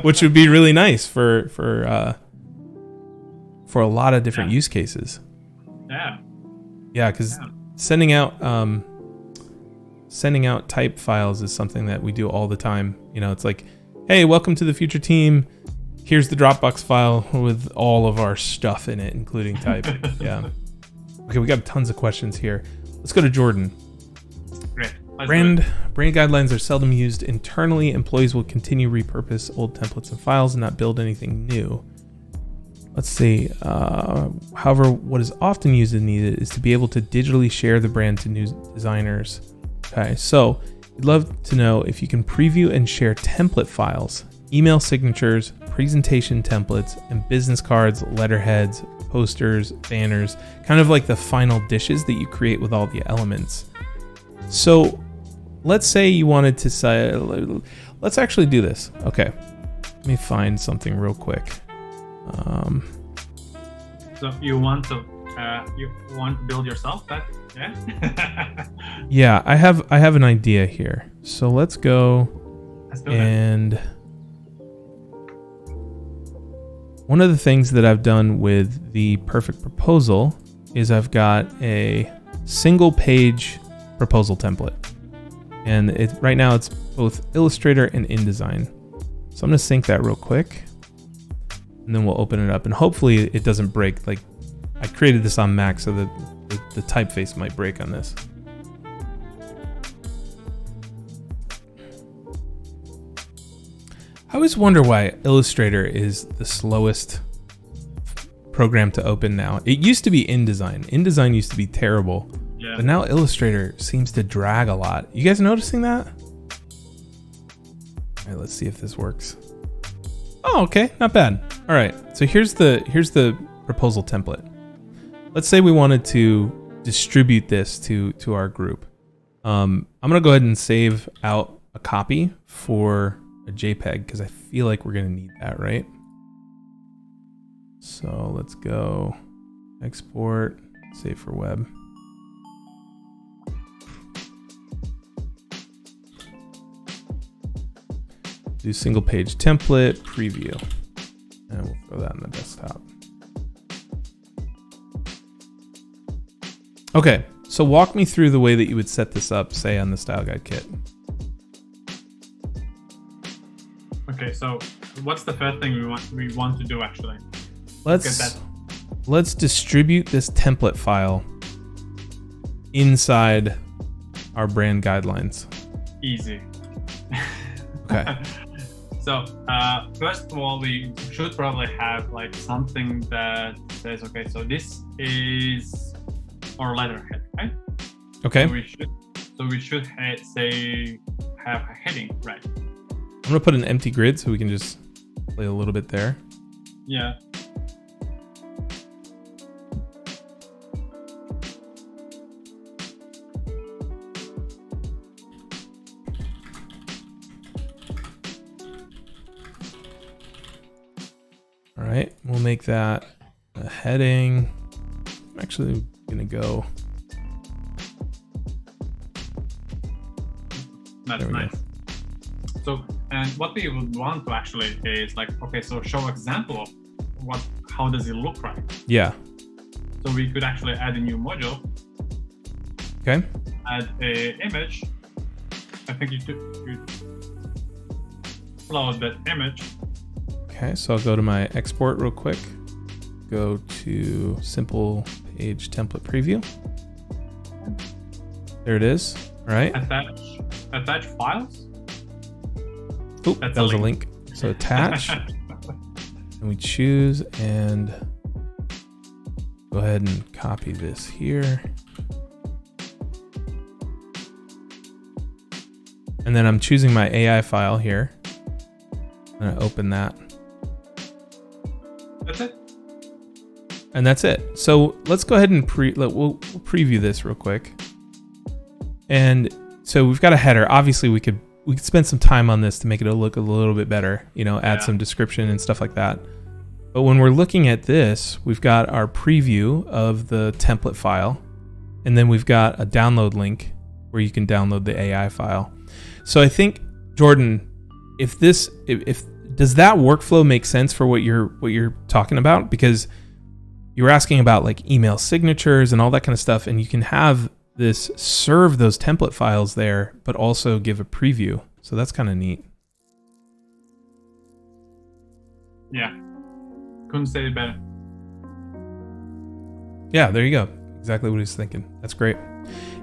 Which would be really nice for a lot of different use cases. Yeah, because sending out type files is something that we do all the time. It's like, hey, welcome to the future team. Here's the Dropbox file with all of our stuff in it, including type. Yeah. Okay, we got tons of questions here. Let's go to Jordan. Great. Brand guidelines are seldom used internally. Employees will continue repurpose old templates and files and not build anything new. Let's see. However, what is often used and needed is to be able to digitally share the brand to new designers. Okay, so we'd love to know if you can preview and share template files, email signatures, presentation templates, and business cards, letterheads, posters, banners, kind of like the final dishes that you create with all the elements. So let's say you wanted to say, let's actually do this. Okay, let me find something real quick. So you want to build yourself that? Yeah. Yeah, I have an idea here. So let's go and one of the things that I've done with the perfect proposal is I've got a single page proposal template. And right now it's both Illustrator and InDesign. So I'm going to sync that real quick. And then we'll open it up. And hopefully it doesn't break. Like, I created this on Mac so that the typeface might break on this. I always wonder why Illustrator is the slowest program to open now. It used to be InDesign. InDesign used to be terrible. Yeah. But now Illustrator seems to drag a lot. You guys noticing that? All right, let's see if this works. Oh, okay, not bad. All right, so here's the proposal template. Let's say we wanted to distribute this to our group. I'm gonna go ahead and save out a copy for a JPEG because I feel like we're gonna need that, right? So let's go export, save for web. Do single page template, preview. And we'll throw that on the desktop. Okay, so walk me through the way that you would set this up, say on the style guide kit. Okay, so what's the first thing we want to do actually? Let's distribute this template file inside our brand guidelines. Easy. Okay. So first of all, we should probably have like something that says, okay, so this is our letterhead, right? Okay. So we should have a heading, right? I'm gonna put an empty grid so we can just play a little bit there. Yeah. All right, we'll make that a heading. I'm actually gonna go. That's nice. So, and what we would want to actually is like, okay, so show example of how does it look like? Yeah. So we could actually add a new module. Okay. Add a image. I think you upload that image. Okay, so I'll go to my export real quick. Go to simple page template preview. There it is. All right. Attach files. Oh, that was a link. So attach. And we choose and go ahead and copy this here. And then I'm choosing my AI file here. I'm gonna open that. That's it. And that's it. So let's go ahead and we'll preview this real quick. And so we've got a header. Obviously we could spend some time on this to make it look a little bit better, add some description and stuff like that. But when we're looking at this, we've got our preview of the template file, and then we've got a download link where you can download the AI file. So I think, Jordan, if does that workflow make sense for what you're talking about? Because you were asking about like email signatures and all that kind of stuff, and you can have this serve those template files there, but also give a preview. So that's kind of neat. Yeah, couldn't say it better. Yeah, there you go. Exactly what he's thinking. That's great.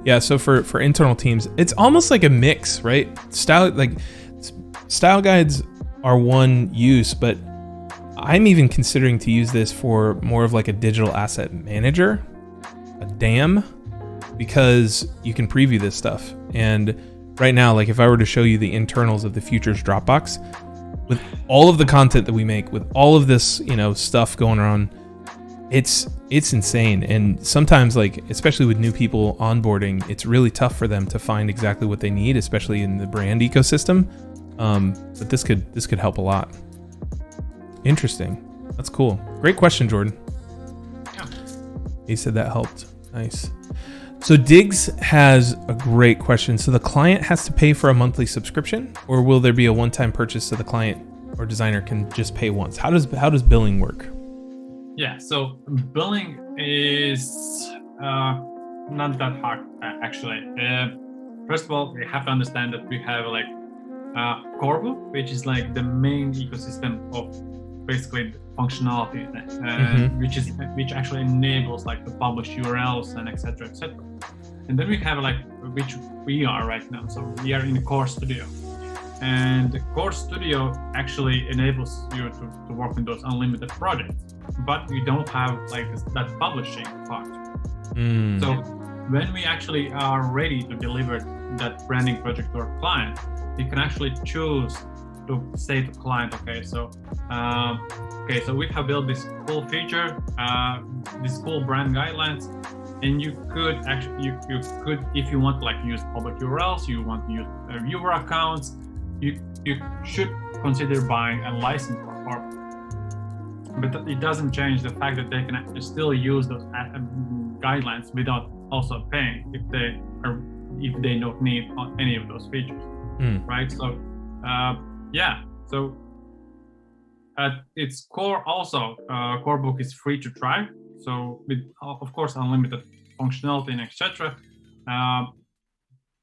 Yeah, so for internal teams, it's almost like a mix, right? Style guides are one use, but I'm even considering to use this for more of like a digital asset manager, a DAM, because you can preview this stuff. And right now, like if I were to show you the internals of TheFutur's Dropbox, with all of the content that we make, with all of this, stuff going on, it's insane. And sometimes, like, especially with new people onboarding, it's really tough for them to find exactly what they need, especially in the brand ecosystem. But this could help a lot. Interesting. That's cool. Great question, Jordan. Yeah. He said that helped. Nice. So Diggs has a great question. So the client has to pay for a monthly subscription, or will there be a one-time purchase so the client or designer can just pay once? How does billing work? Yeah, so billing is not that hard actually. First of all, we have to understand that we have like Corebook, which is like the main ecosystem of basically functionality, which actually enables like to publish URLs and etc. And then we have like, which we are right now. So we are in the Core Studio, and the Core Studio actually enables you to work with those unlimited projects, but we don't have like that publishing part. So when we actually are ready to deliver that branding project to our client, we can actually choose to say to client, okay, so we have built this cool feature, this cool brand guidelines. and you could actually you could, if you want like use public URLs, you want to use viewer accounts, you should consider buying a license for Corebook. But it doesn't change the fact that they can actually still use those guidelines without also paying if they don't need any of those features, right? So yeah, so at its core also Corebook is free to try, so with of course unlimited functionality and etc.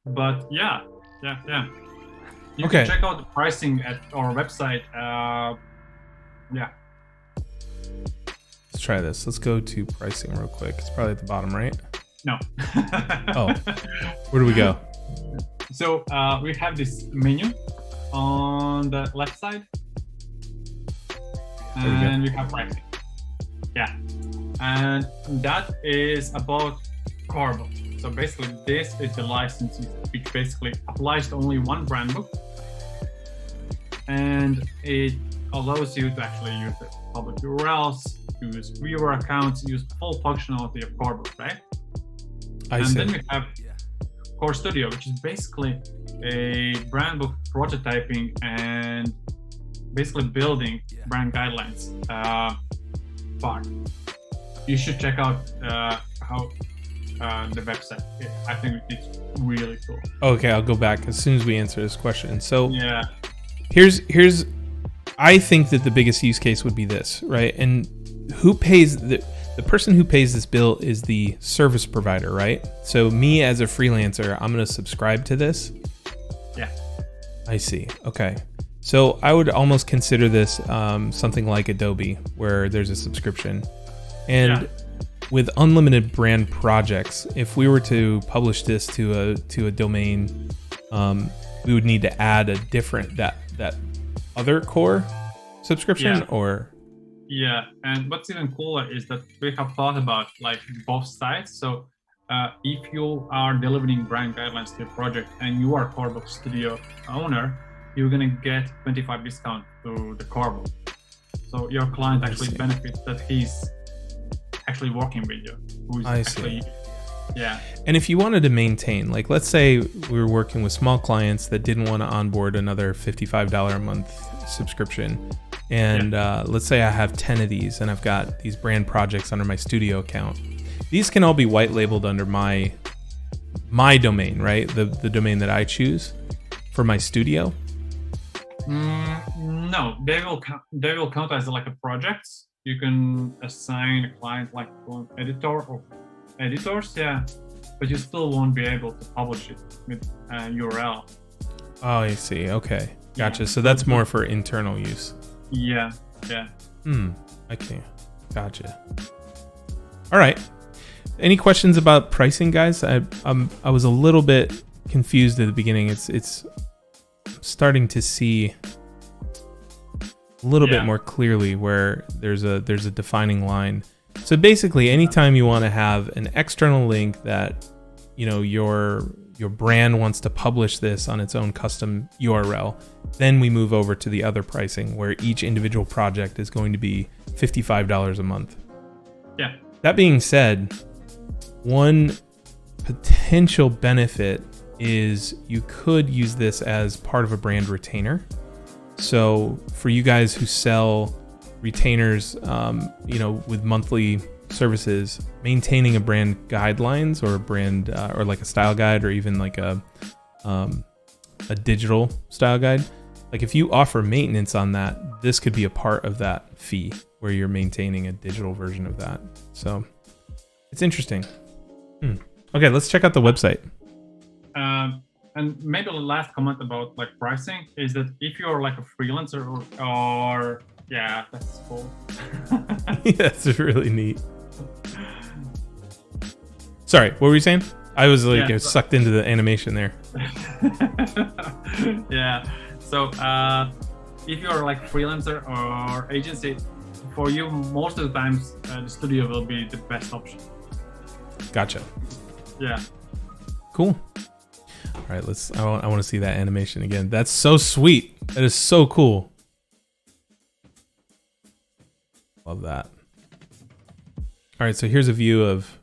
But yeah, you can check out the pricing at our website. Yeah, let's try this. Let's go to pricing real quick. It's probably at the bottom, right? No. Oh, where do we go? So we have this menu on the left side, and we have pricing. Yeah, and that is about Corebook. So basically, this is the license which basically applies to only one brand book, and it allows you to actually use the public URLs, use viewer accounts, use full functionality of Corebook, right? And then we have Core Studio, which is basically a brand book prototyping and basically building brand guidelines part. You should check out how the website. I think it's really cool. Okay, I'll go back as soon as we answer this question. So yeah, here's I think that the biggest use case would be this, right? And who pays the person who pays this bill is the service provider, right? So me as a freelancer, I'm going to subscribe to this. Yeah. I see. Okay. So I would almost consider this something like Adobe, where there's a subscription. And with unlimited brand projects, if we were to publish this to a domain, we would need to add a different that other core subscription or. Yeah, and what's even cooler is that we have thought about like both sides. So if you are delivering brand guidelines to your project and you are Corebook Studio owner, you're gonna get 25% discount to the Corebook. So your client actually benefits that he's actually working with you. I see. Yeah. And if you wanted to maintain, like let's say we were working with small clients that didn't want to onboard another $55 a month subscription. And let's say I have 10 of these and I've got these brand projects under my studio account. These can all be white labeled under my domain, right? The domain that I choose for my studio. No, they will count as like a project. You can assign a client like an editor or editors, but you still won't be able to publish it with a URL. Oh, I see. Okay, gotcha. So that's more for internal use. Yeah. Okay, gotcha. All right. Any questions about pricing, guys? I was a little bit confused at the beginning. It's starting to see a little bit more clearly where there's a defining line. So basically, anytime you want to have an external link that your brand wants to publish this on its own custom URL, then we move over to the other pricing where each individual project is going to be $55 a month. Yeah. That being said, one potential benefit is you could use this as part of a brand retainer. So for you guys who sell retainers, with monthly services, maintaining a brand guidelines or a brand or like a style guide or even like a digital style guide, like if you offer maintenance on that, this could be a part of that fee where you're maintaining a digital version of that. So it's interesting. Okay, let's check out the website. And maybe the last comment about like pricing is that if you're like a freelancer or that's cool. Yeah, that's really neat. Sorry, what were you saying? I was like sucked into the animation there. Yeah. So if you're like freelancer or agency, for you most of the times the studio will be the best option. Gotcha. Yeah. Cool. All right, I want to see that animation again. That's so sweet. That is so cool. Love that. All right, so here's a view of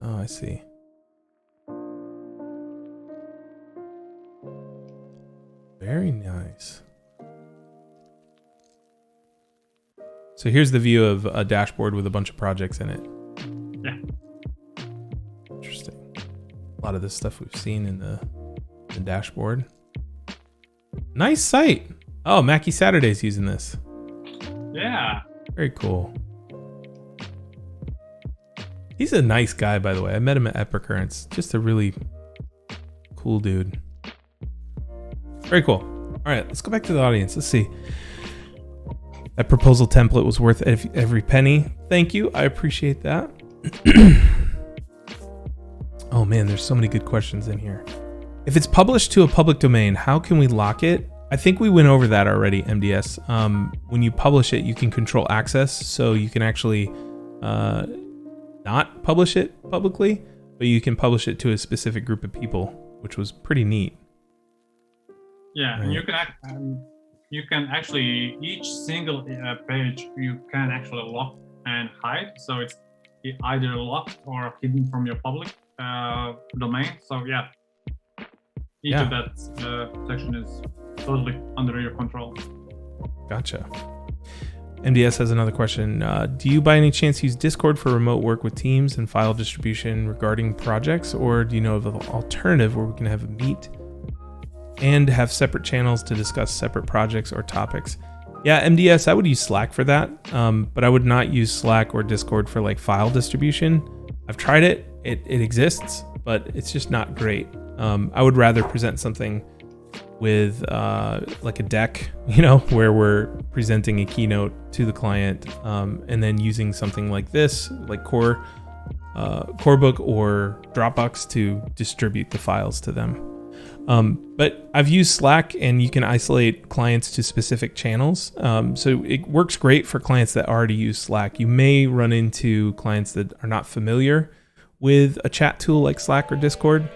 Oh, I see. Very nice. So here's the view of a dashboard with a bunch of projects in it. Yeah. Interesting. A lot of this stuff we've seen in the dashboard. Nice site. Oh, Mackie Saturday's using this. Yeah. Very cool. He's a nice guy, by the way. I met him at Epicurrents. Just a really cool dude. Very cool. All right, let's go back to the audience. Let's see. That proposal template was worth every penny. Thank you. I appreciate that. Oh man, there's so many good questions in here. If it's published to a public domain, how can we lock it? I think we went over that already, MDS. When you publish it, you can control access, so you can actually not publish it publicly, but you can publish it to a specific group of people, which was pretty neat. Yeah, and you can actually, each single page you can actually lock and hide, so it's either locked or hidden from your public domain. So yeah, each of that section is totally under your control. Gotcha. MDS has another question. Do you by any chance use Discord for remote work with teams and file distribution regarding projects, or do you know of an alternative where we can have a meet and have separate channels to discuss separate projects or topics? Yeah, MDS, I would use Slack for that, but I would not use Slack or Discord for like file distribution. I've tried it. It exists, but it's just not great. I would rather present something with like a deck, where we're presenting a keynote to the client, and then using something like this, like Corebook or Dropbox to distribute the files to them. But I've used Slack, and you can isolate clients to specific channels. So it works great for clients that already use Slack. You may run into clients that are not familiar with a chat tool like Slack or Discord.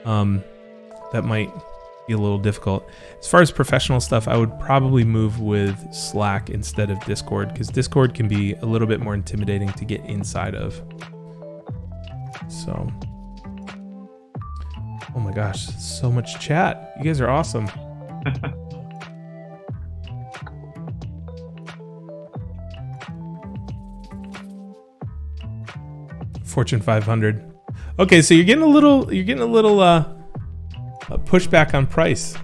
That might be a little difficult. As far as professional stuff, I would probably move with Slack instead of Discord, because Discord can be a little bit more intimidating to get inside of. So, oh my gosh, so much chat. You guys are awesome. Fortune 500. Okay, so you're getting a little pushback on price,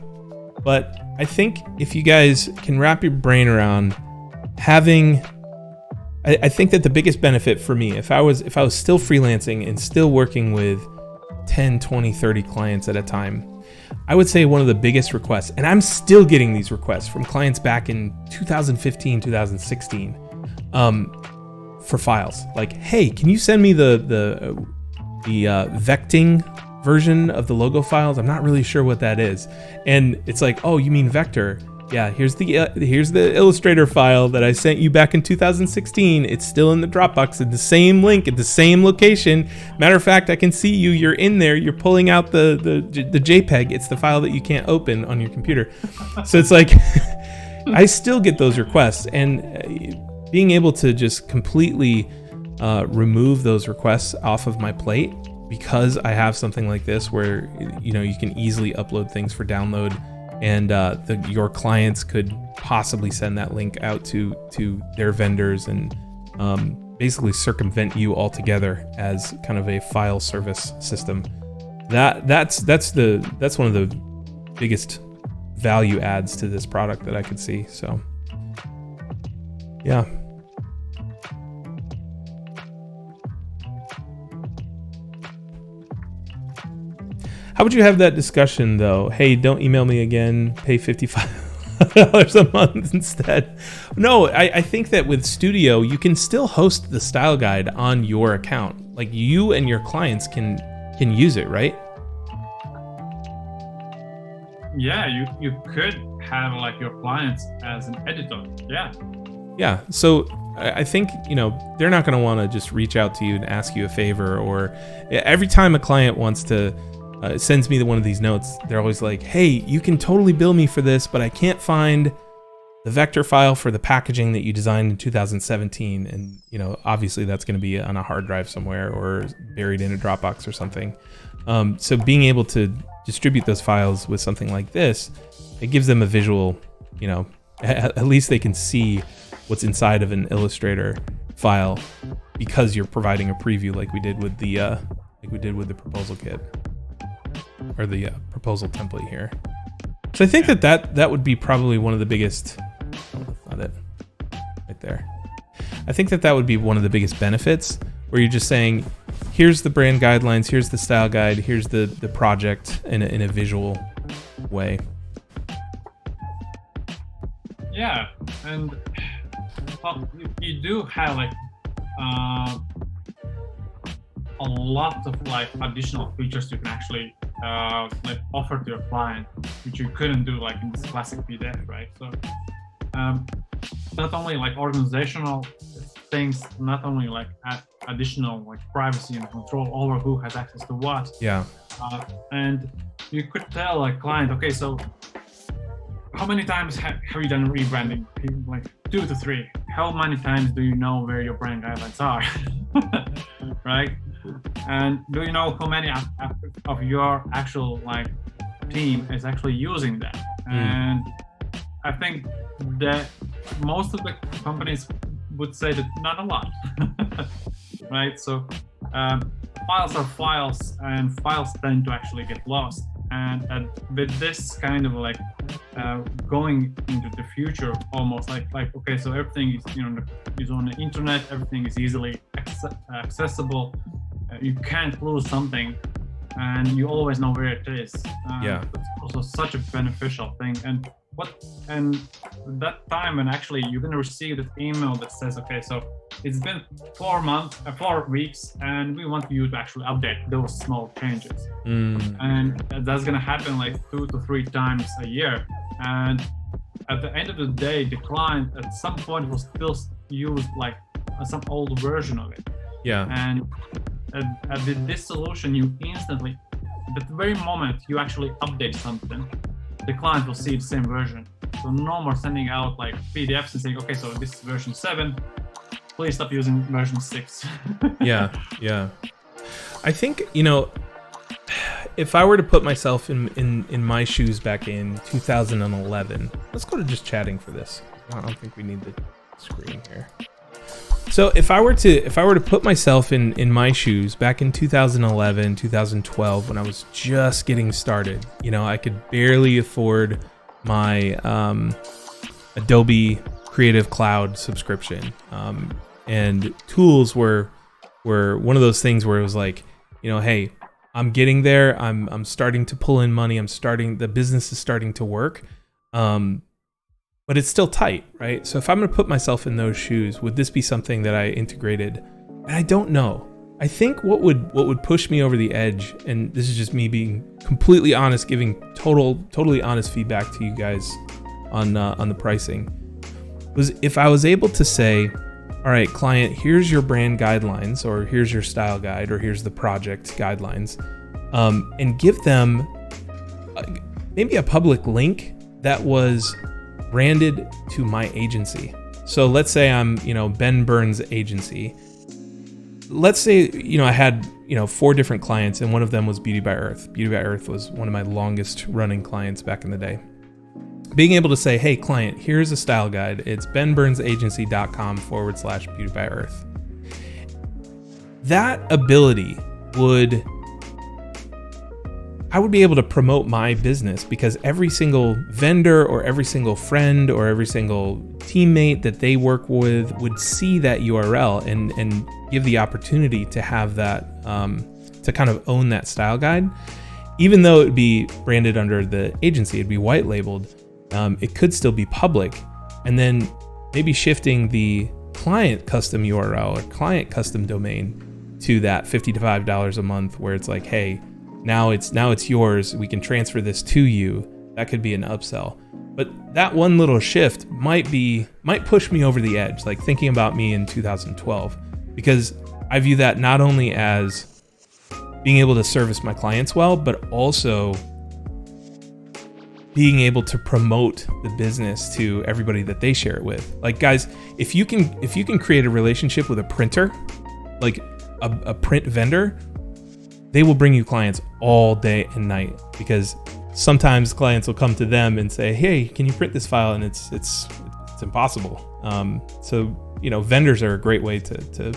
but I think if you guys can wrap your brain around having, I think that the biggest benefit for me, if I was still freelancing and still working with 10, 20, 30 clients at a time, I would say one of the biggest requests, and I'm still getting these requests from clients back in 2015, 2016, for files. Like, hey, can you send me the vecting version of the logo files? I'm not really sure what that is. And it's like, oh, you mean vector? Yeah, here's the Illustrator file that I sent you back in 2016. It's still in the Dropbox in the same link at the same location. Matter of fact, I can see you. You're in there. You're pulling out the JPEG. It's the file that you can't open on your computer. So it's like, I still get those requests, and being able to just completely remove those requests off of my plate, because I have something like this where you can easily upload things for download, and your clients could possibly send that link out to their vendors and basically circumvent you altogether as kind of a file service system. That's one of the biggest value adds to this product that I could see. So yeah. How would you have that discussion, though? Hey, don't email me again. Pay $55 a month instead. No, I think that with Studio, you can still host the style guide on your account. Like, you and your clients can use it, right? Yeah, you could have like your clients as an editor. Yeah. Yeah. So I think, they're not going to want to just reach out to you and ask you a favor, or every time a client wants to sends me one of these notes, they're always like, hey, you can totally bill me for this, but I can't find the vector file for the packaging that you designed in 2017, and obviously that's going to be on a hard drive somewhere or buried in a Dropbox or something. So being able to distribute those files with something like this, it gives them a visual, at least they can see what's inside of an Illustrator file, because you're providing a preview like we did with the proposal kit or the proposal template here. So I think that would be probably one of the biggest. Oh, that's not it. Right there. I think that would be one of the biggest benefits, where you're just saying, here's the brand guidelines, here's the style guide, here's the project in a visual way. Yeah, and you do have a lot of additional features you can actually offer to your client, which you couldn't do in this classic PDF, right? So not only organizational things, not only additional privacy and control over who has access to what. Yeah. And you could tell a client, okay, so how many times have you done rebranding? 2 to 3. How many times do you know where your brand guidelines are? Right? And do you know how many of your actual team is actually using that? And I think that most of the companies would say that not a lot. Right? So files are files, and files tend to actually get lost. And with this kind of going into the future, almost okay, so everything is is on the internet, everything is easily accessible. You can't lose something, and you always know where it is. That's also such a beneficial thing. And that time when actually you're going to receive that email that says, okay, so it's been 4 weeks, and we want you to actually update those small changes. And that's going to happen 2 to 3 times a year. And at the end of the day, the client at some point will still use some old version of it. Yeah. And with this solution, you instantly, at the very moment you actually update something, the client will see the same version. So no more sending out PDFs and saying, okay, so this is version 7, please stop using version 6. Yeah. I think, if I were to put myself in my shoes back in 2011, let's go to just chatting for this. I don't think we need the screen here. So if I were to put myself in my shoes back in 2011, 2012, when I was just getting started, I could barely afford my Adobe Creative Cloud subscription, and tools were one of those things where it was hey, I'm getting there. I'm starting to pull in money. The business is starting to work. But it's still tight, right? So if I'm going to put myself in those shoes, would this be something that I integrated? And I don't know. I think what would push me over the edge, and this is just me being completely honest, giving totally honest feedback to you guys on the pricing, was if I was able to say, all right, client, here's your brand guidelines, or here's your style guide, or here's the project guidelines, and give them maybe a public link that was branded to my agency. So let's say I'm, Ben Burns agency. Let's say, I had, 4 different clients, and one of them was Beauty by Earth. Beauty by Earth was one of my longest running clients back in the day. Being able to say, hey, client, here's a style guide. It's benburnsagency.com/Beauty by Earth. That ability I would be able to promote my business, because every single vendor or every single friend or every single teammate that they work with would see that URL and give the opportunity to have that, to kind of own that style guide. Even though it would be branded under the agency, it'd be white labeled, it could still be public. And then maybe shifting the client custom URL or client custom domain to that $55 a month, where it's hey, now it's yours. We can transfer this to you. That could be an upsell. But that one little shift might push me over the edge, thinking about me in 2012, because I view that not only as being able to service my clients well, but also being able to promote the business to everybody that they share it with. Like, guys, if you can create a relationship with a printer, like a print vendor, they will bring you clients all day and night, because sometimes clients will come to them and say, hey, can you print this file? And it's impossible. So, vendors are a great way to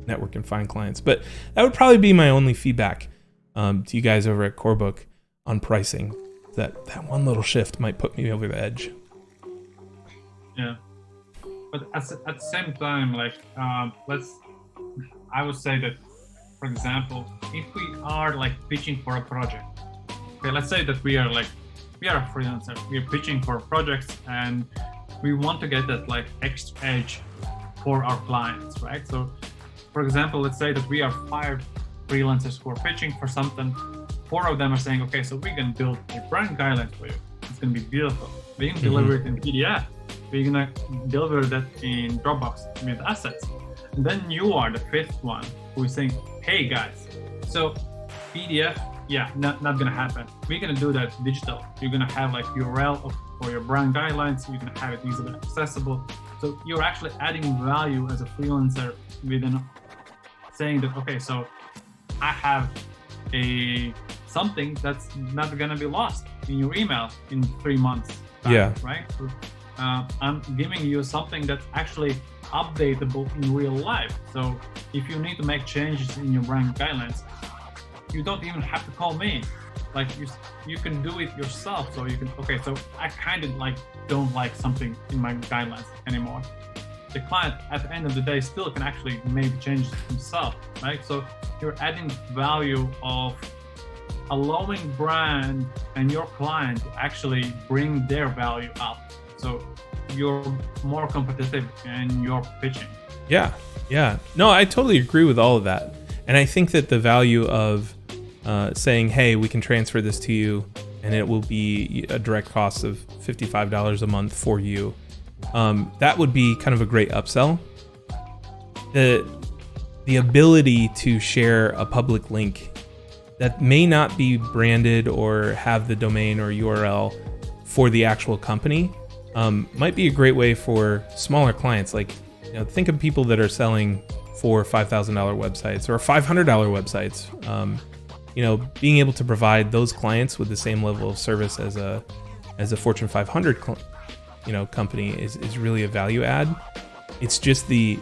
network and find clients. But that would probably be my only feedback to you guys over at Corebook on pricing. That one little shift might put me over the edge. Yeah, but at the same time, like I would say that, for example, if we are like pitching for a project, okay, let's say that we are a freelancer, we are pitching for projects, and we want to get that like extra edge for our clients, right? So, for example, let's say that we are 5 freelancers who are pitching for something. 4 of them are saying, okay, so we can build a brand guideline for you. It's going to be beautiful. We can deliver it in PDF. We're going to deliver that in Dropbox with assets. And then you are the 5th one who is saying, hey guys, so PDF, yeah, not going to happen. We're going to do that digital. You're going to have like URL for your brand guidelines. You're going to have it easily accessible. So you're actually adding value as a freelancer within saying that, okay, so I have something that's not going to be lost in your email in 3 months time, yeah, right? So, I'm giving you something that's actually updatable in real life. So if you need to make changes in your brand guidelines, you don't even have to call me. Like you can do it yourself. So you can, okay, so I kind of like don't like something in my guidelines anymore. The client at the end of the day still can actually make the changes himself, right? So you're adding value of allowing brand and your client to actually bring their value up. So you're more competitive in your pitching. Yeah. No, I totally agree with all of that. And I think that the value of saying, hey, we can transfer this to you and it will be a direct cost of $55 a month for you. That would be kind of a great upsell. The ability to share a public link that may not be branded or have the domain or URL for the actual company might be a great way for smaller clients. Like, think of people that are selling $4,000 or $5,000 websites or $500 websites. Being able to provide those clients with the same level of service as a Fortune 500 company is really a value add. It's just the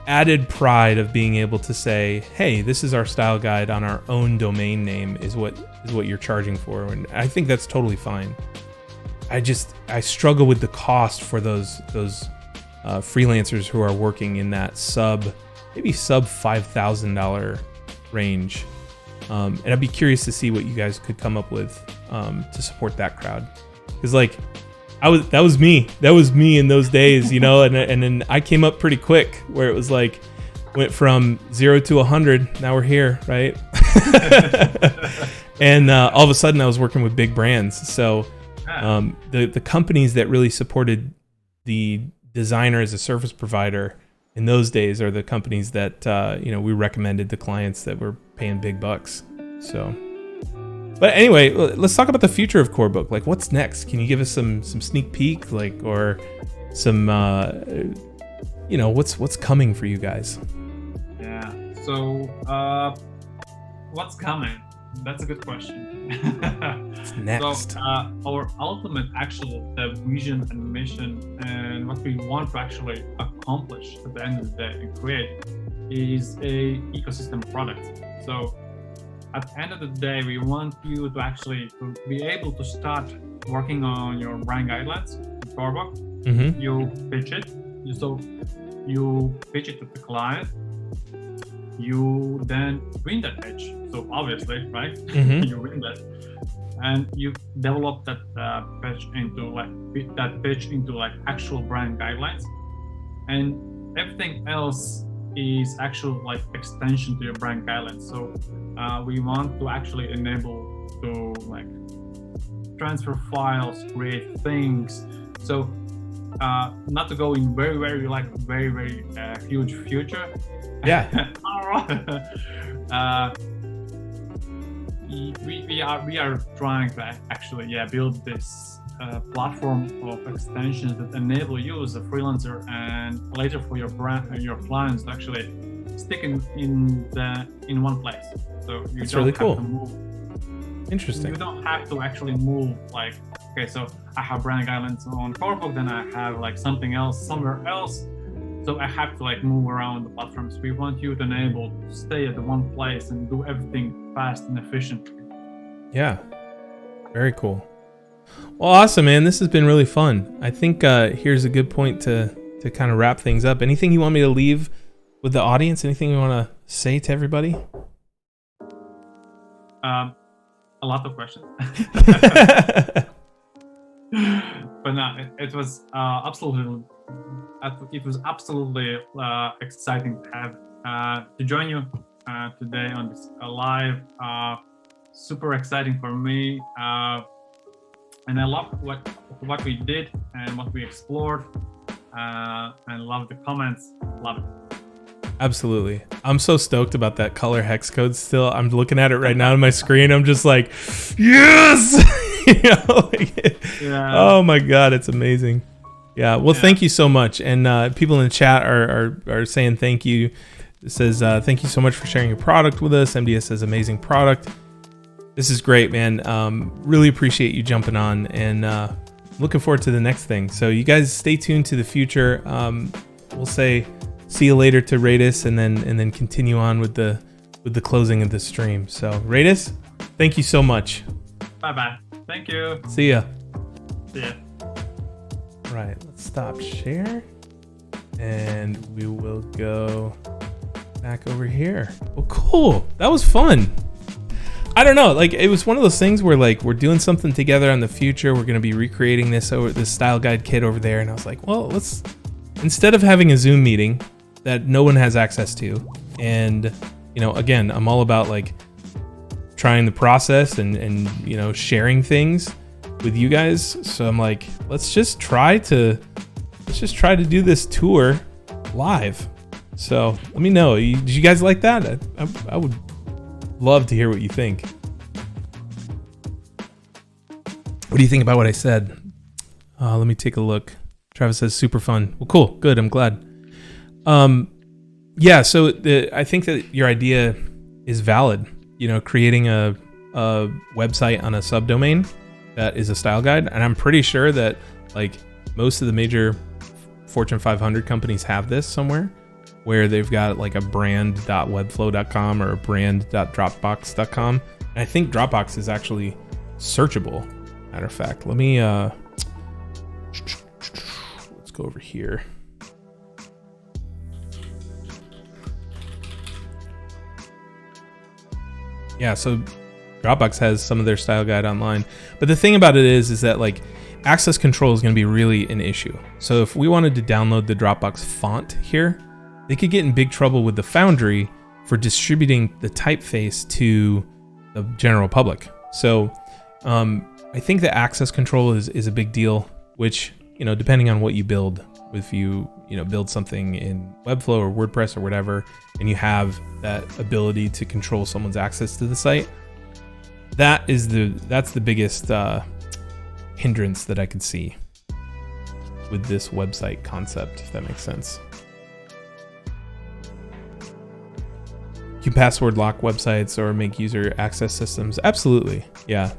added pride of being able to say, hey, this is our style guide on our own domain name is what you're charging for. And I think that's totally fine. I struggle with the cost for those freelancers who are working in that sub $5,000 range. And I'd be curious to see what you guys could come up with to support that crowd. Because that was me in those days, and then I came up pretty quick where it was like went from 0 to 100. Now we're here, right? And all of a sudden I was working with big brands. So the companies that really supported the designer as a service provider in those days are the companies that we recommended to clients that were paying big bucks. So. But anyway, let's talk about the future of Corebook. Like, what's next? Can you give us some sneak peek, or some, what's coming for you guys? Yeah. So, what's coming? That's a good question. What's next? So, our ultimate the vision and mission and what we want to actually accomplish at the end of the day and create is a ecosystem product. So, at the end of the day, we want you to be able to start working on your brand guidelines in Corebook. Mm-hmm. You pitch it. You pitch it to the client. You then win that pitch. So obviously, right? Mm-hmm. You win that, and you develop that pitch into actual brand guidelines, and everything else is actual extension to your brand guidelines. So we want to actually enable to transfer files, create things. So not to go in very huge future. Yeah. we are trying to actually build this platform of extensions that enable you as a freelancer and later for your brand your clients to actually stick in one place. So you That's don't really have cool. to move. Interesting. You don't have to actually move like, okay, so I have brand guidelines on Corebook, then I have like something else somewhere else. So I have to like move around the platforms. We want you to enable to stay at the one place and do everything fast and efficiently. Yeah. Very cool. Well, awesome, man. This has been really fun. I think here's a good point to kind of wrap things up. Anything you want me to leave with the audience? Anything you want to say to everybody? A lot of questions. But no, it was absolutely exciting to have to join you today on this live. Super exciting for me, and I love what we did and what we explored, and love the comments. Love it. Absolutely. I'm so stoked about that color hex code still. I'm looking at it right now on my screen. I'm just like, yes! Oh my God, it's amazing. Yeah. Well, thank you so much. And people in the chat are saying thank you. It says, thank you so much for sharing your product with us. MDS says amazing product. This is great, man. Really appreciate you jumping on and looking forward to the next thing. So you guys stay tuned to the future. We'll say see you later to Raitis and then continue on with the closing of the stream. So Raitis, thank you so much. Bye. Thank you. See ya. See ya. Right, let's stop share and we will go back over here. Well, cool. That was fun. I don't know, like it was one of those things where like we're doing something together on the future. We're going to be recreating this style guide kit over there. And I was like, well, let's, instead of having a Zoom meeting that no one has access to. And, again, I'm all about like trying the process and sharing things with you guys. So I'm like, let's just try to do this tour live. So let me know. Did you guys like that? I would love to hear what you think. What do you think about what I said? Let me take a look. Travis says super fun. Well, cool. Good. I'm glad. Yeah. So I think that your idea is valid. Creating a website on a subdomain that is a style guide. And I'm pretty sure that like most of the major Fortune 500 companies have this somewhere where they've got like a brand.webflow.com or a brand.dropbox.com. And I think Dropbox is actually searchable. Matter of fact, let me, let's go over here. Yeah, so Dropbox has some of their style guide online. But the thing about it is that like access control is going to be really an issue. So if we wanted to download the Dropbox font here, they could get in big trouble with the Foundry for distributing the typeface to the general public. So I think that access control is a big deal, which, depending on what you build, if you build something in Webflow or WordPress or whatever, and you have that ability to control someone's access to the site, that's the biggest hindrance that I could see with this website concept, if that makes sense. You can password lock websites or make user access systems. Absolutely. Yeah.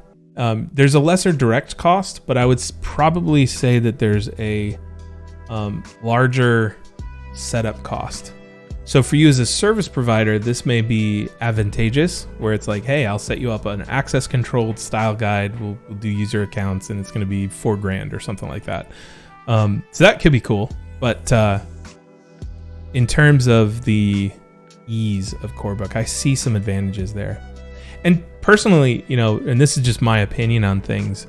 There's a lesser direct cost, but I would probably say that there's a larger setup cost. So for you as a service provider, this may be advantageous where it's like, hey, I'll set you up an access controlled style guide. We'll do user accounts and it's going to be $4,000 or something like that. So that could be cool. But in terms of the ease of Corebook, I see some advantages there. And personally, and this is just my opinion on things,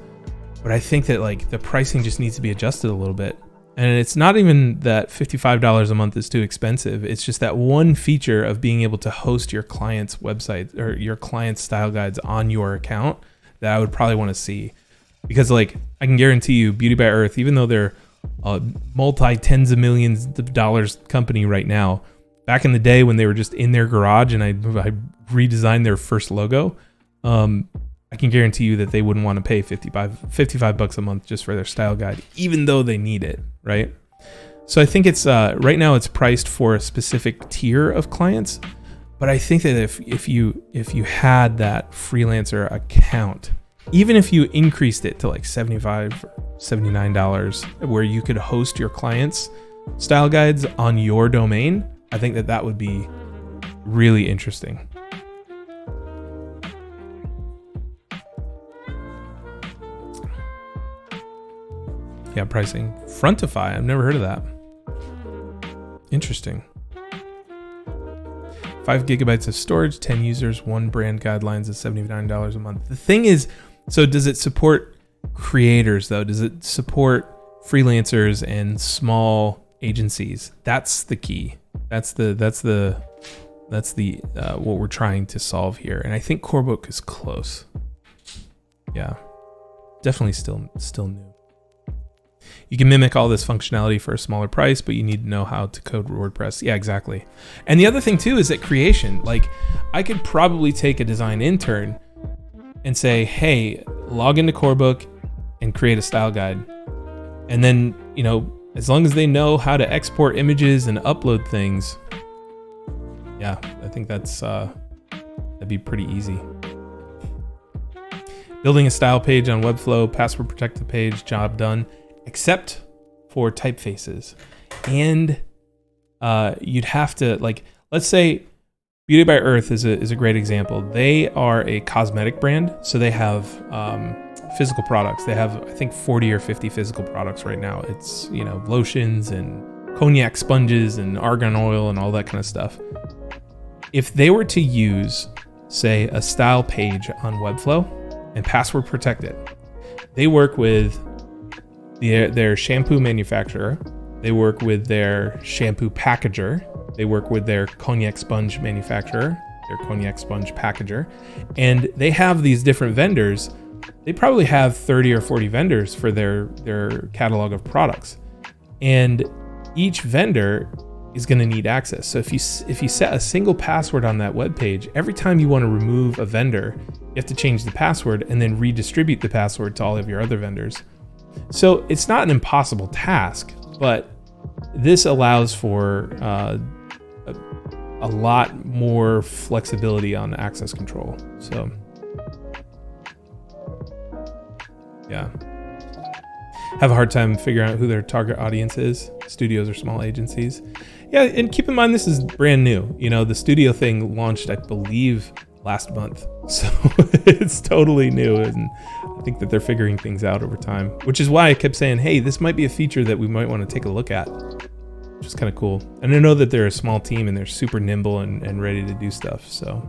but I think that like the pricing just needs to be adjusted a little bit. And it's not even that $55 a month is too expensive. It's just that one feature of being able to host your client's website or your client's style guides on your account that I would probably want to see. Because like I can guarantee you, Beauty by Earth, even though they're a multi-tens of millions of dollars company right now, back in the day when they were just in their garage and I redesigned their first logo, I can guarantee you that they wouldn't want to pay $55 a month just for their style guide, even though they need it, right? So I think it's right now it's priced for a specific tier of clients, but I think that if you had that freelancer account, even if you increased it to like $75, $79, where you could host your clients' style guides on your domain, I think that would be really interesting. Yeah, pricing. Frontify, I've never heard of that. Interesting. 5 gigabytes of storage, 10 users, 1 brand guidelines is $79 a month. The thing is, so does it support creators though? Does it support freelancers and small agencies? That's the key. That's the what we're trying to solve here. And I think Corebook is close. Yeah, definitely still new. You can mimic all this functionality for a smaller price, but you need to know how to code WordPress. Yeah, exactly. And the other thing too is that creation. Like, I could probably take a design intern and say, hey, log into Corebook and create a style guide. And then, you know, as long as they know how to export images and upload things, yeah, I think that'd be pretty easy. Building a style page on Webflow, password protected page, job done. Except for typefaces. And you'd have to, like, let's say Beauty by Earth is a great example. They are a cosmetic brand, so they have physical products. They have, I think, 40 or 50 physical products right now. It's, you know, lotions and cognac sponges and argan oil and all that kind of stuff. If they were to use, say, a style page on Webflow and password protect it, they work with their shampoo manufacturer, they work with their shampoo packager, they work with their cognac sponge manufacturer, their cognac sponge packager, and they have these different vendors. They probably have 30 or 40 vendors for their catalog of products, and each vendor is going to need access. So if you set a single password on that web page, every time you want to remove a vendor, you have to change the password and then redistribute the password to all of your other vendors. So it's not an impossible task, but this allows for a lot more flexibility on access control. So yeah, have a hard time figuring out who their target audience is. Studios or small agencies. Yeah, and keep in mind this is brand new. You know, the studio thing launched, I believe, last month, so it's totally new, and I think that they're figuring things out over time, which is why I kept saying, hey, this might be a feature that we might want to take a look at, which is kind of cool. And I know that they're a small team and they're super nimble and ready to do stuff. So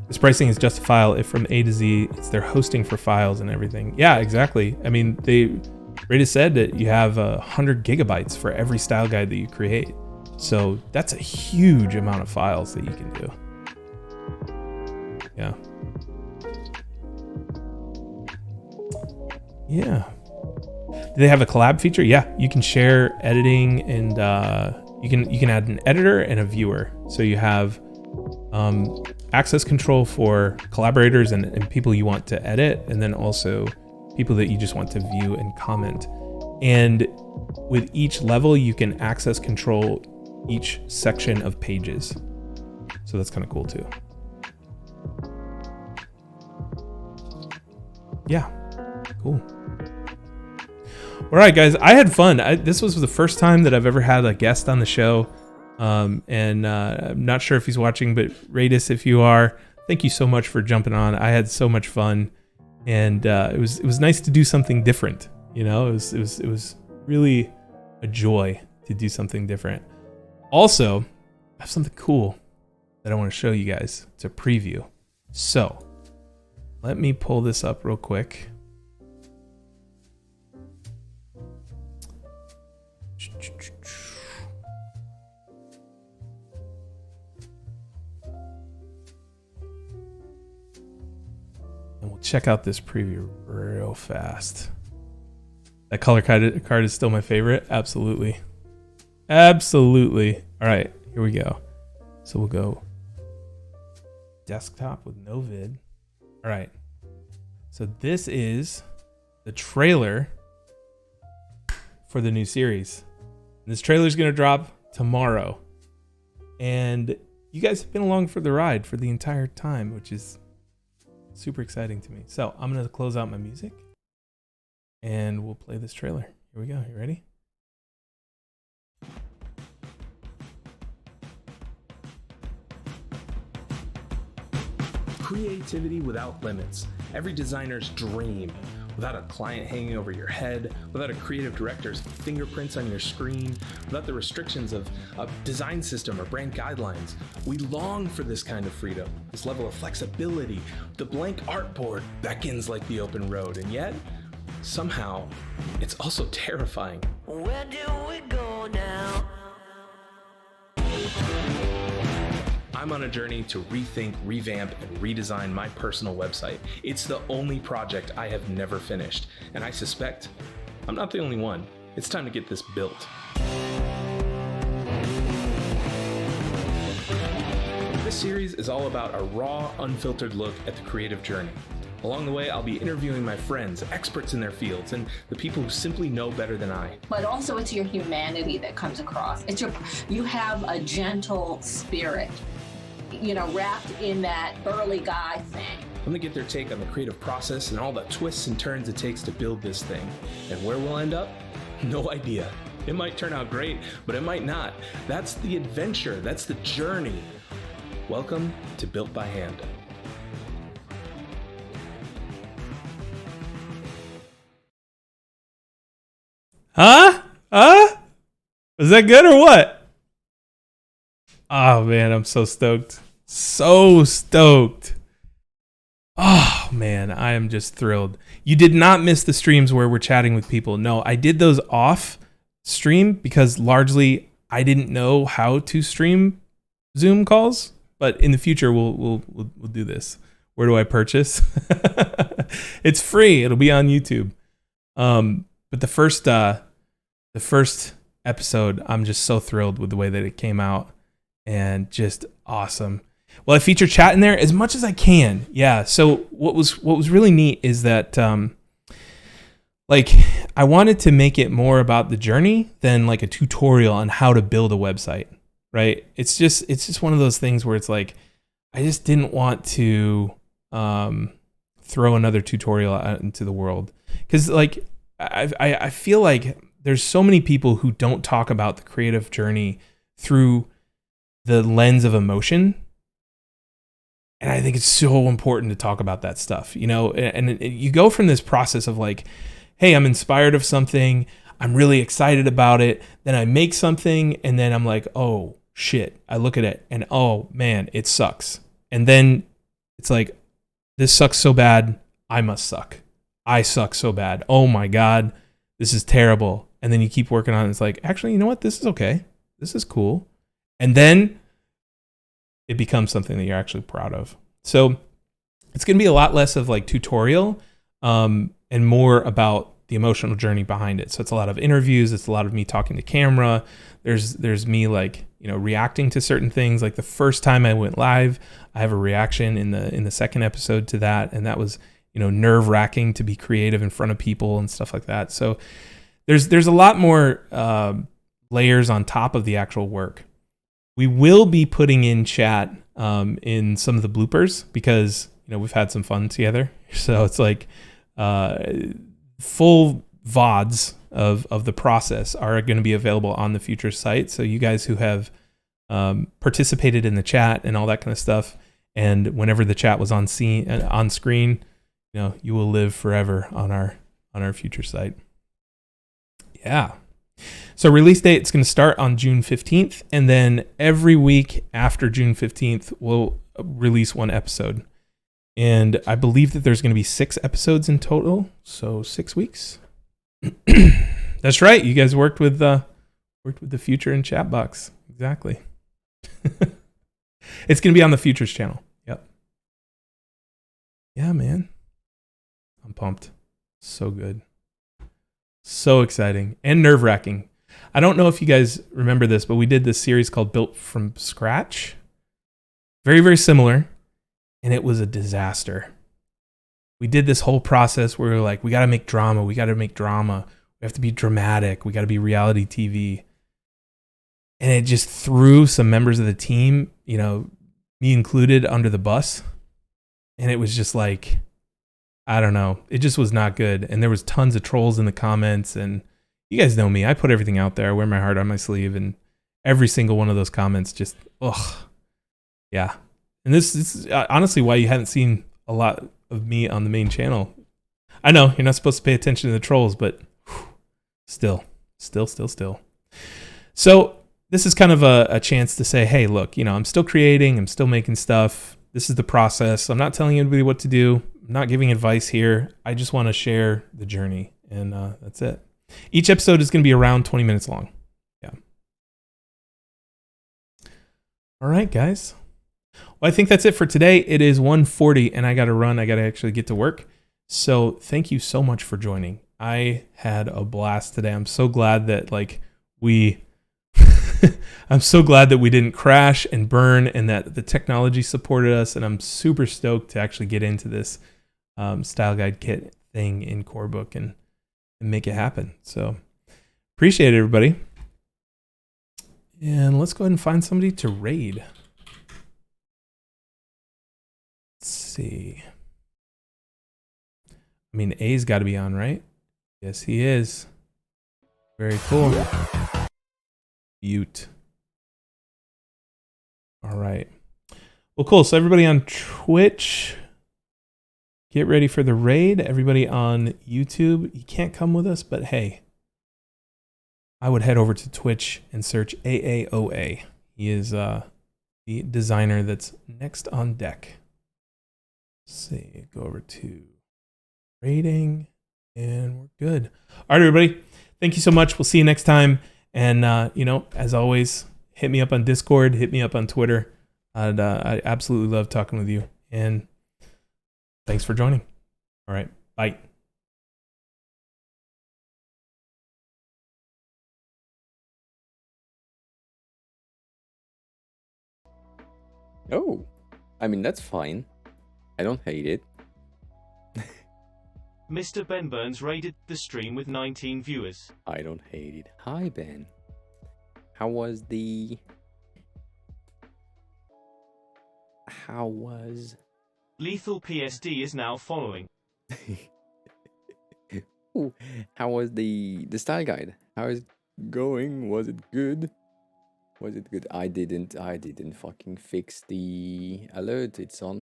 this pricing is justifiable if from A to Z it's their hosting for files and everything. Yeah, exactly. I mean, Raitis said that you have 100 gigabytes for every style guide that you create. So that's a huge amount of files that you can do. Yeah. Yeah. Do they have a collab feature? Yeah, you can share editing, and you can add an editor and a viewer. So you have access control for collaborators and people you want to edit, and then also people that you just want to view and comment. And with each level, you can access control each section of pages. So that's kind of cool too. Yeah, cool. All right, guys, I had fun. This was the first time that I've ever had a guest on the show. And I'm not sure if he's watching, but Raitis, if you are, thank you so much for jumping on. I had so much fun, and it was nice to do something different. You know, it was really a joy to do something different. Also, I have something cool that I want to show you guys. It's a preview. So let me pull this up real quick. And we'll check out this preview real fast. That color card is still my favorite. Absolutely. Absolutely. All right, here we go. So we'll go desktop with no vid. All right. So this is the trailer for the new series. And this trailer is going to drop tomorrow. And you guys have been along for the ride for the entire time, which is super exciting to me. So I'm going to close out my music and we'll play this trailer. Here we go. You ready? Creativity without limits. Every designer's dream. Without a client hanging over your head, without a creative director's fingerprints on your screen, without the restrictions of a design system or brand guidelines. We long for this kind of freedom, this level of flexibility. The blank artboard beckons like the open road, and yet, somehow, it's also terrifying. Where do we go now? I'm on a journey to rethink, revamp, and redesign my personal website. It's the only project I have never finished, and I suspect I'm not the only one. It's time to get this built. This series is all about a raw, unfiltered look at the creative journey. Along the way, I'll be interviewing my friends, experts in their fields, and the people who simply know better than I. But also it's your humanity that comes across. You have a gentle spirit, wrapped in that burly guy thing. I'm gonna get their take on the creative process and all the twists and turns it takes to build this thing. And where we'll end up? No idea. It might turn out great, but it might not. That's the adventure, that's the journey. Welcome to Built by Hand. Huh? Was that good or what? Oh man, I'm so stoked. So stoked. Oh man, I am just thrilled. You did not miss the streams where we're chatting with people. No, I did those off stream because largely I didn't know how to stream Zoom calls, but in the future we'll do this. Where do I purchase? It's free. It'll be on YouTube. But the first episode, I'm just so thrilled with the way that it came out. And just awesome. Well, I feature chat in there as much as I can. Yeah. So what was really neat is that I wanted to make it more about the journey than like a tutorial on how to build a website. Right. It's just one of those things where it's like I just didn't want to throw another tutorial out into the world because like I feel like there's so many people who don't talk about the creative journey through the lens of emotion. And I think it's so important to talk about that stuff, and you go from this process of like, hey, I'm inspired of something. I'm really excited about it. Then I make something and then I'm like, oh shit. I look at it and oh man, it sucks. And then it's like, this sucks so bad. I must suck. I suck so bad. Oh my God, this is terrible. And then you keep working on it. It's like, actually, you know what? This is okay. This is cool. And then it becomes something that you're actually proud of. So it's going to be a lot less of like tutorial and more about the emotional journey behind it. So it's a lot of interviews. It's a lot of me talking to camera. There's me like, reacting to certain things. Like the first time I went live, I have a reaction in the second episode to that. And that was, nerve wracking to be creative in front of people and stuff like that. So there's a lot more layers on top of the actual work. We will be putting in chat in some of the bloopers because, we've had some fun together. So it's like full VODs of the process are going to be available on the TheFutur site. So you guys who have participated in the chat and all that kind of stuff, and whenever the chat was on screen, you will live forever on our TheFutur site. Yeah. So release date, it's going to start on June 15th. And then every week after June 15th, we'll release one episode. And I believe that there's going to be 6 episodes in total. So 6 weeks. That's right. You guys worked with TheFutur and Chatbox. Exactly. It's going to be on the TheFutur's channel. Yep. Yeah, man. I'm pumped. So good. So exciting and nerve-wracking. I don't know if you guys remember this, but we did this series called Built from Scratch. Very, very similar. and it was a disaster. We did this whole process where we were like, we got to make drama. We got to make drama. We have to be dramatic. We got to be reality TV. And it just threw some members of the team, you know, me included, under the bus. And it was just like, I don't know. It just was not good. And there was tons of trolls in the comments. And you guys know me. I put everything out there. I wear my heart on my sleeve. And every single one of those comments just, ugh. Yeah. And this is honestly why you haven't seen a lot of me on the main channel. I know you're not supposed to pay attention to the trolls, but whew, still. So this is kind of a chance to say, hey, look, you know, I'm still creating. I'm still making stuff. This is the process. I'm not telling anybody what to do. I'm not giving advice here. I just want to share the journey. And that's it. Each episode is going to be around 20 minutes long. Yeah. All right, guys. Well, I think that's it for today. It is 1:40 and I got to run. I got to actually get to work. So thank you so much for joining. I had a blast today. I'm so glad that I'm so glad that we didn't crash and burn and that the technology supported us. And I'm super stoked to actually get into this style guide kit thing in Corebook and make it happen. So appreciate it, everybody. And let's go ahead and find somebody to raid. Let's see. I mean, A's got to be on, right? Yes, he is. Very cool. Butte. All right. Well, cool. So everybody on Twitch, get ready for the raid. Everybody on YouTube, you can't come with us, but hey, I would head over to Twitch and search AAOA. He is the designer that's next on deck. Let's see, go over to rating, and we're good. All right, everybody. Thank you so much. We'll see you next time. And, you know, as always, hit me up on Discord, hit me up on Twitter. I absolutely love talking with you. And thanks for joining. All right. Bye. Oh, I mean, that's fine. I don't hate it. Mr. Ben Burns raided the stream with 19 viewers. I don't hate it. Hi, Ben. How was... Lethal PSD is now following. Ooh, how was the style guide? How is it going? Was it good? Was it good? I didn't fucking fix the alert. It's on